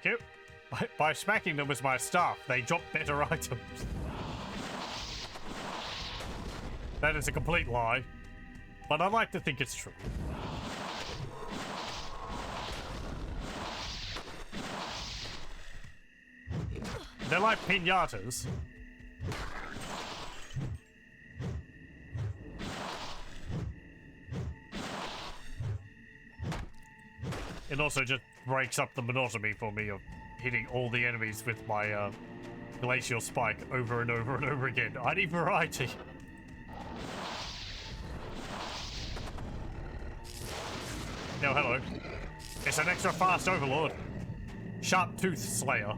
Thank you. By smacking them with my staff, they drop better items. That is a complete lie, but I like to think it's true. They're like piñatas. It also just breaks up the monotony for me of hitting all the enemies with my glacial spike over and over and over again. I need variety. No, hello. It's an extra fast overlord. Sharp Tooth Slayer.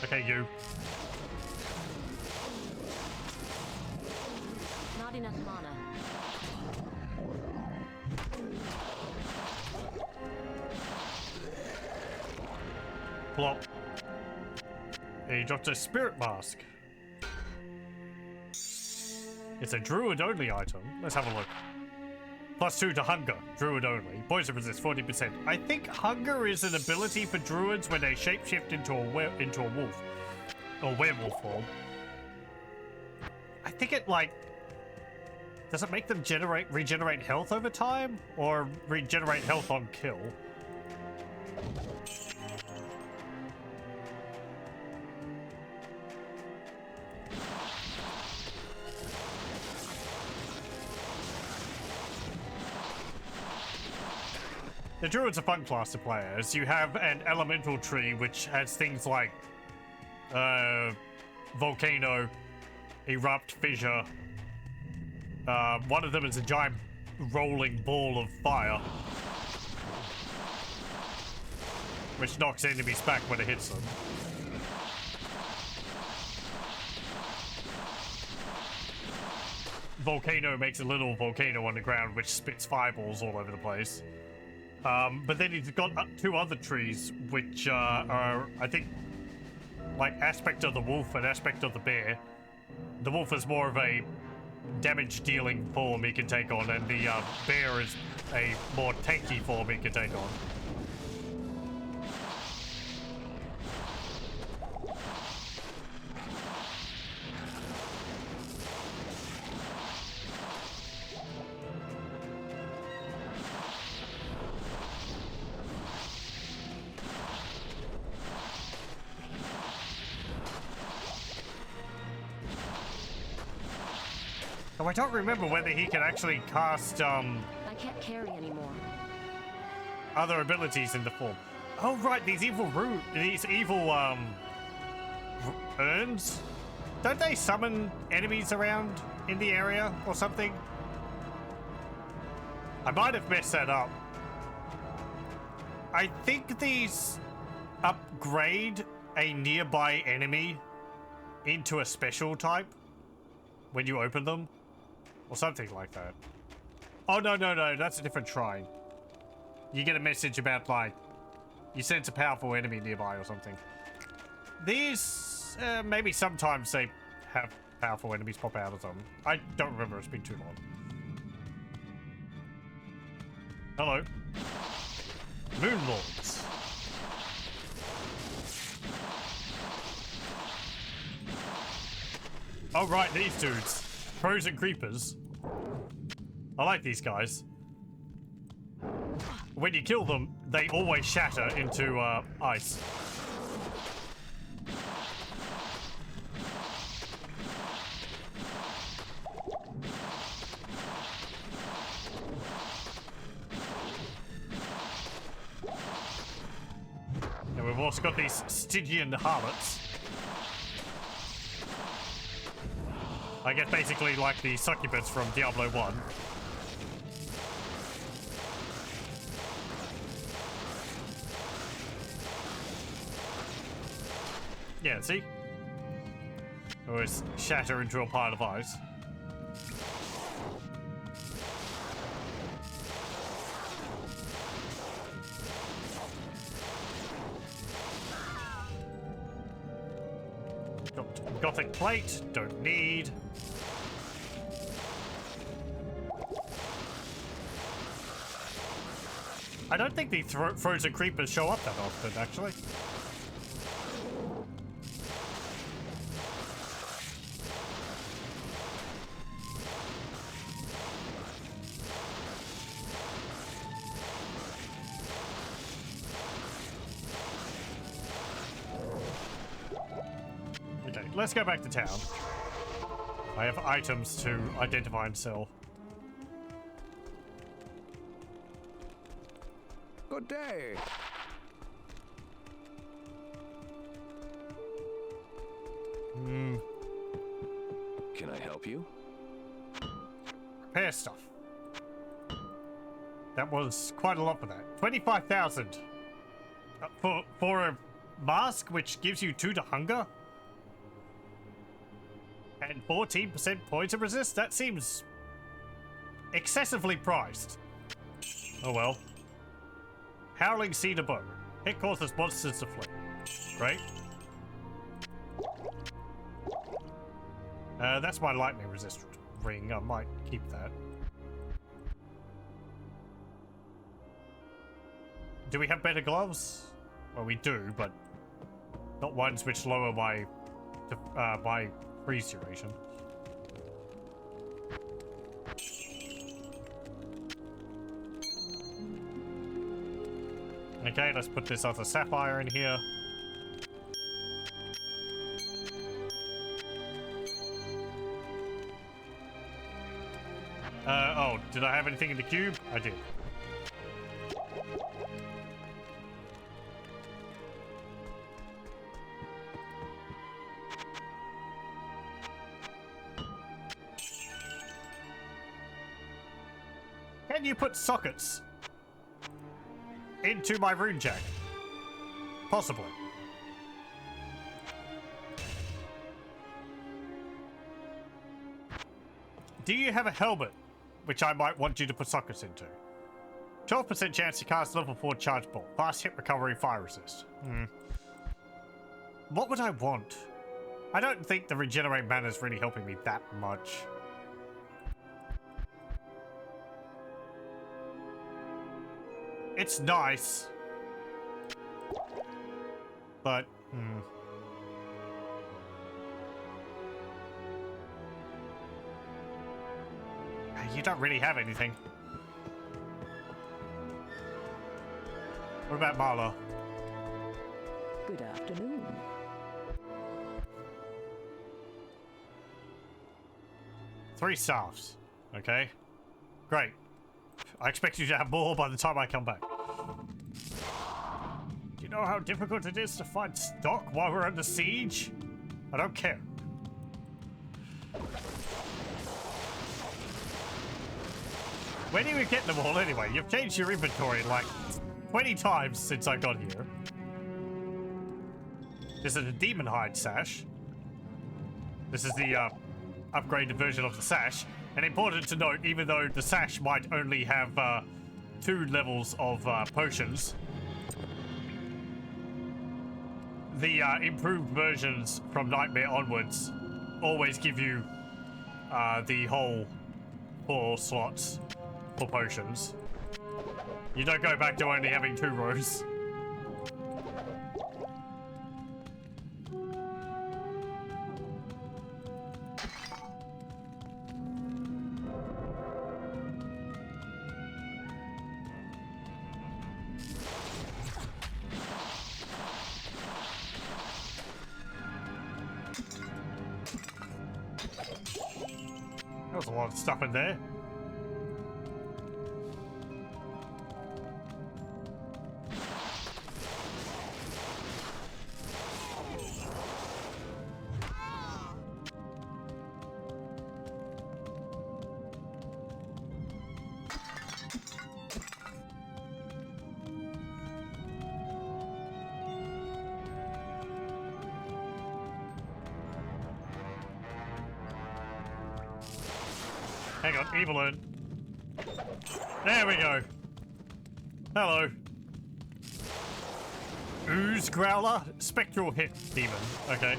Okay, you. Not enough mana. Plop. He dropped a spirit mask. It's a druid only item. Let's have a look. +2 to hunger, druid only. Poison resist 40%. I think hunger is an ability for druids when they shapeshift into a wolf or werewolf form. I think it does it make them regenerate health over time or regenerate health on kill? The druid's a fun class to play as. You have an elemental tree which has things like volcano, erupt, fissure. One of them is a giant rolling ball of fire, which knocks enemies back when it hits them. Volcano makes a little volcano on the ground which spits fireballs all over the place. But then he's got 2 other trees, which are, I think, like aspect of the wolf and aspect of the bear. The wolf is more of a damage-dealing form he can take on, and the bear is a more tanky form he can take on. Oh, I don't remember whether he can actually cast I can't carry anymore. other abilities in the form. Oh right, these evil urns. Don't they summon enemies around in the area or something? I might have messed that up. I think these upgrade a nearby enemy into a special type when you open them, or something like that. Oh no, that's a different shrine. You get a message about, like, you sense a powerful enemy nearby or something. These, maybe sometimes they have powerful enemies pop out of them. I don't remember, it's been too long. Hello. Moonlords. Oh right, these dudes. Crows and creepers. I like these guys. When you kill them, they always shatter into ice. And we've also got these Stygian harlots. I guess basically like the succubus from Diablo 1. Yeah, see? Always shatter into a pile of ice. Got Gothic plate, don't need. I don't think the frozen creepers show up that often, actually. Okay, let's go back to town. I have items to identify and sell. Good day. Can I help you? Repair stuff. That was quite a lot for that. 25,000 for a mask which gives you 2 to hunger and 14% poison resist. That seems excessively priced. Oh well. Howling Cedar Bow. It causes monsters to flee. Great. That's my lightning resist ring. I might keep that. Do we have better gloves? Well, we do, but not ones which lower my freeze duration. Okay, let's put this other sapphire in here. Oh, did I have anything in the cube? I did. Can you put sockets into my rune jacket? Possibly. Do you have a helmet which I might want you to put sockets into? 12% chance to cast level 4 charge bolt. Fast hit recovery, fire resist. What would I want? I don't think the regenerate mana is really helping me that much. It's nice. But, you don't really have anything. What about Marla? Good afternoon. 3 staffs. Okay. Great. I expect you to have more by the time I come back. Do you know how difficult it is to find stock while we're under siege? I don't care. Where do you get them all anyway? You've changed your inventory like 20 times since I got here. This is a demon hide sash. This is the upgraded version of the sash. And important to note, even though the sash might only have 2 levels of potions, the improved versions from Nightmare onwards always give you the whole 4 slots for potions. You don't go back to only having 2 rows. There was a lot of stuff in there. Hang on, Evelyn. There we go. Hello. Ooze Growler? Spectral Hit Demon. Okay.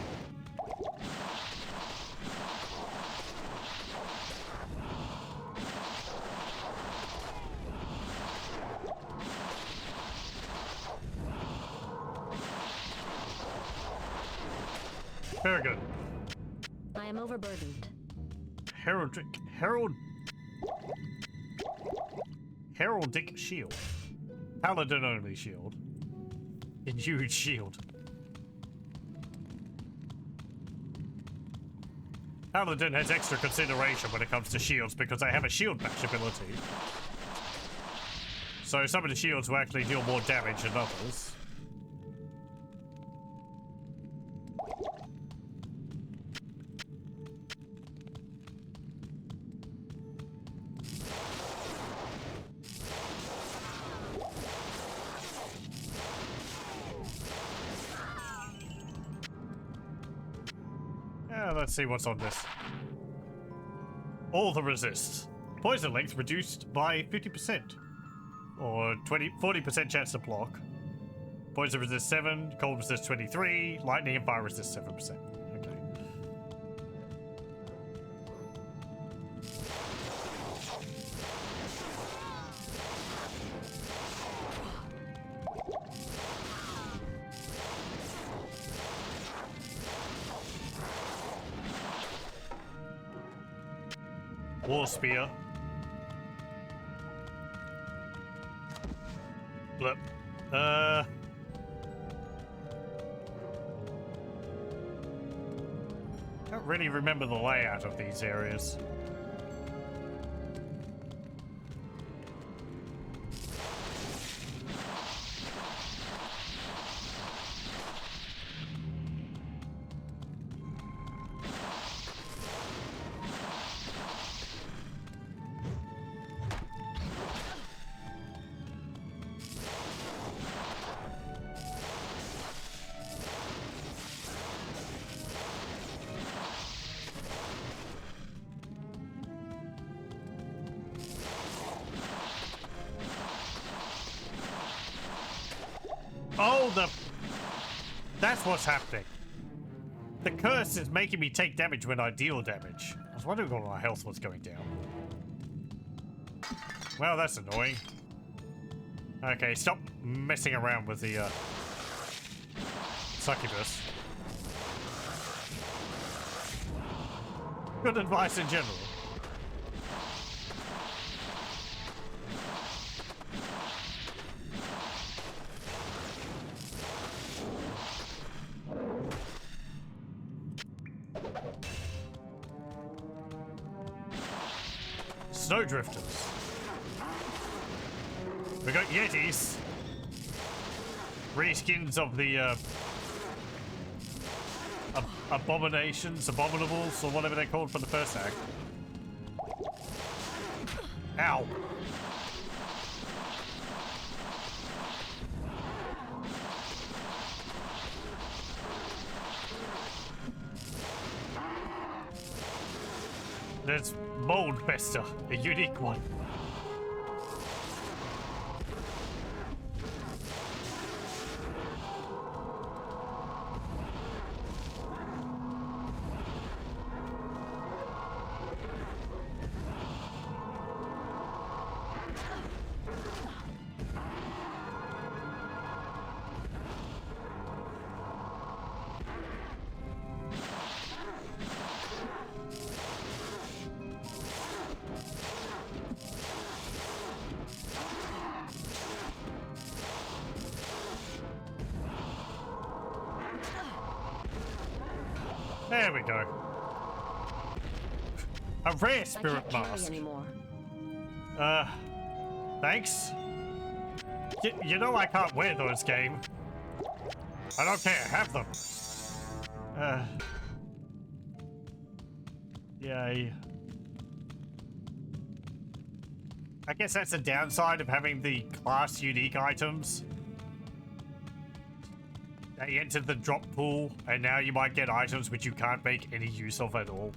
Very good. I am overburdened. Heraldic Shield. Paladin only shield. A huge shield. Paladin has extra consideration when it comes to shields because I have a shield bash ability. So some of the shields will actually deal more damage than others. Let's see what's on this. All the resists. Poison length reduced by 50%. Or 40% chance to block. Poison resist 7, cold resist 23, lightning and fire resist 7%. Okay. War Spear. Blip. Don't really remember the layout of these areas. Oh, that's what's happening. The curse is making me take damage when I deal damage. I was wondering why my health was going down. Well, that's annoying. Okay, stop messing around with the succubus. Good advice in general. snowdrifters. We got yetis. Reskins of the abominations, abominables, or whatever they're called for the first act. Ow. There's Mold Pester, a unique one. There we go. A rare spirit mask. Anymore. Thanks. You know I can't wear those, game. I don't care, have them. Yay. I guess that's the downside of having the class unique items. They entered the drop pool, and now you might get items which you can't make any use of at all.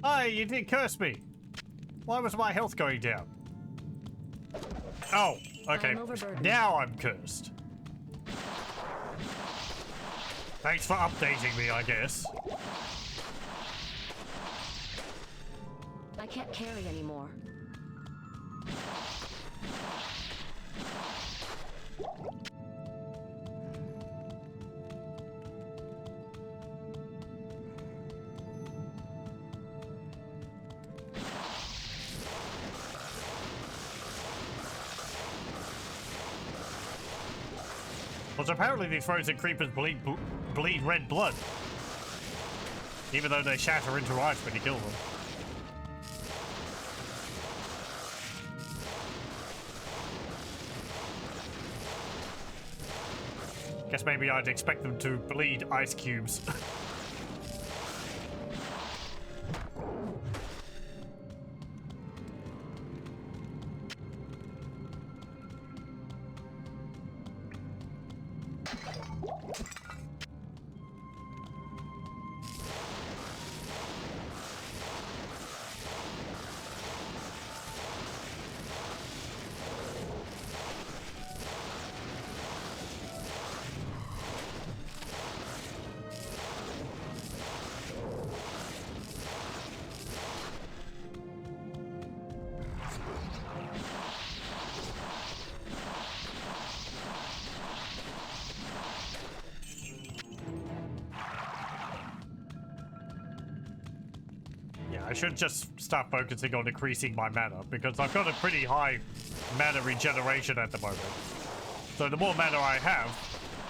Hey, you did curse me. Why was my health going down? Oh, okay. Now I'm cursed. Thanks for updating me, I guess. I can't carry anymore. Well, apparently these frozen creepers bleed red blood. Even though they shatter into ice when you kill them. Guess maybe I'd expect them to bleed ice cubes. I should just start focusing on increasing my mana, because I've got a pretty high mana regeneration at the moment. So the more mana I have,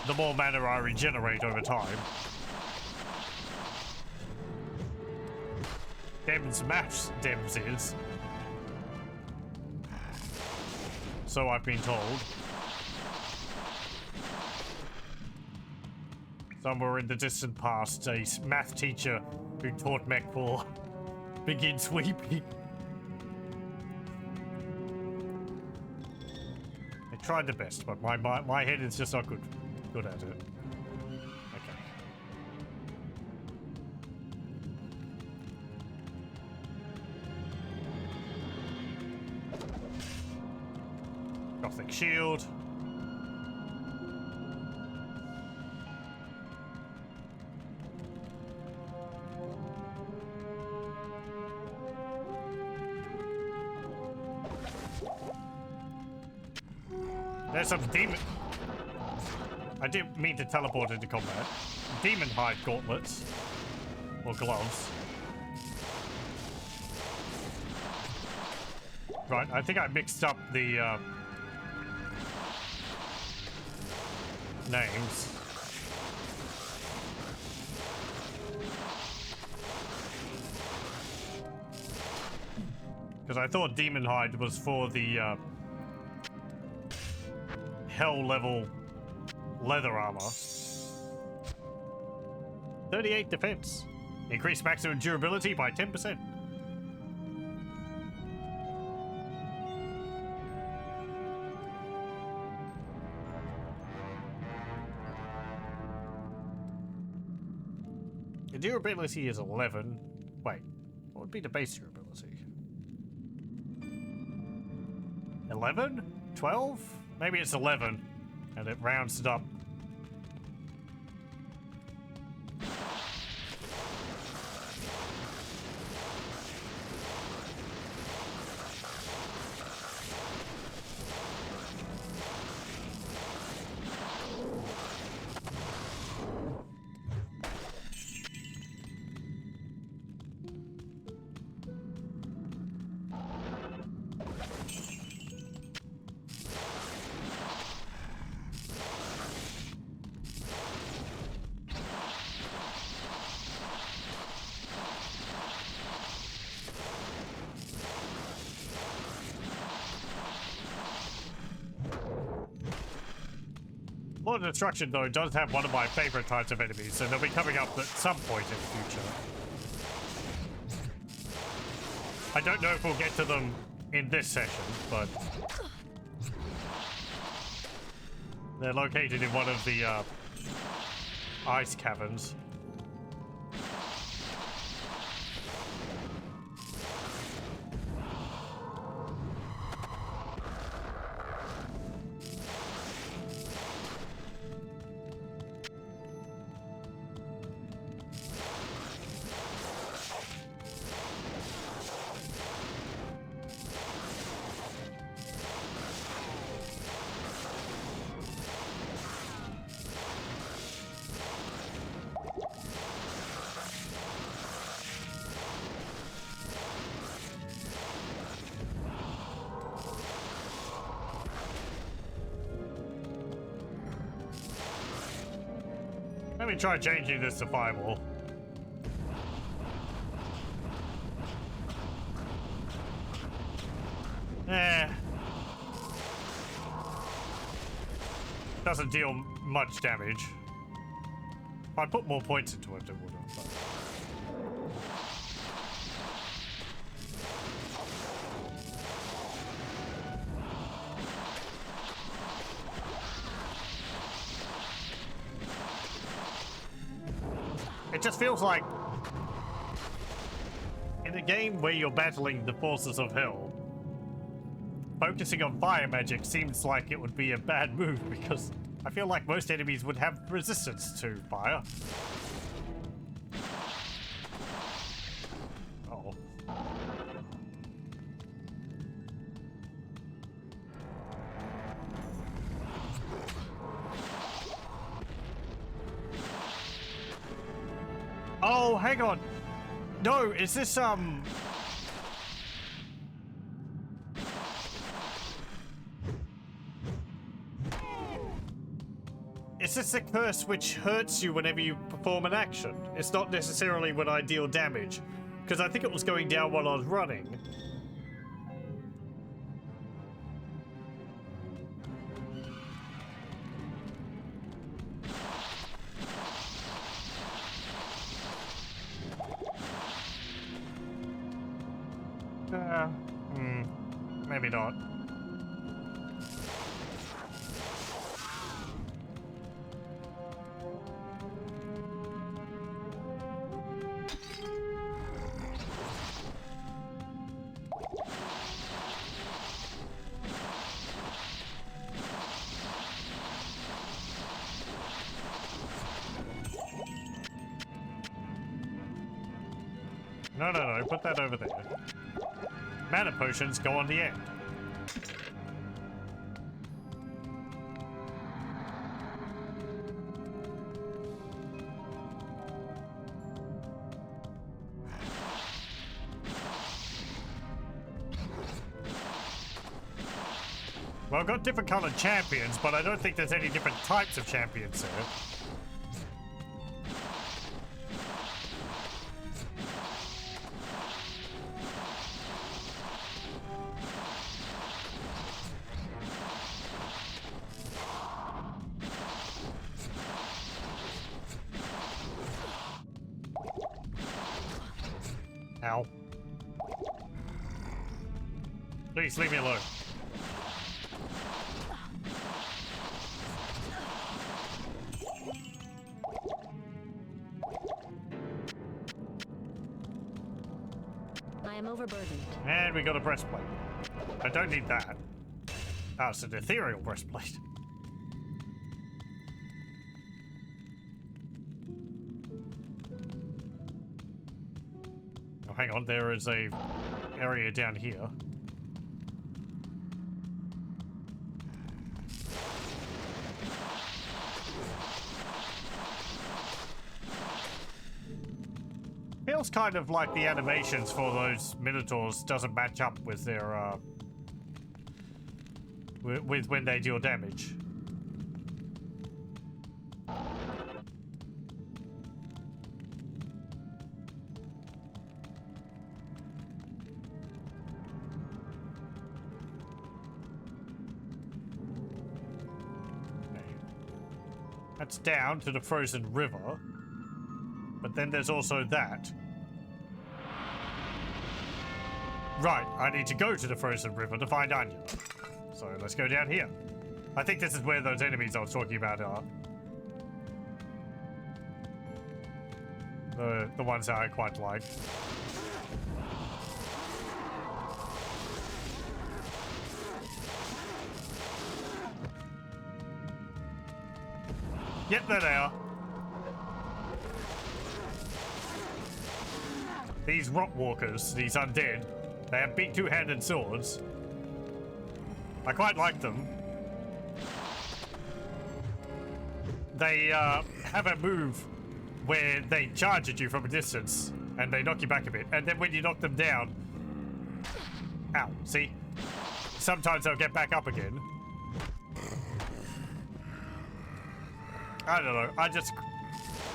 the more mana I regenerate over time. Dem's maths, Dem's is. So I've been told. Somewhere in the distant past, a math teacher who taught Mech 4 begin sweeping. I tried the best, but my head is just not good at it. Okay. Gothic shield. There's some demon... I didn't mean to teleport into combat. Demon hide gauntlets. Or gloves. Right, I think I mixed up the names. Because I thought Demon Hide was for the hell level leather armor. 38 defense. Increase maximum durability by 10%. The durability is 11. Wait, what would be the base durability? 11? 12? Maybe it's 11, and it rounds it up. Lord of Destruction, though, does have one of my favorite types of enemies, so they'll be coming up at some point in the future. I don't know if we'll get to them in this session, but they're located in one of the ice caverns. Let me try changing this to fireball. Doesn't deal much damage. If I put more points into it, it would have. It just feels like in a game where you're battling the forces of hell, focusing on fire magic seems like it would be a bad move because I feel like most enemies would have resistance to fire. Uh-oh. Oh, hang on. No, is this, Is this a curse which hurts you whenever you perform an action? It's not necessarily when I deal damage. Because I think it was going down while I was running. Maybe not. No, no, no. Put that over there. Mana potions go on the end. Well, I've got different colored champions, but I don't think there's any different types of champions there. Ow. Please leave me alone. I am overburdened. And we got a breastplate. I don't need that. Oh, it's an ethereal breastplate. Oh, hang on, there is a area down here. Feels kind of like the animations for those minotaurs doesn't match up with their with when they deal damage. That's down to the frozen river. But then there's also that. Right, I need to go to the frozen river to find Anya. So let's go down here. I think this is where those enemies I was talking about are. The ones that I quite like. Yep, there they are. These rot walkers, these undead, they have big two-handed swords. I quite like them. They have a move where they charge at you from a distance and they knock you back a bit. And then when you knock them down, ow, see? Sometimes they'll get back up again. I don't know, I just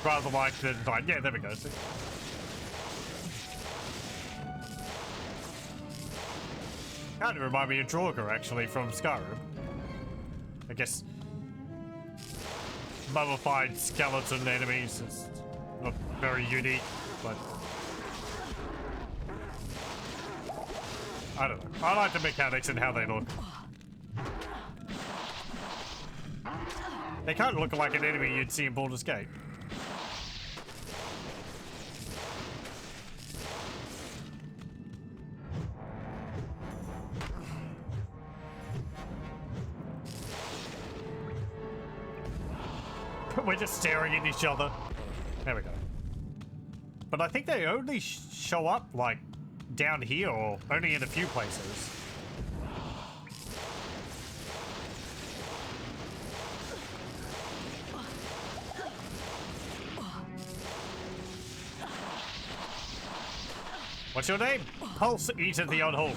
rather like the design. Yeah, there we go, see? Kind of remind me of Draugr, actually, from Skyrim. I guess mummified skeleton enemies is not very unique, but I don't know. I like the mechanics and how they look. They kind of look like an enemy you'd see in Baldur's Gate. We're just staring at each other. There we go. But I think they only show up, like, down here or only in a few places. What's your name? Pulse Eater the Unholy.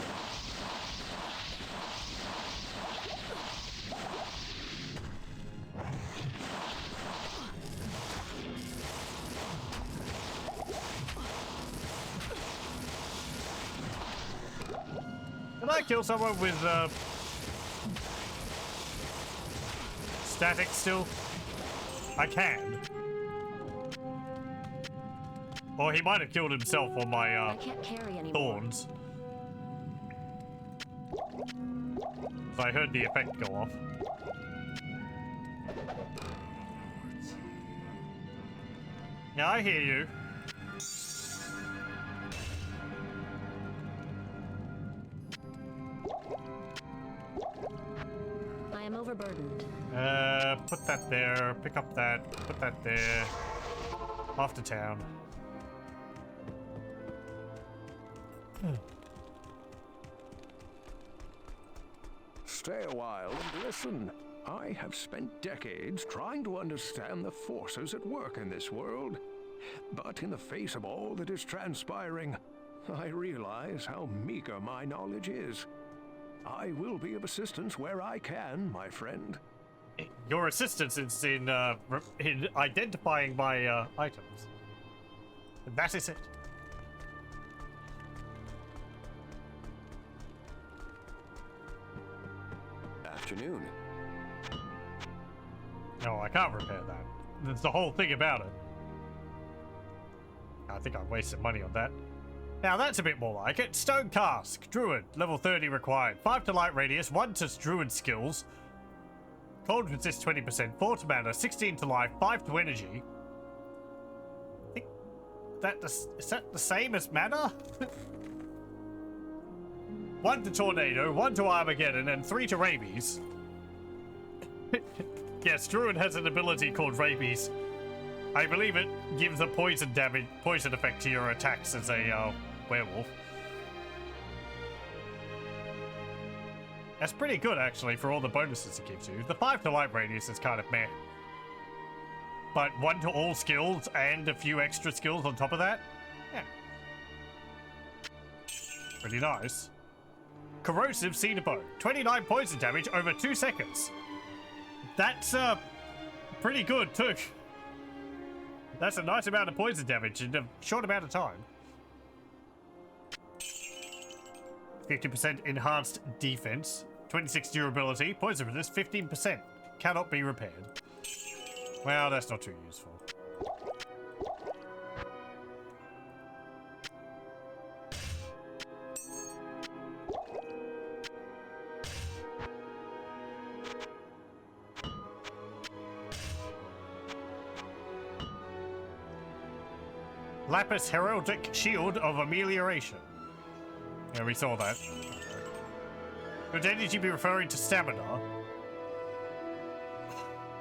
Can I kill someone with static still? I can. Or he might have killed himself on my I can't carry anymore. thorns. So I heard the effect go off. Yeah, I hear you. I am overburdened. Put that there, pick up that, put that there. Off to town. Stay a while and listen. I have spent decades trying to understand the forces at work in this world. But in the face of all that is transpiring, I realize how meager my knowledge is. I will be of assistance where I can, my friend. Your assistance is in identifying my items. That is it. Afternoon. No, I can't repair that. That's the whole thing about it. I think I wasted money on that. Now that's a bit more like it. Stone Cask. Druid. Level 30 required. 5 to light radius, 1 to druid skills. Cold resist 20%, 4 to mana, 16 to life, 5 to energy. I think is that the same as mana? 1 to tornado, 1 to Armageddon, and 3 to rabies. Yes, Druid has an ability called rabies. I believe it gives a poison effect to your attacks as a werewolf. That's pretty good, actually, for all the bonuses it gives you. The 5 to light radius is kind of meh. But 1 to all skills and a few extra skills on top of that? Yeah. Pretty nice. Corrosive Cenabo. 29 poison damage over 2 seconds. That's, pretty good, too. That's a nice amount of poison damage in a short amount of time. 50% enhanced defense. 26 durability. Poison resist 15%. Cannot be repaired. Well, that's not too useful. Lapis Heraldic Shield of Amelioration. Yeah, we saw that. Could energy be referring to stamina?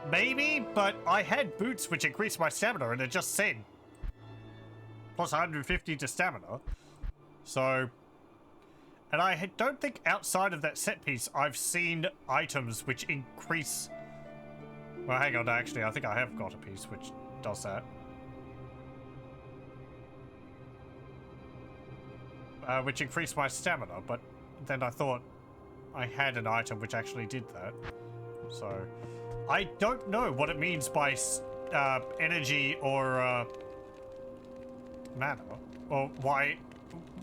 Maybe, but I had boots which increased my stamina and it just said plus 150 to stamina. So, and I don't think outside of that set piece I've seen items which increase... Well, hang on, actually, I think I have got a piece which does that. Which increased my stamina, but then I thought I had an item which actually did that. So, I don't know what it means by energy or mana, or why,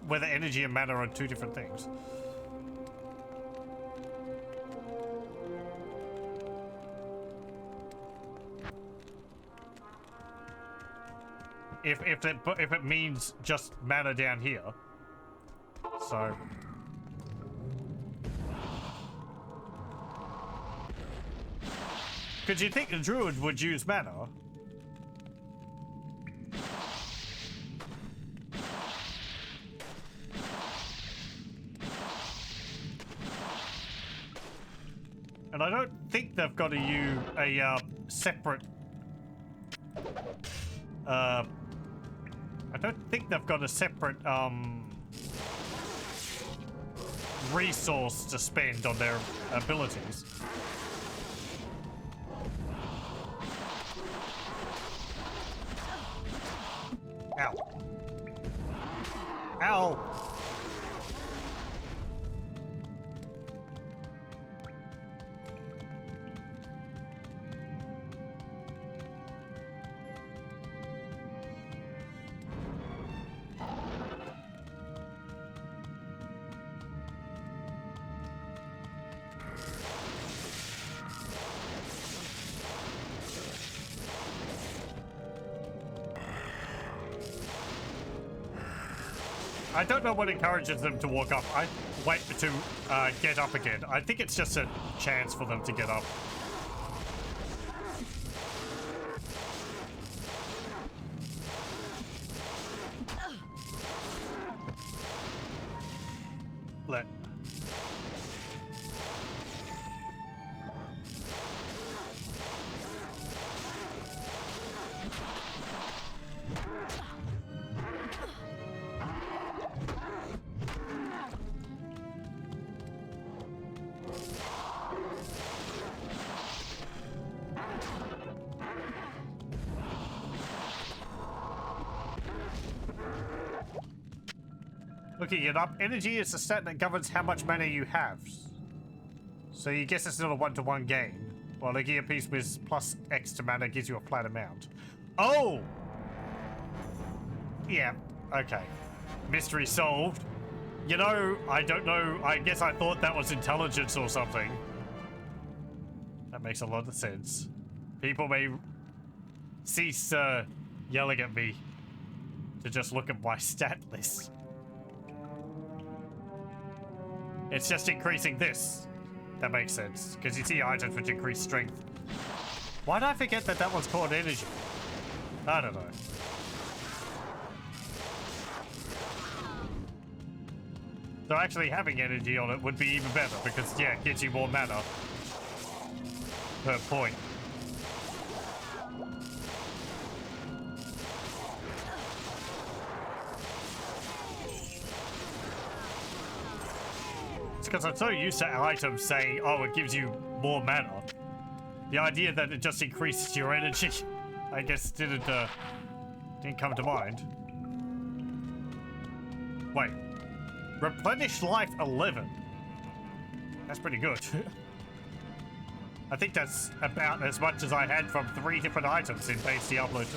whether energy and mana are two different things. If it means just mana down here. So, could you think the druid would use mana? And I don't think they've got a separate. I don't think they've got a separate resource to spend on their abilities. Ow. Ow. I don't know what encourages them to walk up. I wait to get up again. I think it's just a chance for them to get up. Let. Looking it up, energy is the stat that governs how much mana you have. So you guess it's not a one-to-one gain. While a gear piece with plus X to mana gives you a flat amount. Oh! Yeah, okay. Mystery solved. You know, I don't know, I guess I thought that was intelligence or something. That makes a lot of sense. People may cease yelling at me to just look at my stat list. It's just increasing this. That makes sense, because you see items which increase strength. Why did I forget that that one's called energy? I don't know. So actually having energy on it would be even better, because yeah, it gives you more mana per point. It's because I'm so used to items saying, oh, it gives you more mana. The idea that it just increases your energy, I guess didn't come to mind. Wait. Replenish life 11. That's pretty good. I think that's about as much as I had from 3 different items in base Diablo 2.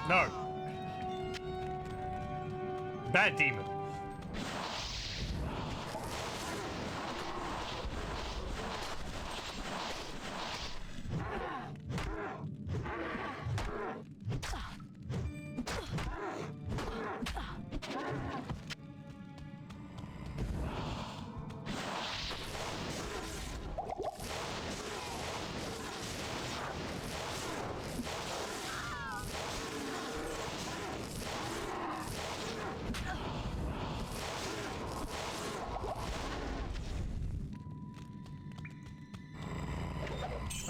No. Bad demon.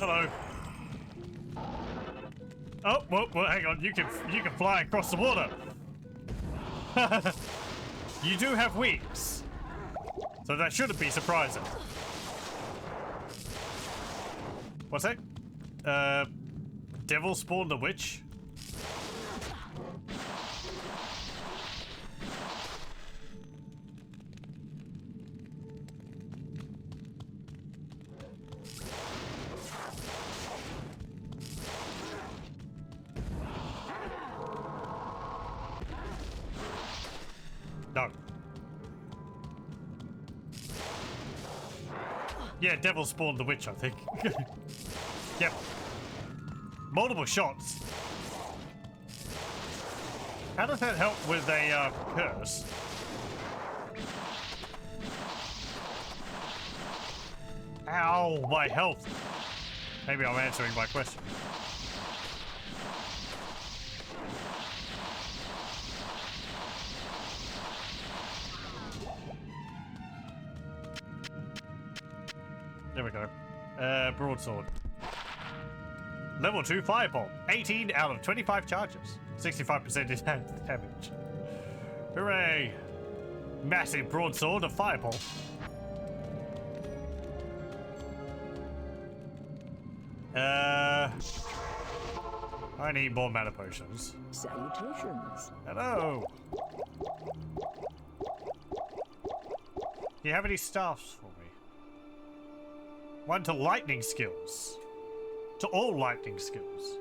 Hello. Oh, well, hang on. You can fly across the water. You do have wings, so that shouldn't be surprising. What's that? Devil spawned a witch. No. Yeah, devil spawned the witch, I think. Yep. Multiple shots. How does that help with a curse? Ow, my health. Maybe I'm answering my question. There we go. Broadsword. Level 2 Fireball. 18 out of 25 charges. 65% in damage. Hooray! Massive broadsword of Fireball. I need more mana potions. Salutations. Hello! Do you have any staffs for me? One to lightning skills. To all lightning skills.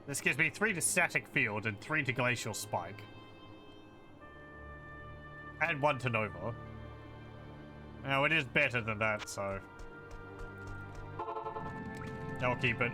This gives me 3 to static field and 3 to glacial spike. And 1 to Nova. Now it is better than that, so I'll keep it.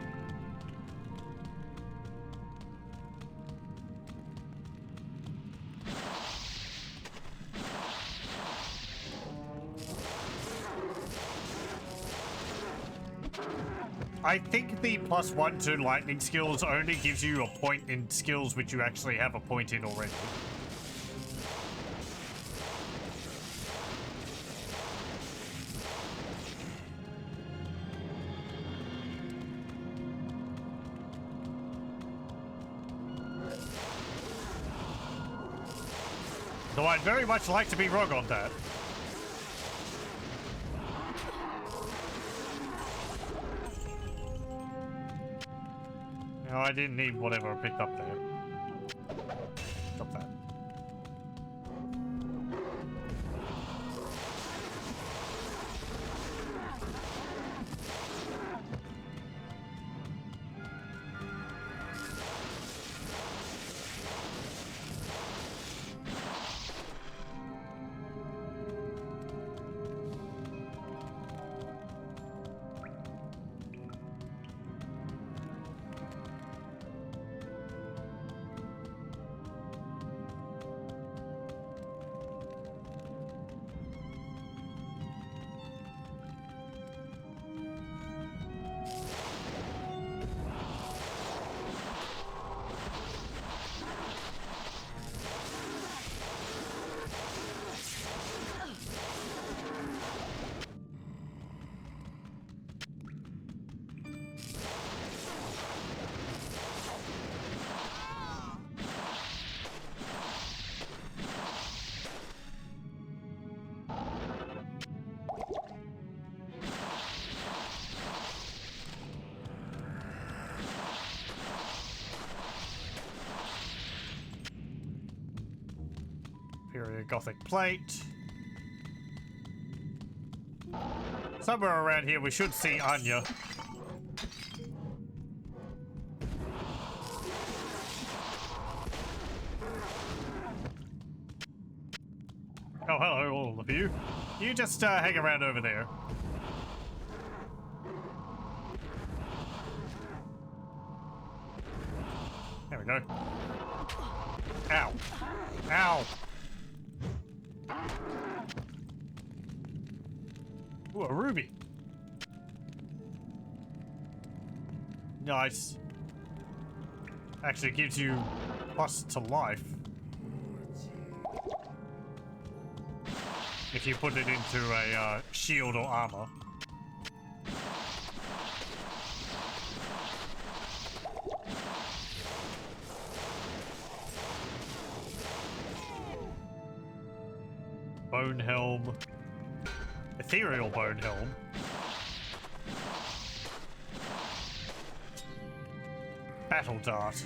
I think the +1 to lightning skills only gives you a point in skills which you actually have a point in already. Though I'd very much like to be wrong on that. No, I didn't need whatever I picked up there. Drop that. Superior Gothic plate. Somewhere around here we should see Anya. Oh, hello, all of you. You just hang around over there. There we go. Ow. Ow. Ooh, a ruby. Nice. Actually gives you plus to life. If you put it into a shield or armor. Bone helm. Ethereal bone helm. Battle dart.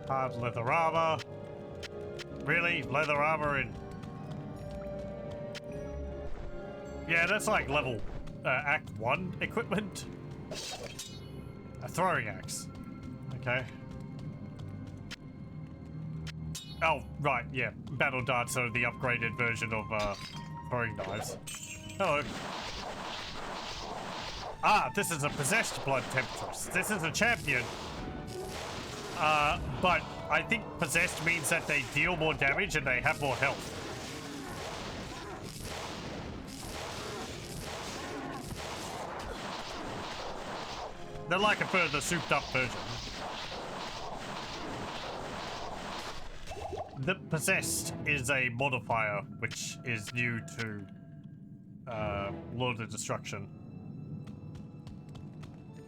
Hard leather armor. Really? Leather armor in... Yeah, that's like level Act 1 equipment. A throwing axe. Okay. Oh, right, yeah. Battle darts are the upgraded version of throwing knives. Hello. Ah, this is a possessed blood temptress. This is a champion. But I think possessed means that they deal more damage and they have more health. They're like a further souped up version. The possessed is a modifier which is new to Lord of Destruction.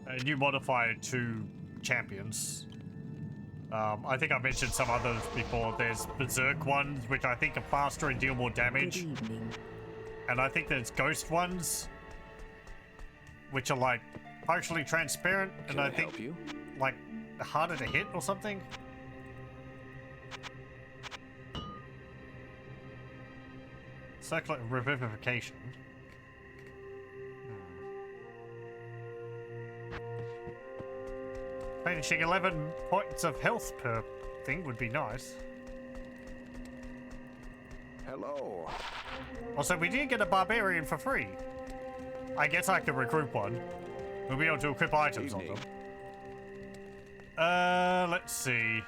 A new modifier to champions. I think I mentioned some others before. There's berserk ones, which I think are faster and deal more damage. Good evening. And I think there's ghost ones, which are like partially transparent, and I think help you? like harder to hit or something. Circular revivification. Finishing 11 points of health per thing would be nice. Hello. Also, we did get a barbarian for free. I guess I could recruit one. We'll be able to equip items on them. Let's see.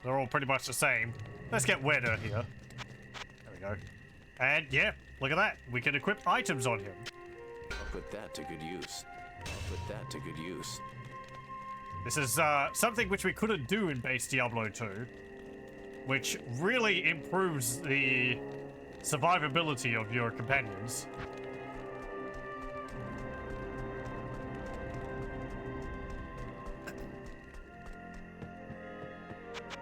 They're all pretty much the same. Let's get wetter here. There we go. And yeah, look at that. We can equip items on him. I'll put that to good use. I'll put that to good use. This is something which we couldn't do in base Diablo 2, which really improves the survivability of your companions.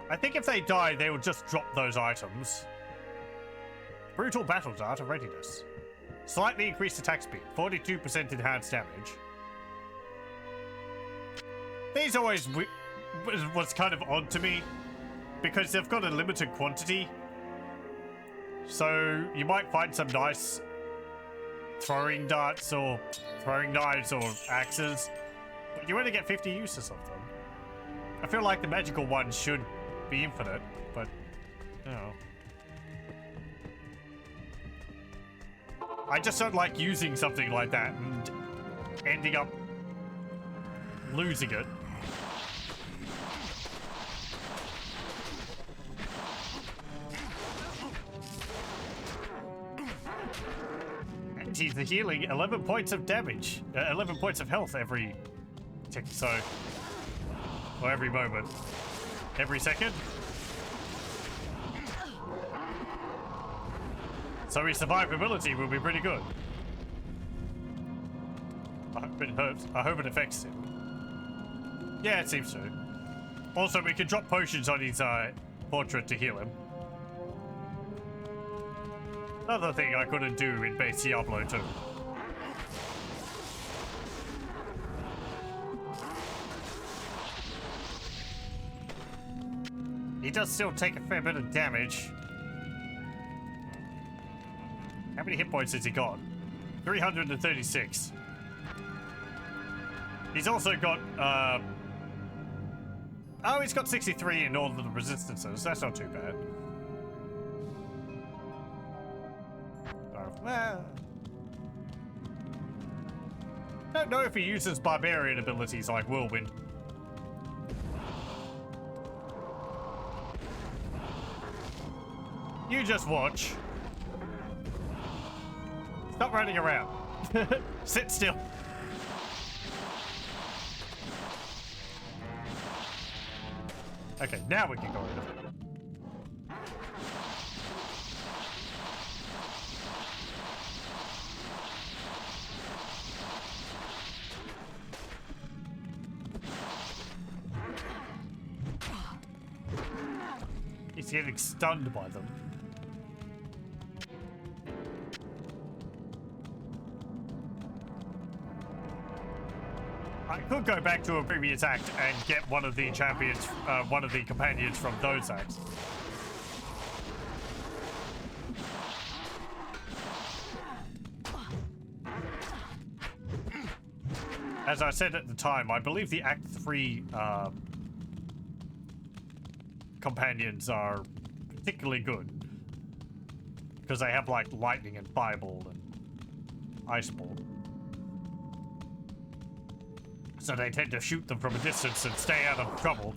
I think if they die, they will just drop those items. Brutal battle dart of readiness. Slightly increased attack speed, 42% enhanced damage. These always was kind of odd to me, because they've got a limited quantity. So you might find some nice throwing darts or throwing knives or axes, but you only get 50 uses of them. I feel like the magical ones should be infinite, but you know. I just don't like using something like that and ending up losing it. And he's healing 11 points of damage, 11 points of health every tick, so, or every moment, every second. So his survivability will be pretty good. I hope it hurts. I hope it affects him. Yeah, it seems to. Also, we can drop potions on his portrait to heal him. Another thing I couldn't do in base Diablo 2. He does still take a fair bit of damage. How many hit points has he got? 336. He's also got, oh, he's got 63 in all of the resistances. That's not too bad. Well, don't know if he uses barbarian abilities like Whirlwind. You just watch. Stop running around. Sit still. Okay, now we can go rid of it. He's getting stunned by them. I could go back to a previous act and get one of the champions, one of the companions from those acts. As I said at the time, I believe the Act 3 companions are particularly good. Because they have like lightning and fireball and ice ball. So they tend to shoot them from a distance and stay out of trouble.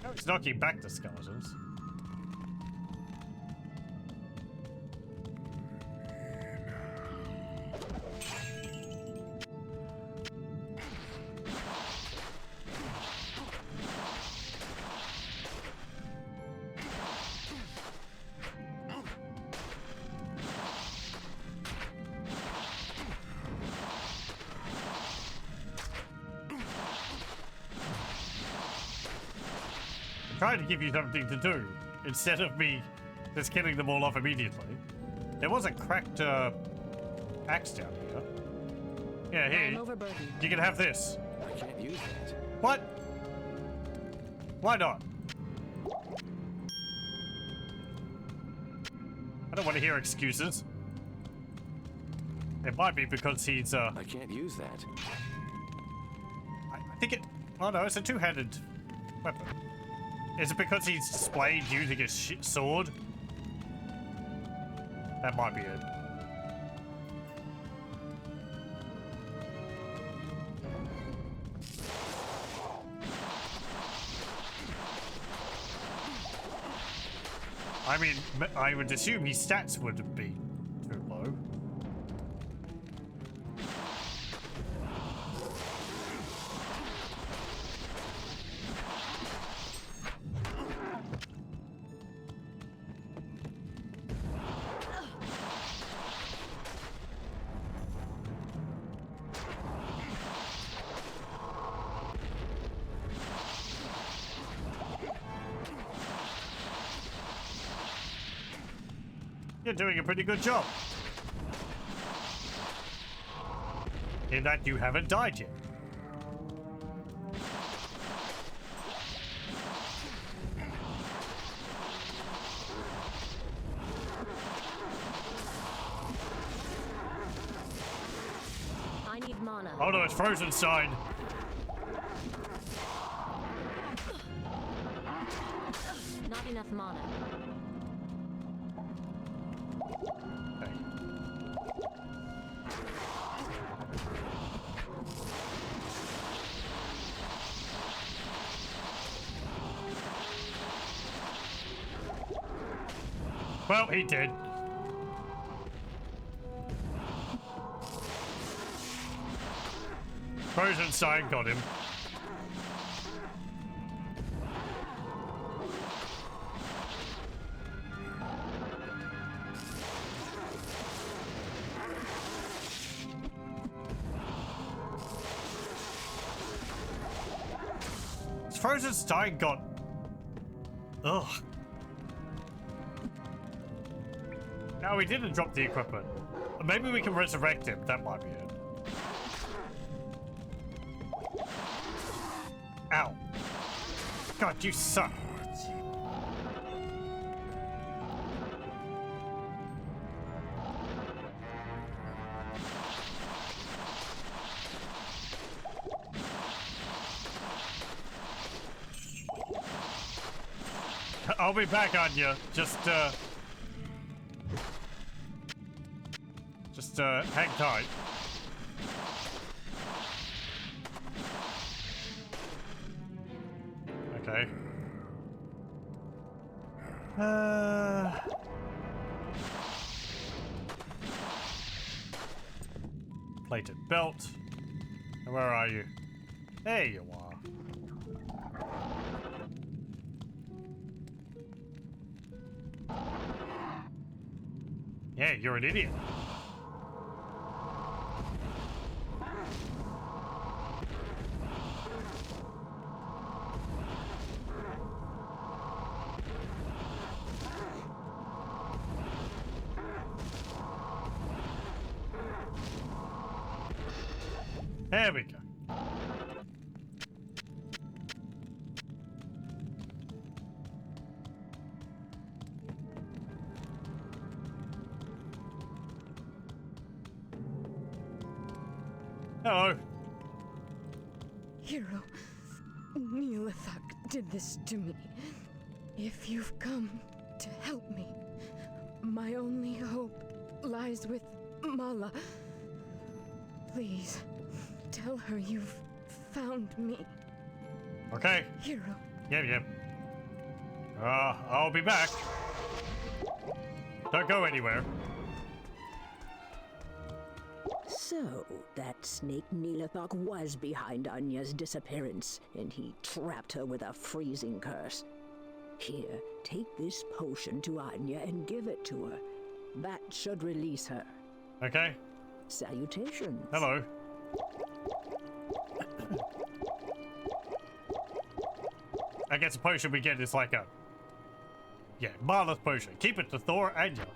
Oh, it's knocking back the skeletons. Trying to give you something to do instead of me just killing them all off immediately. There was a cracked axe down here. Yeah, here. You can have this. I can't use that. What? Why not? I don't want to hear excuses. It might be because he's, I can't use that. I think it... Oh no, it's a two-handed weapon. Is it because he's displayed using his sword? That might be it. I mean, I would assume his stats would be too low. You're doing a pretty good job. In that you haven't died yet. I need mana. Oh no, it's Frozen Sign. Not enough mana. Well, he did. Frozen Sign got him. Frozen Sign got... Ugh. No, we didn't drop the equipment. Maybe we can resurrect him. That might be it. Ow. God, you suck. I'll be back on you. Just hang tight. Okay. Plated belt. Where are you? There you are. Yeah, you're an idiot. There we go. Hello. Hero, Neelathak did this to me. If you've come to help me, my only hope lies with Mala. Please, tell her you've found me. Okay. Hero. Yep. I'll be back. Don't go anywhere. So, that snake Neelathak was behind Anya's disappearance, and he trapped her with a freezing curse. Here, take this potion to Anya and give it to her. That should release her. Okay. Salutations. Hello. I guess the potion we get is like a... Yeah, Marla's potion. Keep it to Thor and Anya.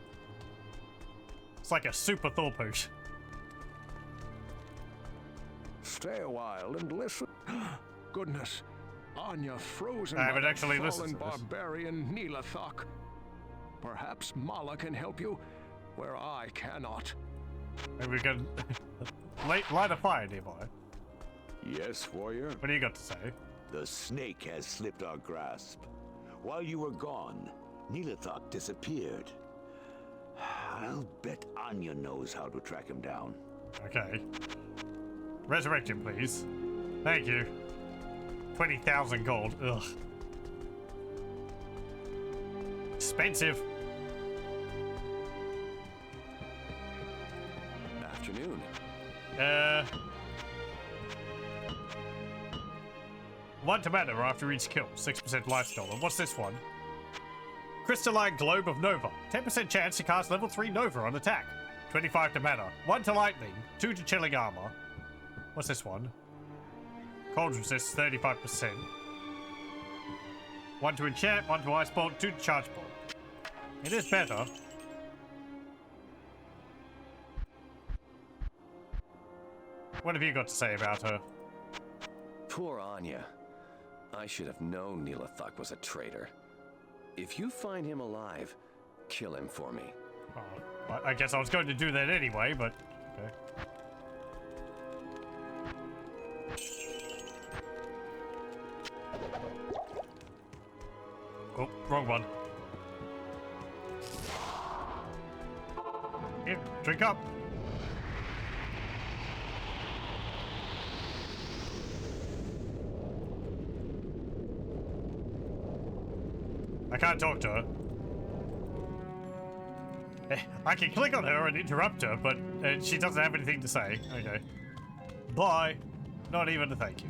It's like a super Thor potion. Stay a while and listen. Goodness, Anya frozen I by haven't that actually fallen listened to this. barbarian Neelathak. Perhaps Mala can help you where I cannot. Maybe we can light a fire nearby. Yes, warrior? What do you got to say? The snake has slipped our grasp. While you were gone, Neelathok disappeared. I'll bet Anya knows how to track him down. Okay. Resurrect him, please. Thank you. 20,000 gold. Ugh. Expensive. Afternoon. 1 to mana after each kill. 6% life stolen. What's this one? Crystalline Globe of Nova. 10% chance to cast level 3 Nova on attack. 25 to mana. 1 to lightning. 2 to chilling armor. What's this one? Cold resist. 35%. 1 to enchant. 1 to ice bolt. 2 to charge bolt. It is better. What have you got to say about her? Poor Anya. I should have known Neelathok was a traitor. If you find him alive, kill him for me. Oh, I guess I was going to do that anyway, but okay. Oh, wrong one. Here, drink up. I can't talk to her. I can click on her and interrupt her, but she doesn't have anything to say. Okay. Bye. Not even a thank you.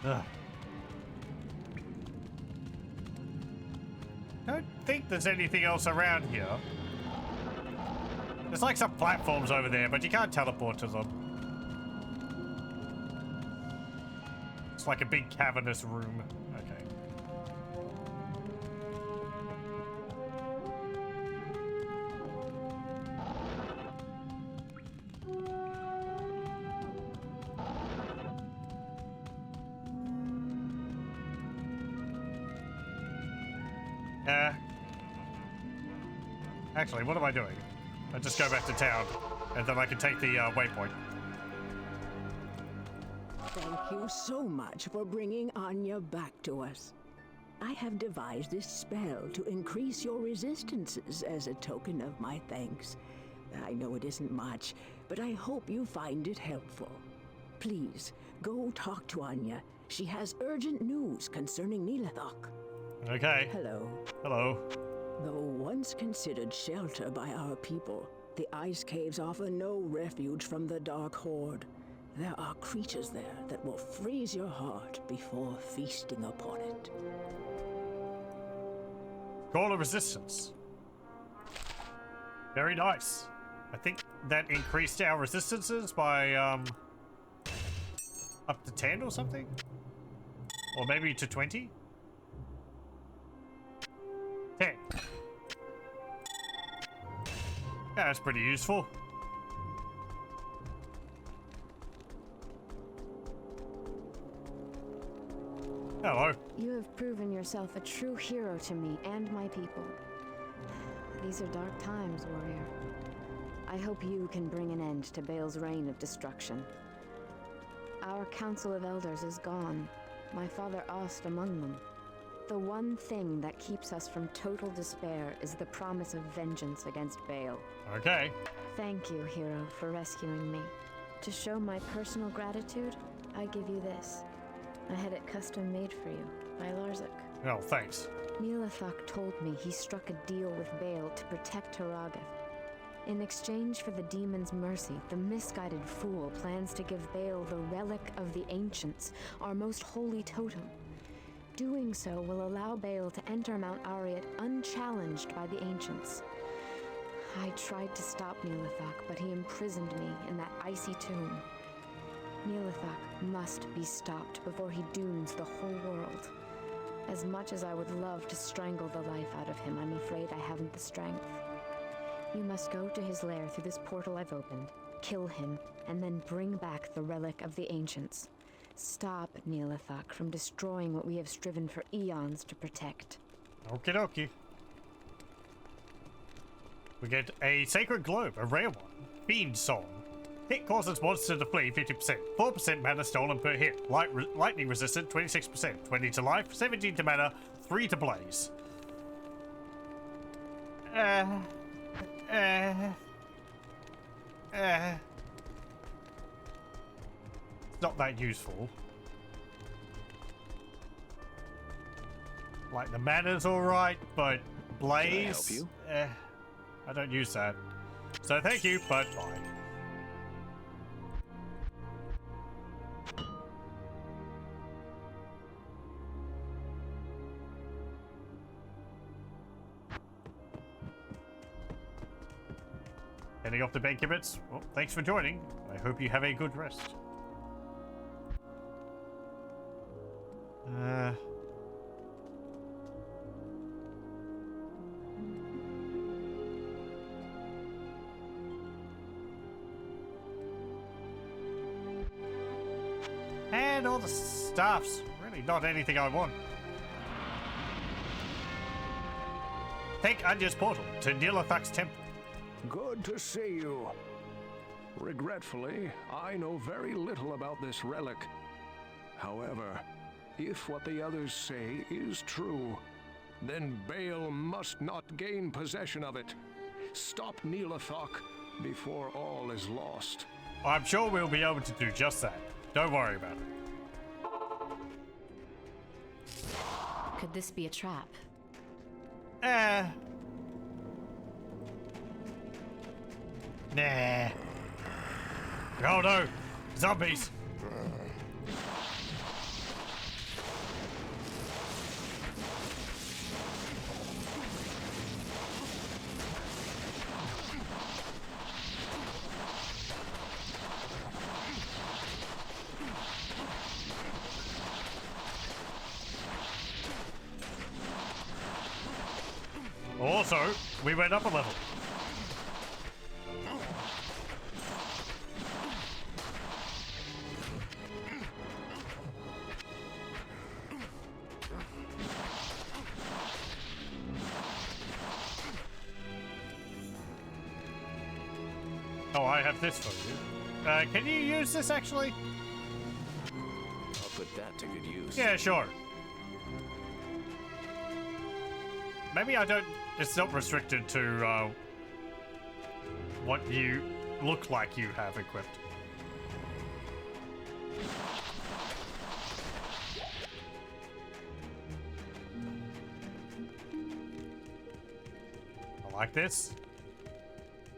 Ugh. Don't think there's anything else around here. There's like some platforms over there, but you can't teleport to them. It's like a big cavernous room. Okay. Actually, what am I doing? I just go back to town, and then I can take the waypoint. Thank you so much for bringing Anya back to us. I have devised this spell to increase your resistances as a token of my thanks. I know it isn't much, but I hope you find it helpful. Please, go talk to Anya. She has urgent news concerning Neelathok. Okay. Hello. Hello. Though once considered shelter by our people, the ice caves offer no refuge from the Dark Horde. There are creatures there that will freeze your heart before feasting upon it. Call of resistance. Very nice. I think that increased our resistances by up to 10 or something? Or maybe to 20? 10. Yeah, that's pretty useful. Hello. You have proven yourself a true hero to me and my people. These are dark times, warrior. I hope you can bring an end to Baal's reign of destruction. Our Council of Elders is gone, my father Ost among them. The one thing that keeps us from total despair is the promise of vengeance against Baal. Okay. Thank you, hero, for rescuing me. To show my personal gratitude, I give you this. I had it custom made for you, by Larzik. Oh, thanks. Neelathok told me he struck a deal with Baal to protect Taragath. In exchange for the demon's mercy, the misguided fool plans to give Baal the relic of the ancients, our most holy totem. Doing so will allow Baal to enter Mt Arreat unchallenged by the ancients. I tried to stop Neelathok, but he imprisoned me in that icy tomb. Neelathok must be stopped before he dooms the whole world. As much as I would love to strangle the life out of him, I'm afraid I haven't the strength. You must go to his lair through this portal I've opened, kill him, and then bring back the relic of the ancients. Stop Neelathok from destroying what we have striven for eons to protect. Okie dokie. We get a Sacred Globe, a rare one. Fiend Song. Hit causes monster to flee 50%. 4% mana stolen per hit. Lightning resistant 26%. 20 to life, 17 to mana, 3 to blaze. It's not that useful. Like, the mana's alright, but blaze? Can I help you? I don't use that. So thank you, but bye. Heading off to bed, Kibbits. Well, thanks for joining. I hope you have a good rest. And all the stuff's really not anything I want. Take Anya's portal to Nilathak's temple. Good to see you. Regretfully, I know very little about this relic. However, if what the others say is true, then Baal must not gain possession of it. Stop Nilathak before all is lost. I'm sure we'll be able to do just that. Don't worry about it. Could this be a trap? Nah. Oh no! Zombies! Also, we went up a level. Oh, I have this for you. Can you use this actually? I'll put that to good use. Yeah, sure. Maybe I don't... It's not restricted to, what you look like you have equipped. I like this.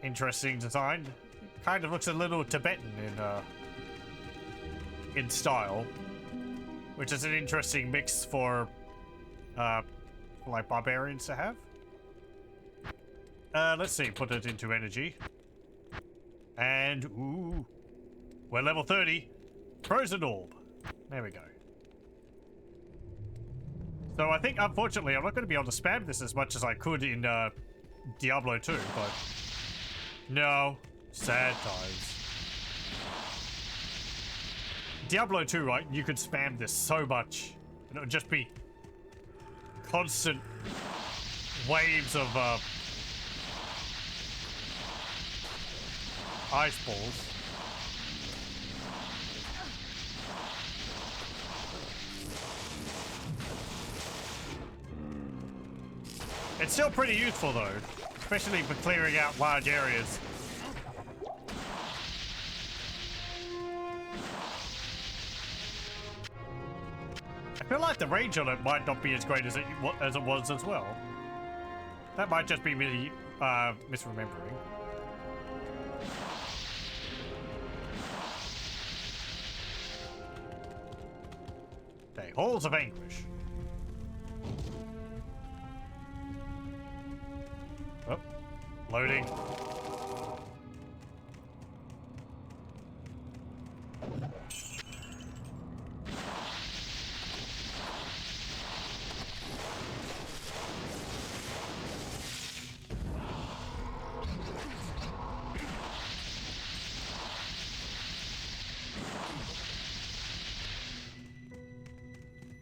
Interesting design. Kind of looks a little Tibetan in style, which is an interesting mix for like barbarians to have. Let's see, put it into energy. And ooh, we're level 30. Frozen orb. There we go. So I think unfortunately I'm not going to be able to spam this as much as I could in Diablo 2, but no, sad times. Diablo 2, right? You could spam this so much, and it would just be constant waves of ice balls. It's still pretty useful though, especially for clearing out large areas. I feel like the range on it might not be as great as it was as well. That might just be me misremembering. Okay, Halls of Anguish. Oh, loading.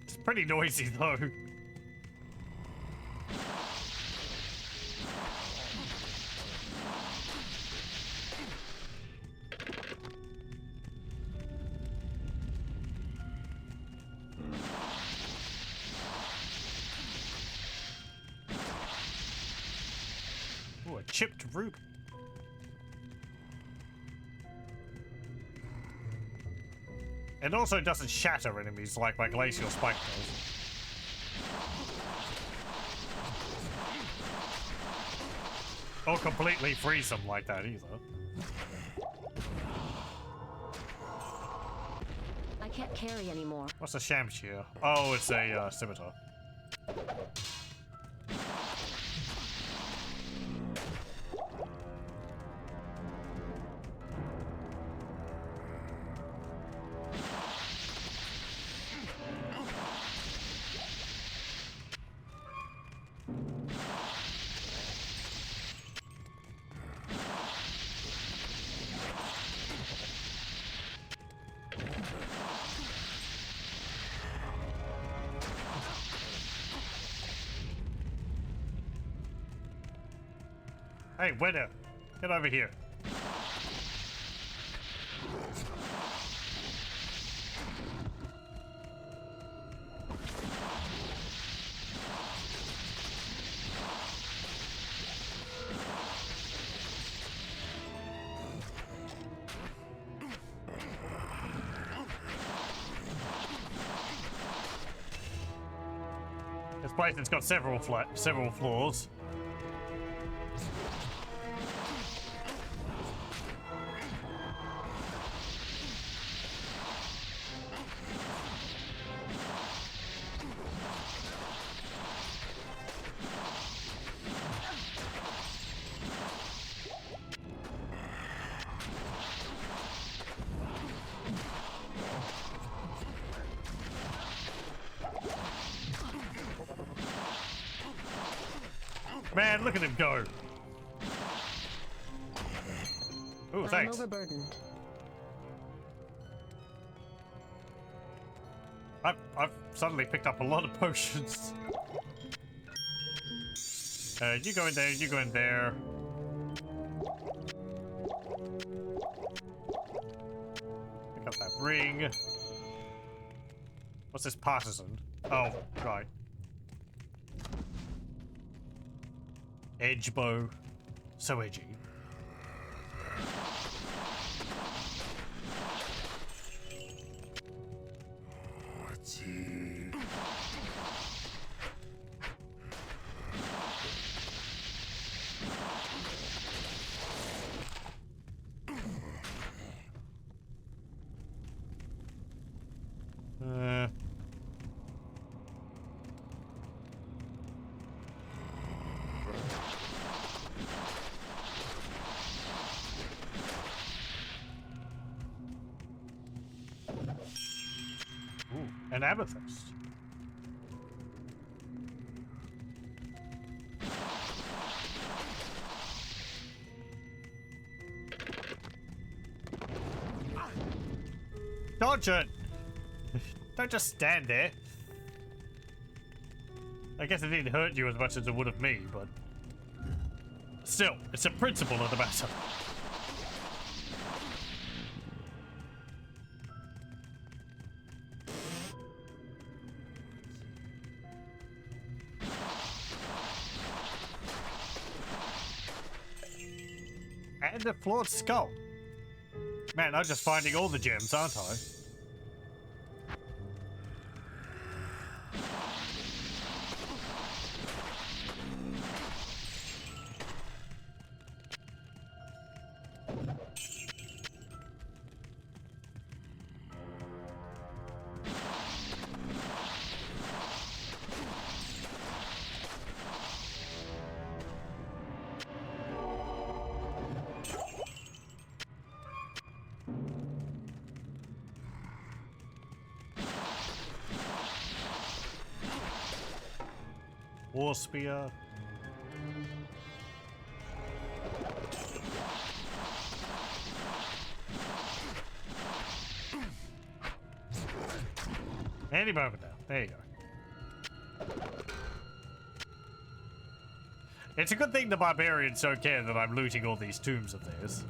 It's pretty noisy though. Ooh, a chipped ruby. It also doesn't shatter enemies like my glacial spike does. Or completely freeze them like that either. I can't carry anymore. What's a shamshir? Oh, it's a scimitar. Hey, winner! Get over here. This place has got several floors. Man, look at him go. Ooh, thanks. I'm overburdened. I've suddenly picked up a lot of potions. You go in there, you go in there. Pick up that ring. What's this partisan? Oh, right. Edge bow. So edgy. An amethyst. Dodge it! Don't just stand there. I guess it didn't hurt you as much as it would have me, but still, it's a principle of the matter. And a flawed skull. Man, I'm just finding all the gems, aren't I? War spear. Any moment now. There you go. It's a good thing the barbarians don't care that I'm looting all these tombs of theirs.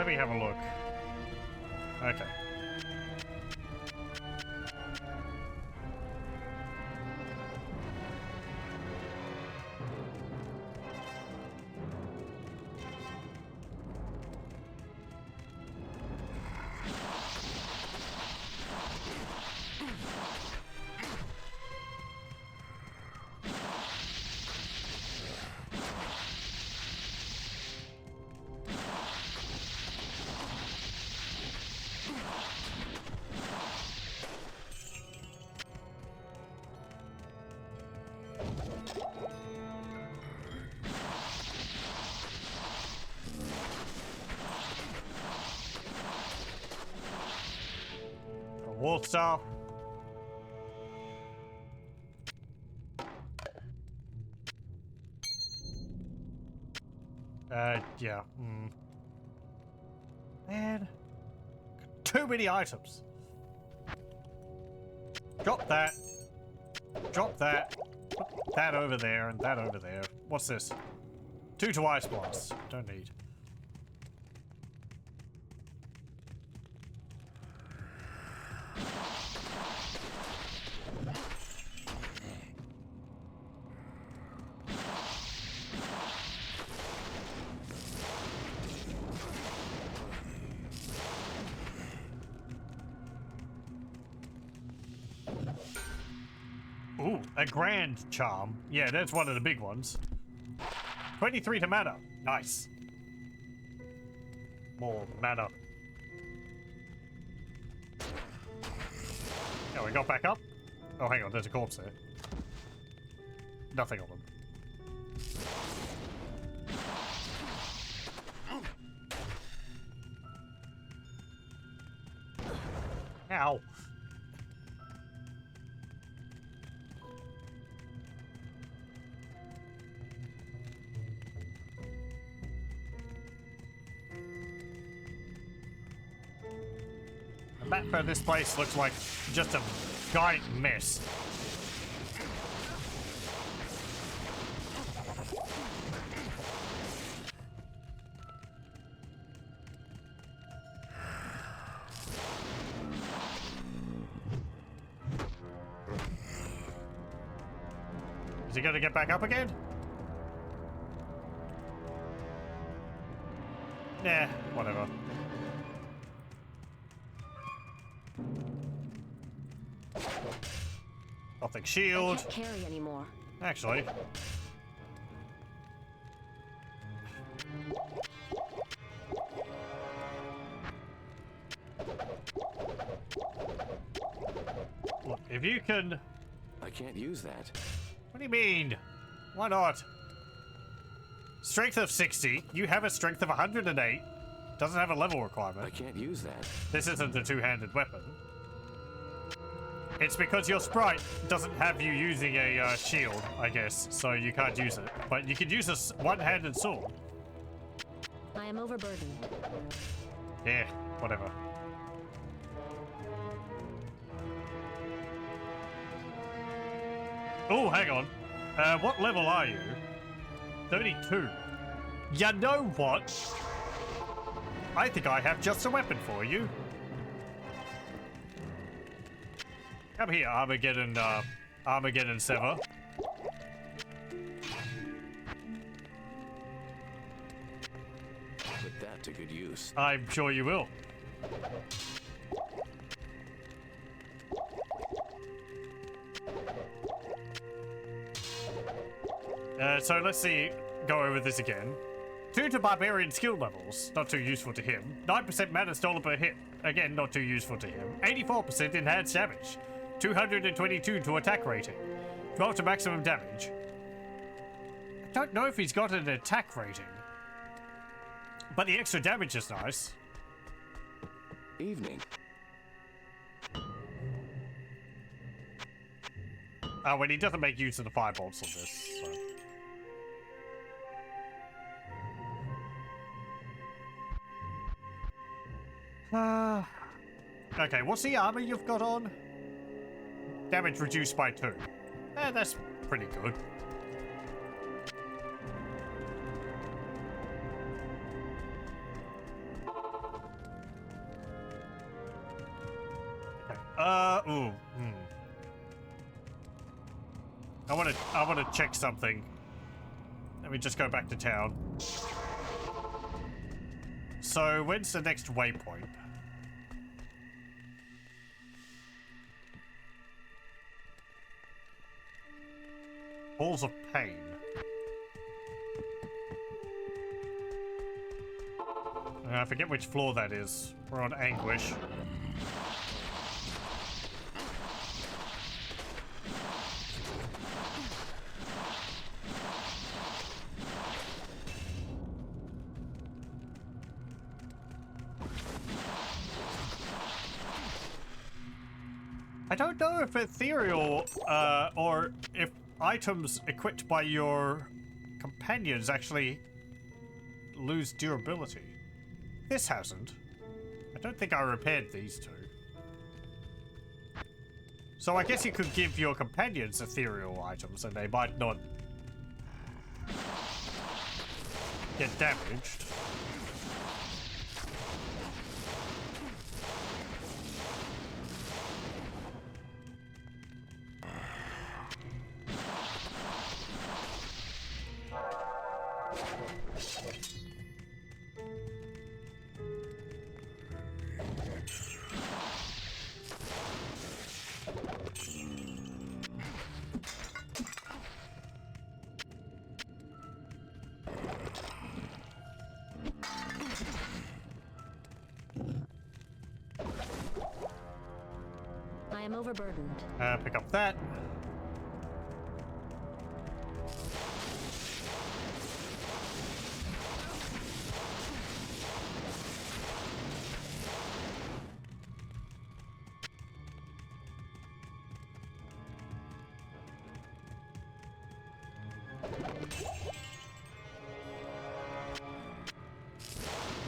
let me have a look. Okay. Wolf Star. Yeah. Man. Too many items. Drop that. Drop that. Put that over there and that over there. What's this? 2 to Ice Blast. Don't need. Ooh, a Grand Charm. Yeah, that's one of the big ones. 23 to mana. Nice. More mana. Oh, we got back up? Oh, hang on, there's a corpse there. Nothing on them. Ow. The map for this place looks like just a giant mess. Is he gonna get back up again? Nah, whatever. Nothing shield. I can't carry anymore. Actually. Look, if you can... I can't use that. What do you mean? Why not? Strength of 60. You have a strength of 108. Doesn't have a level requirement. I can't use that. This isn't a two-handed weapon. It's because your sprite doesn't have you using a shield, I guess, so you can't use it. But you can use a one-handed sword. I am overburdened. Yeah, whatever. Oh, hang on. What level are you? 32. You know what? I think I have just a weapon for you. Come here, Armageddon Sever. Put that to good use. I'm sure you will. So let's see, go over this again. 2 to Barbarian skill levels, not too useful to him. 9% mana stolen per hit, again not too useful to him. 84% enhanced damage. 222 to attack rating. 12 to maximum damage. I don't know if he's got an attack rating. But the extra damage is nice. Evening. Oh, when he doesn't make use of the firebolts on this, so. Okay, what's the armor you've got on? Damage reduced by 2. That's pretty good. Ooh. I wanna check something. Let me just go back to town. So, when's the next waypoint? Balls of Pain. I forget which floor that is. We're on Anguish. I don't know if ethereal, or if items equipped by your companions actually lose durability. This hasn't. I don't think I repaired these two. So I guess you could give your companions ethereal items and they might not get damaged. I am overburdened. Pick up that.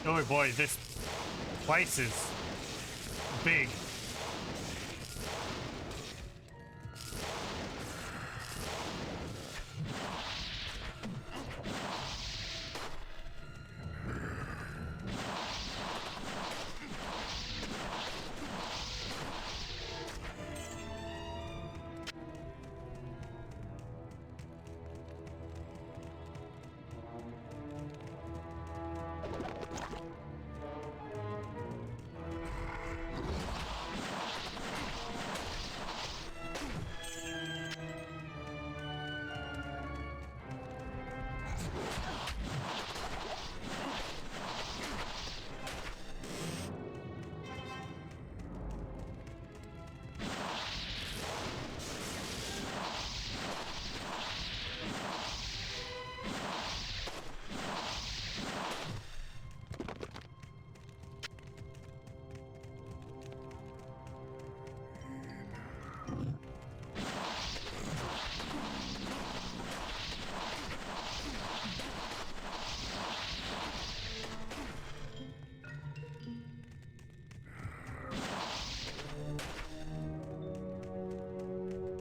Oh boy, this place is big.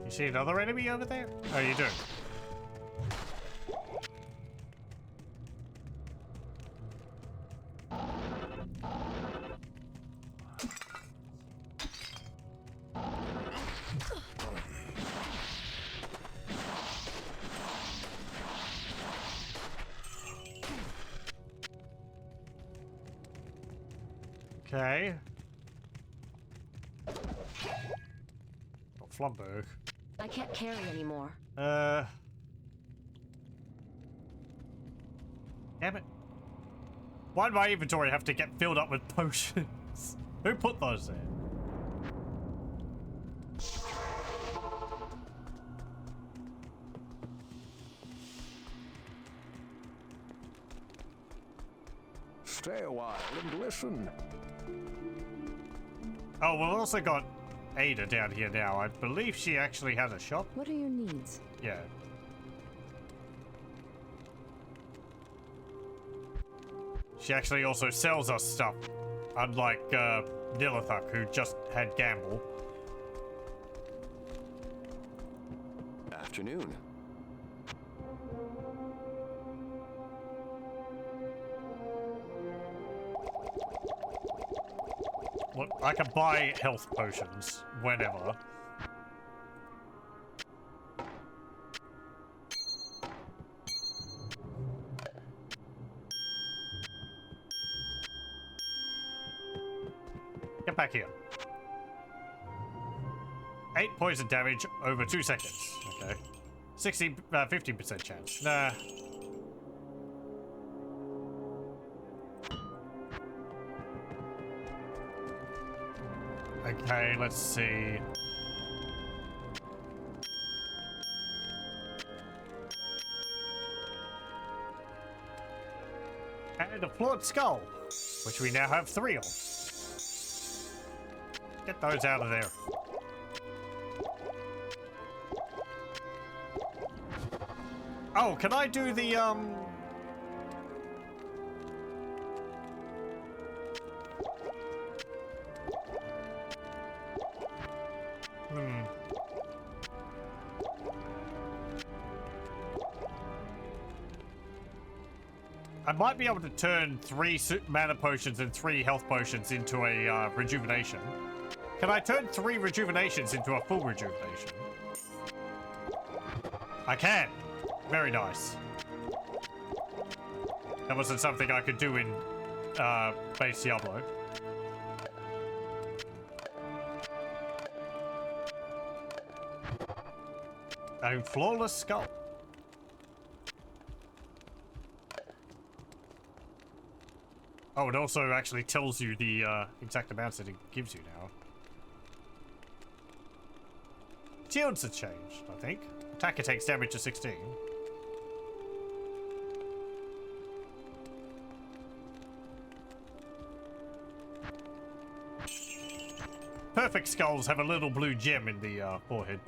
See another enemy over there? Oh, you do. Okay. Oh, Flumberg. I can't carry anymore. Damn it. Why did my inventory have to get filled up with potions? Who put those there? Stay a while and listen. Oh, we've also got Ada down here now. I believe she actually has a shop. What are your needs? Yeah. She actually also sells us stuff. Unlike Nilithuk, who just had Gamble. Afternoon. What? I can buy health potions whenever. Get back here. 8 poison damage over 2 seconds. Okay. 15% chance. Nah. Okay, let's see. And a flawed skull, which we now have 3 of. Get those out of there. Oh, can I do the, I might be able to turn 3 mana potions and 3 health potions into a, rejuvenation. Can I turn 3 rejuvenations into a full rejuvenation? I can. Very nice. That wasn't something I could do in base Diablo. A flawless skull. Oh, it also actually tells you the exact amounts that it gives you now. Shields have changed, I think. Attacker takes damage to 16. Perfect skulls have a little blue gem in the forehead.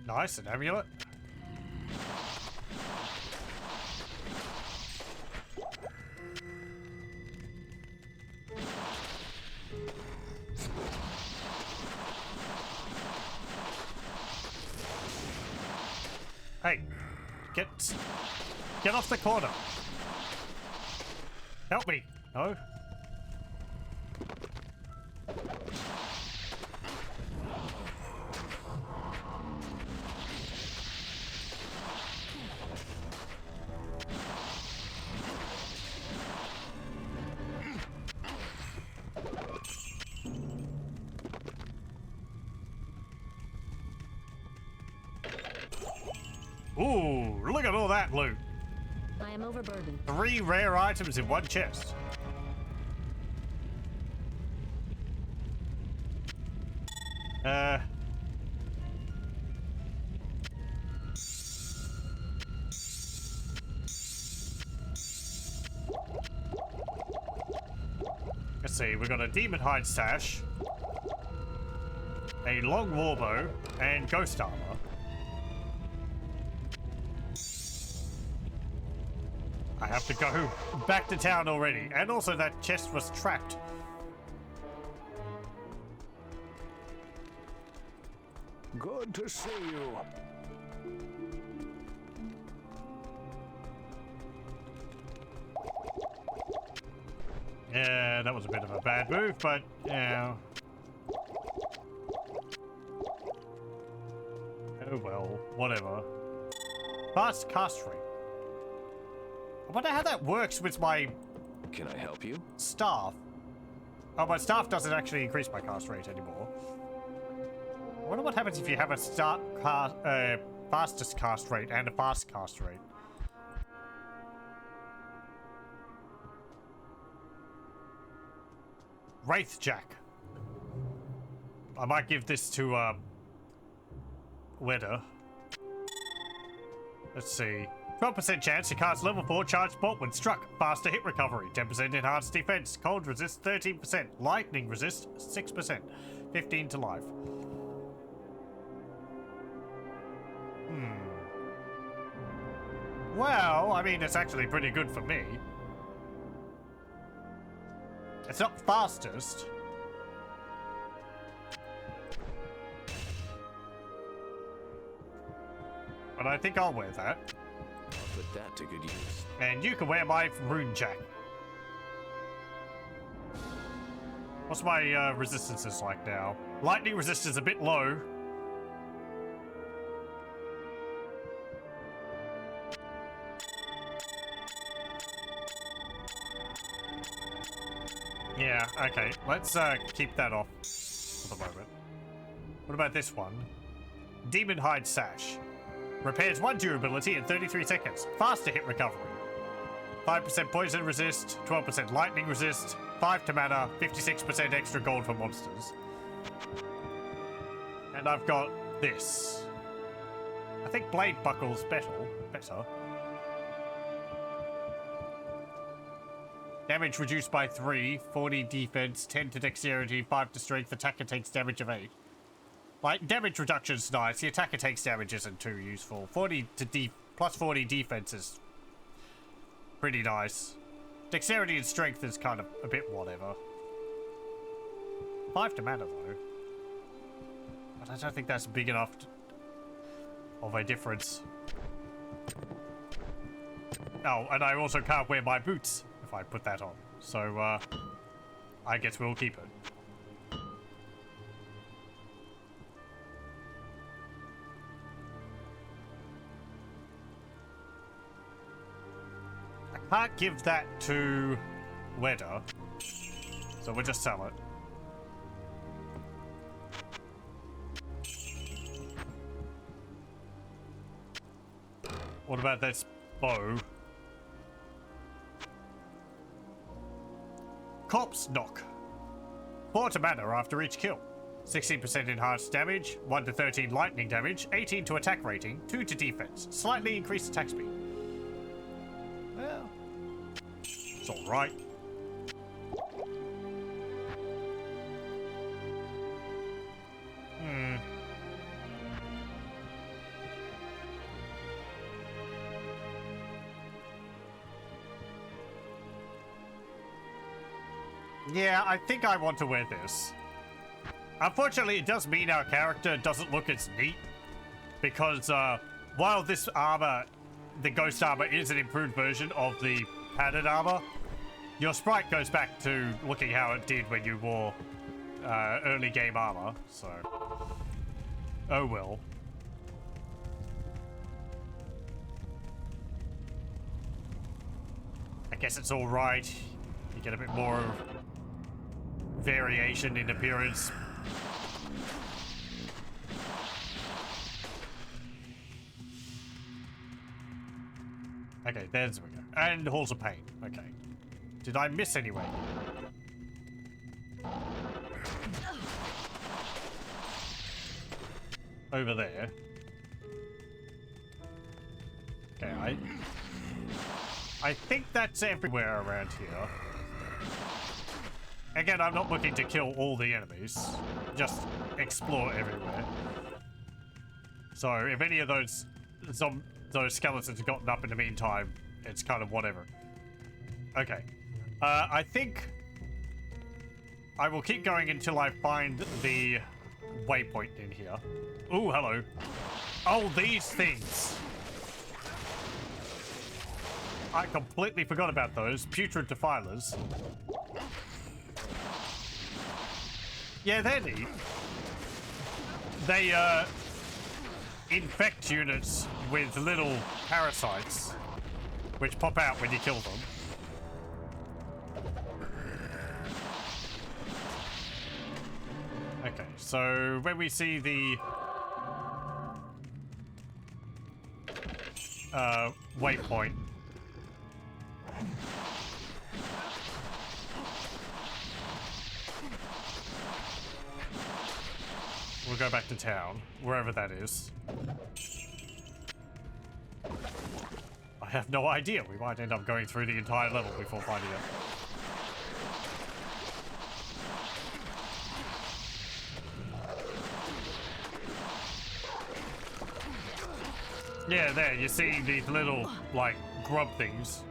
Nice, an amulet. Hey, get off the corner. Help me. No. Ooh, look at all that loot. I am overburdened. 3 rare items in 1 chest. Let's see, we got a demon hide stash, a long warbow, and ghost armor. I have to go back to town already. And also that chest was trapped. Good to see you. Yeah, that was a bit of a bad move, but, yeah. Oh well, whatever. Fast cast rate. I wonder how that works with my... Can I help you? Staff. Oh, my staff doesn't actually increase my cast rate anymore. I wonder what happens if you have a fastest cast rate and a fast cast rate. Wraith Jack. I might give this to Wedder. Let's see. 12% chance to cast level 4 charged bolt when struck. Faster hit recovery. 10% enhanced defense. Cold resist 13%. Lightning resist 6%. 15 to life. Well, I mean, it's actually pretty good for me. It's not fastest. But I think I'll wear that. I'll put that to good use. And you can wear my rune jack. What's my resistances like now? Lightning resistance a bit low. Yeah, okay. Let's keep that off for the moment. What about this one? Demon Hide Sash. Repairs 1 durability in 33 seconds. Faster hit recovery. 5% poison resist, 12% lightning resist, 5 to mana, 56% extra gold for monsters. And I've got this. I think Blade Buckle's better. Damage reduced by 3, 40 defense, 10 to dexterity, 5 to strength. Attacker takes damage of 8. Like, damage reduction's nice. The attacker takes damage isn't too useful. 40 to plus 40 defense is pretty nice. Dexterity and strength is kind of a bit whatever. 5 to mana though. But I don't think that's big enough of a difference. Oh, and I also can't wear my boots if I put that on. So, I guess we'll keep it. I can't give that to Wedder, so we'll just sell it. What about this bow? Corpse Knock. 4 to mana after each kill. 16% enhanced damage, 1 to 13 lightning damage, 18 to attack rating, 2 to defense, slightly increased attack speed. Well, it's alright. Yeah, I think I want to wear this. Unfortunately, it does mean our character doesn't look as neat. Because, while this armor, the ghost armor, is an improved version of the padded armor, your sprite goes back to looking how it did when you wore early game armor, so... Oh well. I guess it's alright. You get a bit more variation in appearance. Okay, there's we go. And Halls of Pain. Okay. Did I miss anywhere? Over there. Okay, I think that's everywhere around here. Again, I'm not looking to kill all the enemies. Just explore everywhere. So if any of those skeletons have gotten up in the meantime, it's kind of whatever. Okay. I think I will keep going until I find the waypoint in here. Ooh, hello. Oh, these things. I completely forgot about those. Putrid Defilers. Yeah, they're neat. They, infect units with little parasites, which pop out when you kill them. Okay, so when we see the waypoint, we'll go back to town, wherever that is. I have no idea. We might end up going through the entire level before finding it. Yeah, there, you see these little, like, grub things.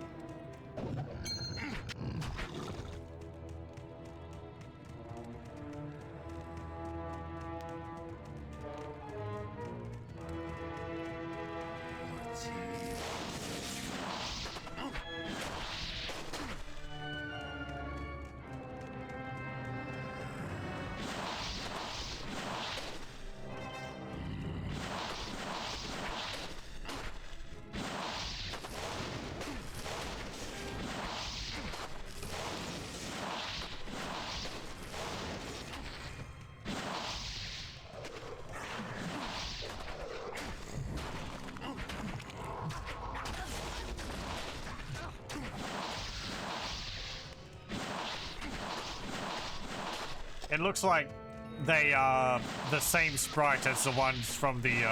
It looks like they are the same sprite as the ones from the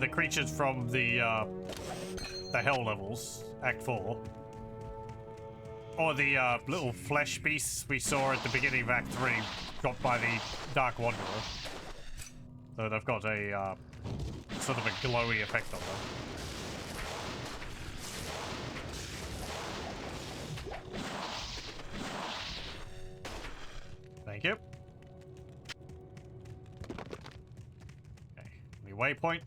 creatures from the hell levels, Act 4. Or the little flesh beasts we saw at the beginning of Act 3, got by the Dark Wanderer. So they've got a sort of a glowy effect on them. Thank you. Okay, new waypoint.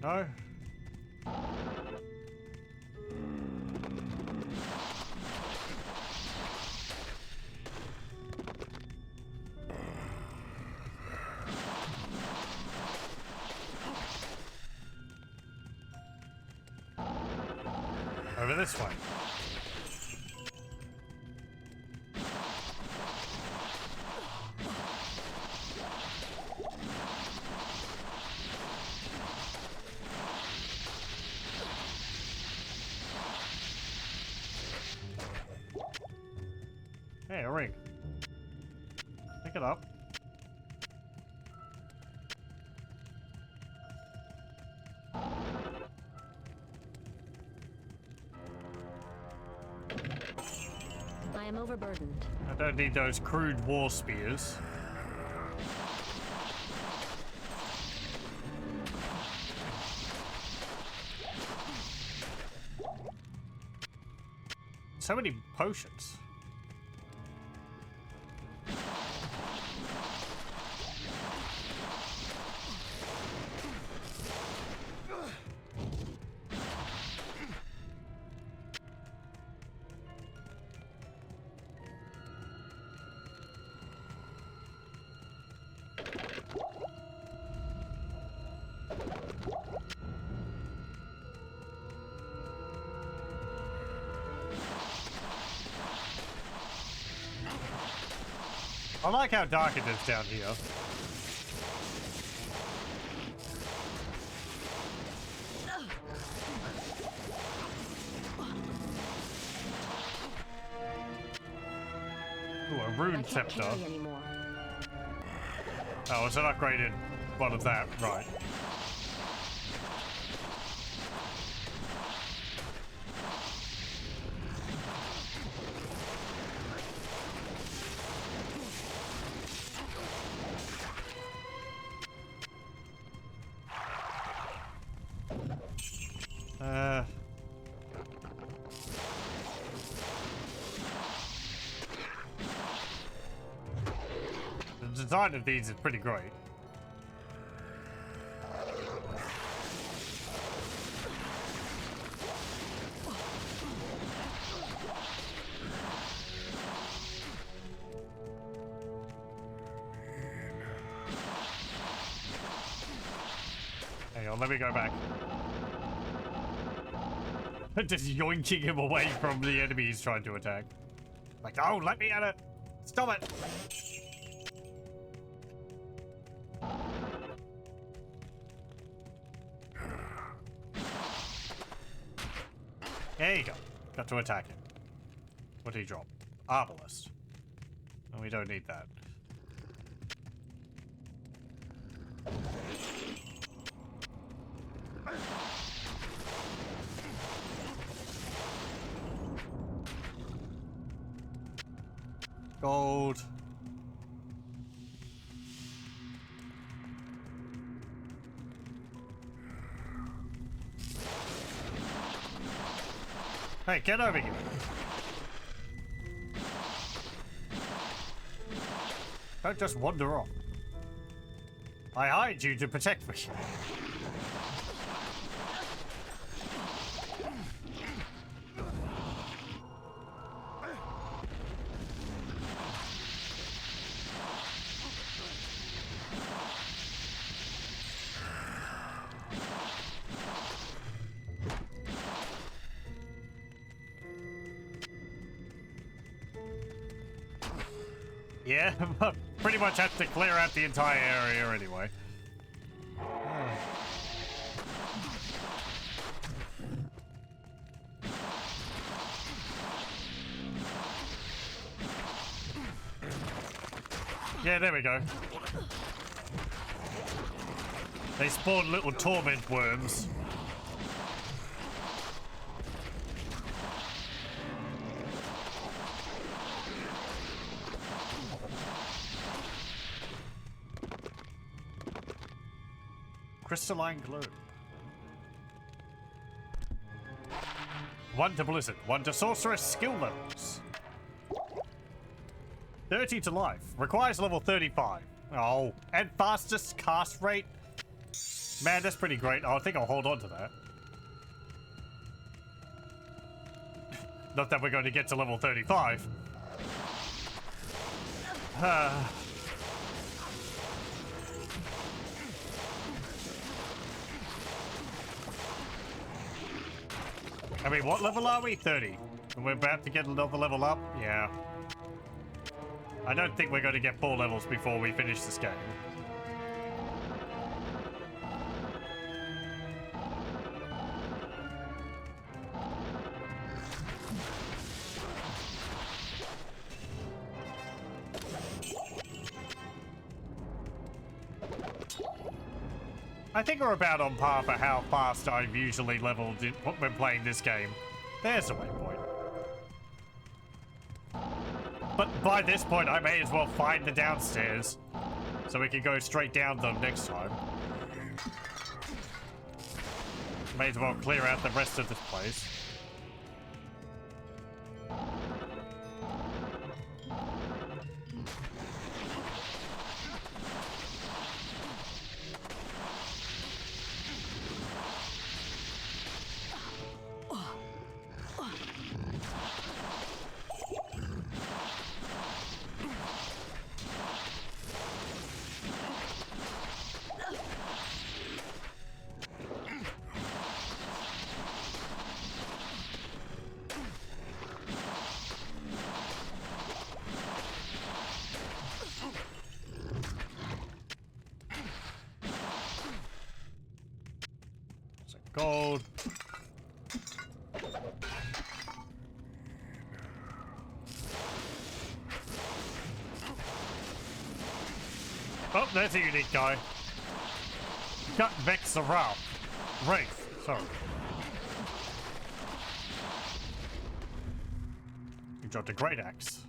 No. Over this way. Hey, a ring. Pick it up. I am overburdened. I don't need those crude war spears. So many potions. I like how dark it is down here. Ooh, a rune scepter. Oh, it's an upgraded one of that, right. The design of these is pretty great. on, let me go back. Just yoinking him away from the enemy he's trying to attack. Like, oh, let me at it! Stop it! There you go. Got to attack him. What did he drop? Arbalist. No, we don't need that. Gold. Hey, get over here. Don't just wander off. I hired you to protect me. Yeah, pretty much have to clear out the entire area anyway. Yeah, there we go. They spawn little torment worms. Crystalline glue. 1 to Blizzard, 1 to Sorceress skill levels. 30 to life. Requires level 35. Oh, and fastest cast rate. Man, that's pretty great. I think I'll hold on to that. Not that we're going to get to level 35. I mean, what level are we? 30. And we're about to get another level up? Yeah. I don't think we're going to get 4 levels before we finish this game. I think we're about on par for how fast I've usually leveled when playing this game. There's a waypoint. But by this point, I may as well find the downstairs, so we can go straight down them next time. May as well clear out the rest of this place. Gold. Oh, there's a unique guy. Gut Vex Aral. Wraith, sorry. You dropped a great axe.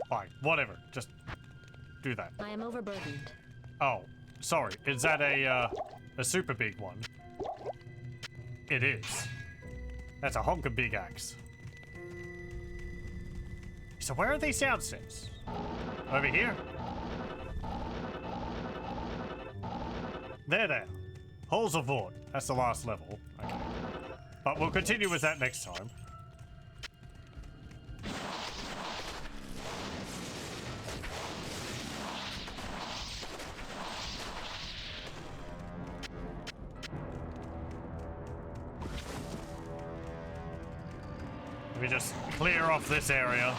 Fine, whatever. Just do that. I am overburdened. Oh, sorry. Is that a super big one? It is. That's a honkin' big axe. So where are these downstairs? Over here? There. Halls of Vord. That's the last level. Okay. But we'll continue with that next time. Let me just clear off this area.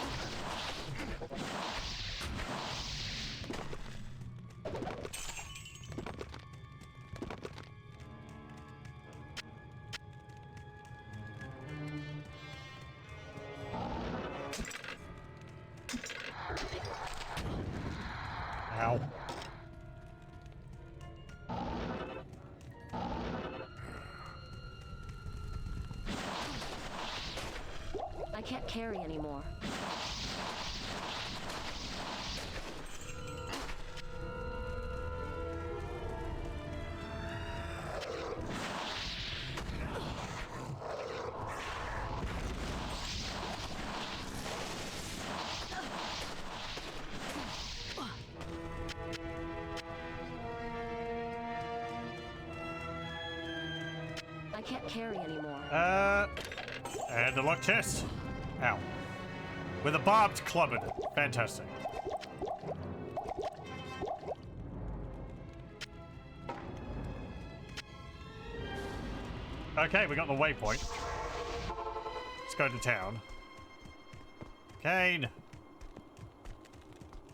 Ow. I can't carry anymore. I can't carry anymore. And a locked chest. Ow. With a barbed club in it. Fantastic. Okay, we got the waypoint. Let's go to town. Kane.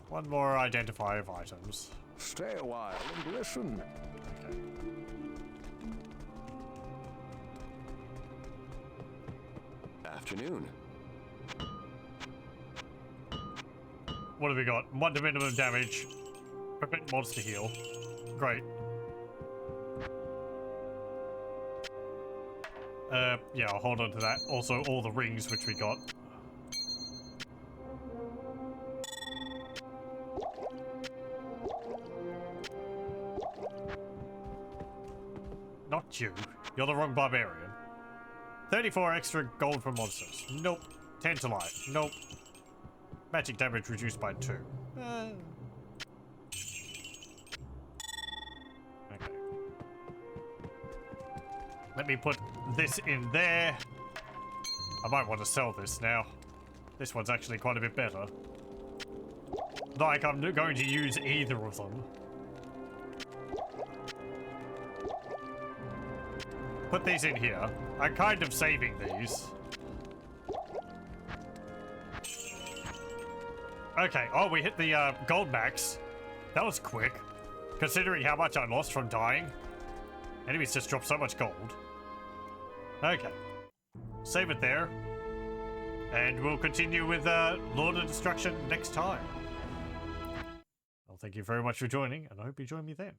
One more identifier of items. Stay a while and listen. Okay. Afternoon. What have we got? 1 to minimum damage. Prevent monster heal. Great. Yeah, I'll hold on to that. Also, all the rings which we got. Not you. You're the wrong barbarian. 34 extra gold for monsters. Nope. 10 to light. Nope. Magic damage reduced by 2. Okay. Let me put this in there. I might want to sell this now. This one's actually quite a bit better. Like, I'm not going to use either of them. Put these in here. I'm kind of saving these. Okay, oh, we hit the gold max. That was quick, considering how much I lost from dying. Enemies just dropped so much gold. Okay, save it there. And we'll continue with Lord of Destruction next time. Well, thank you very much for joining, and I hope you join me then.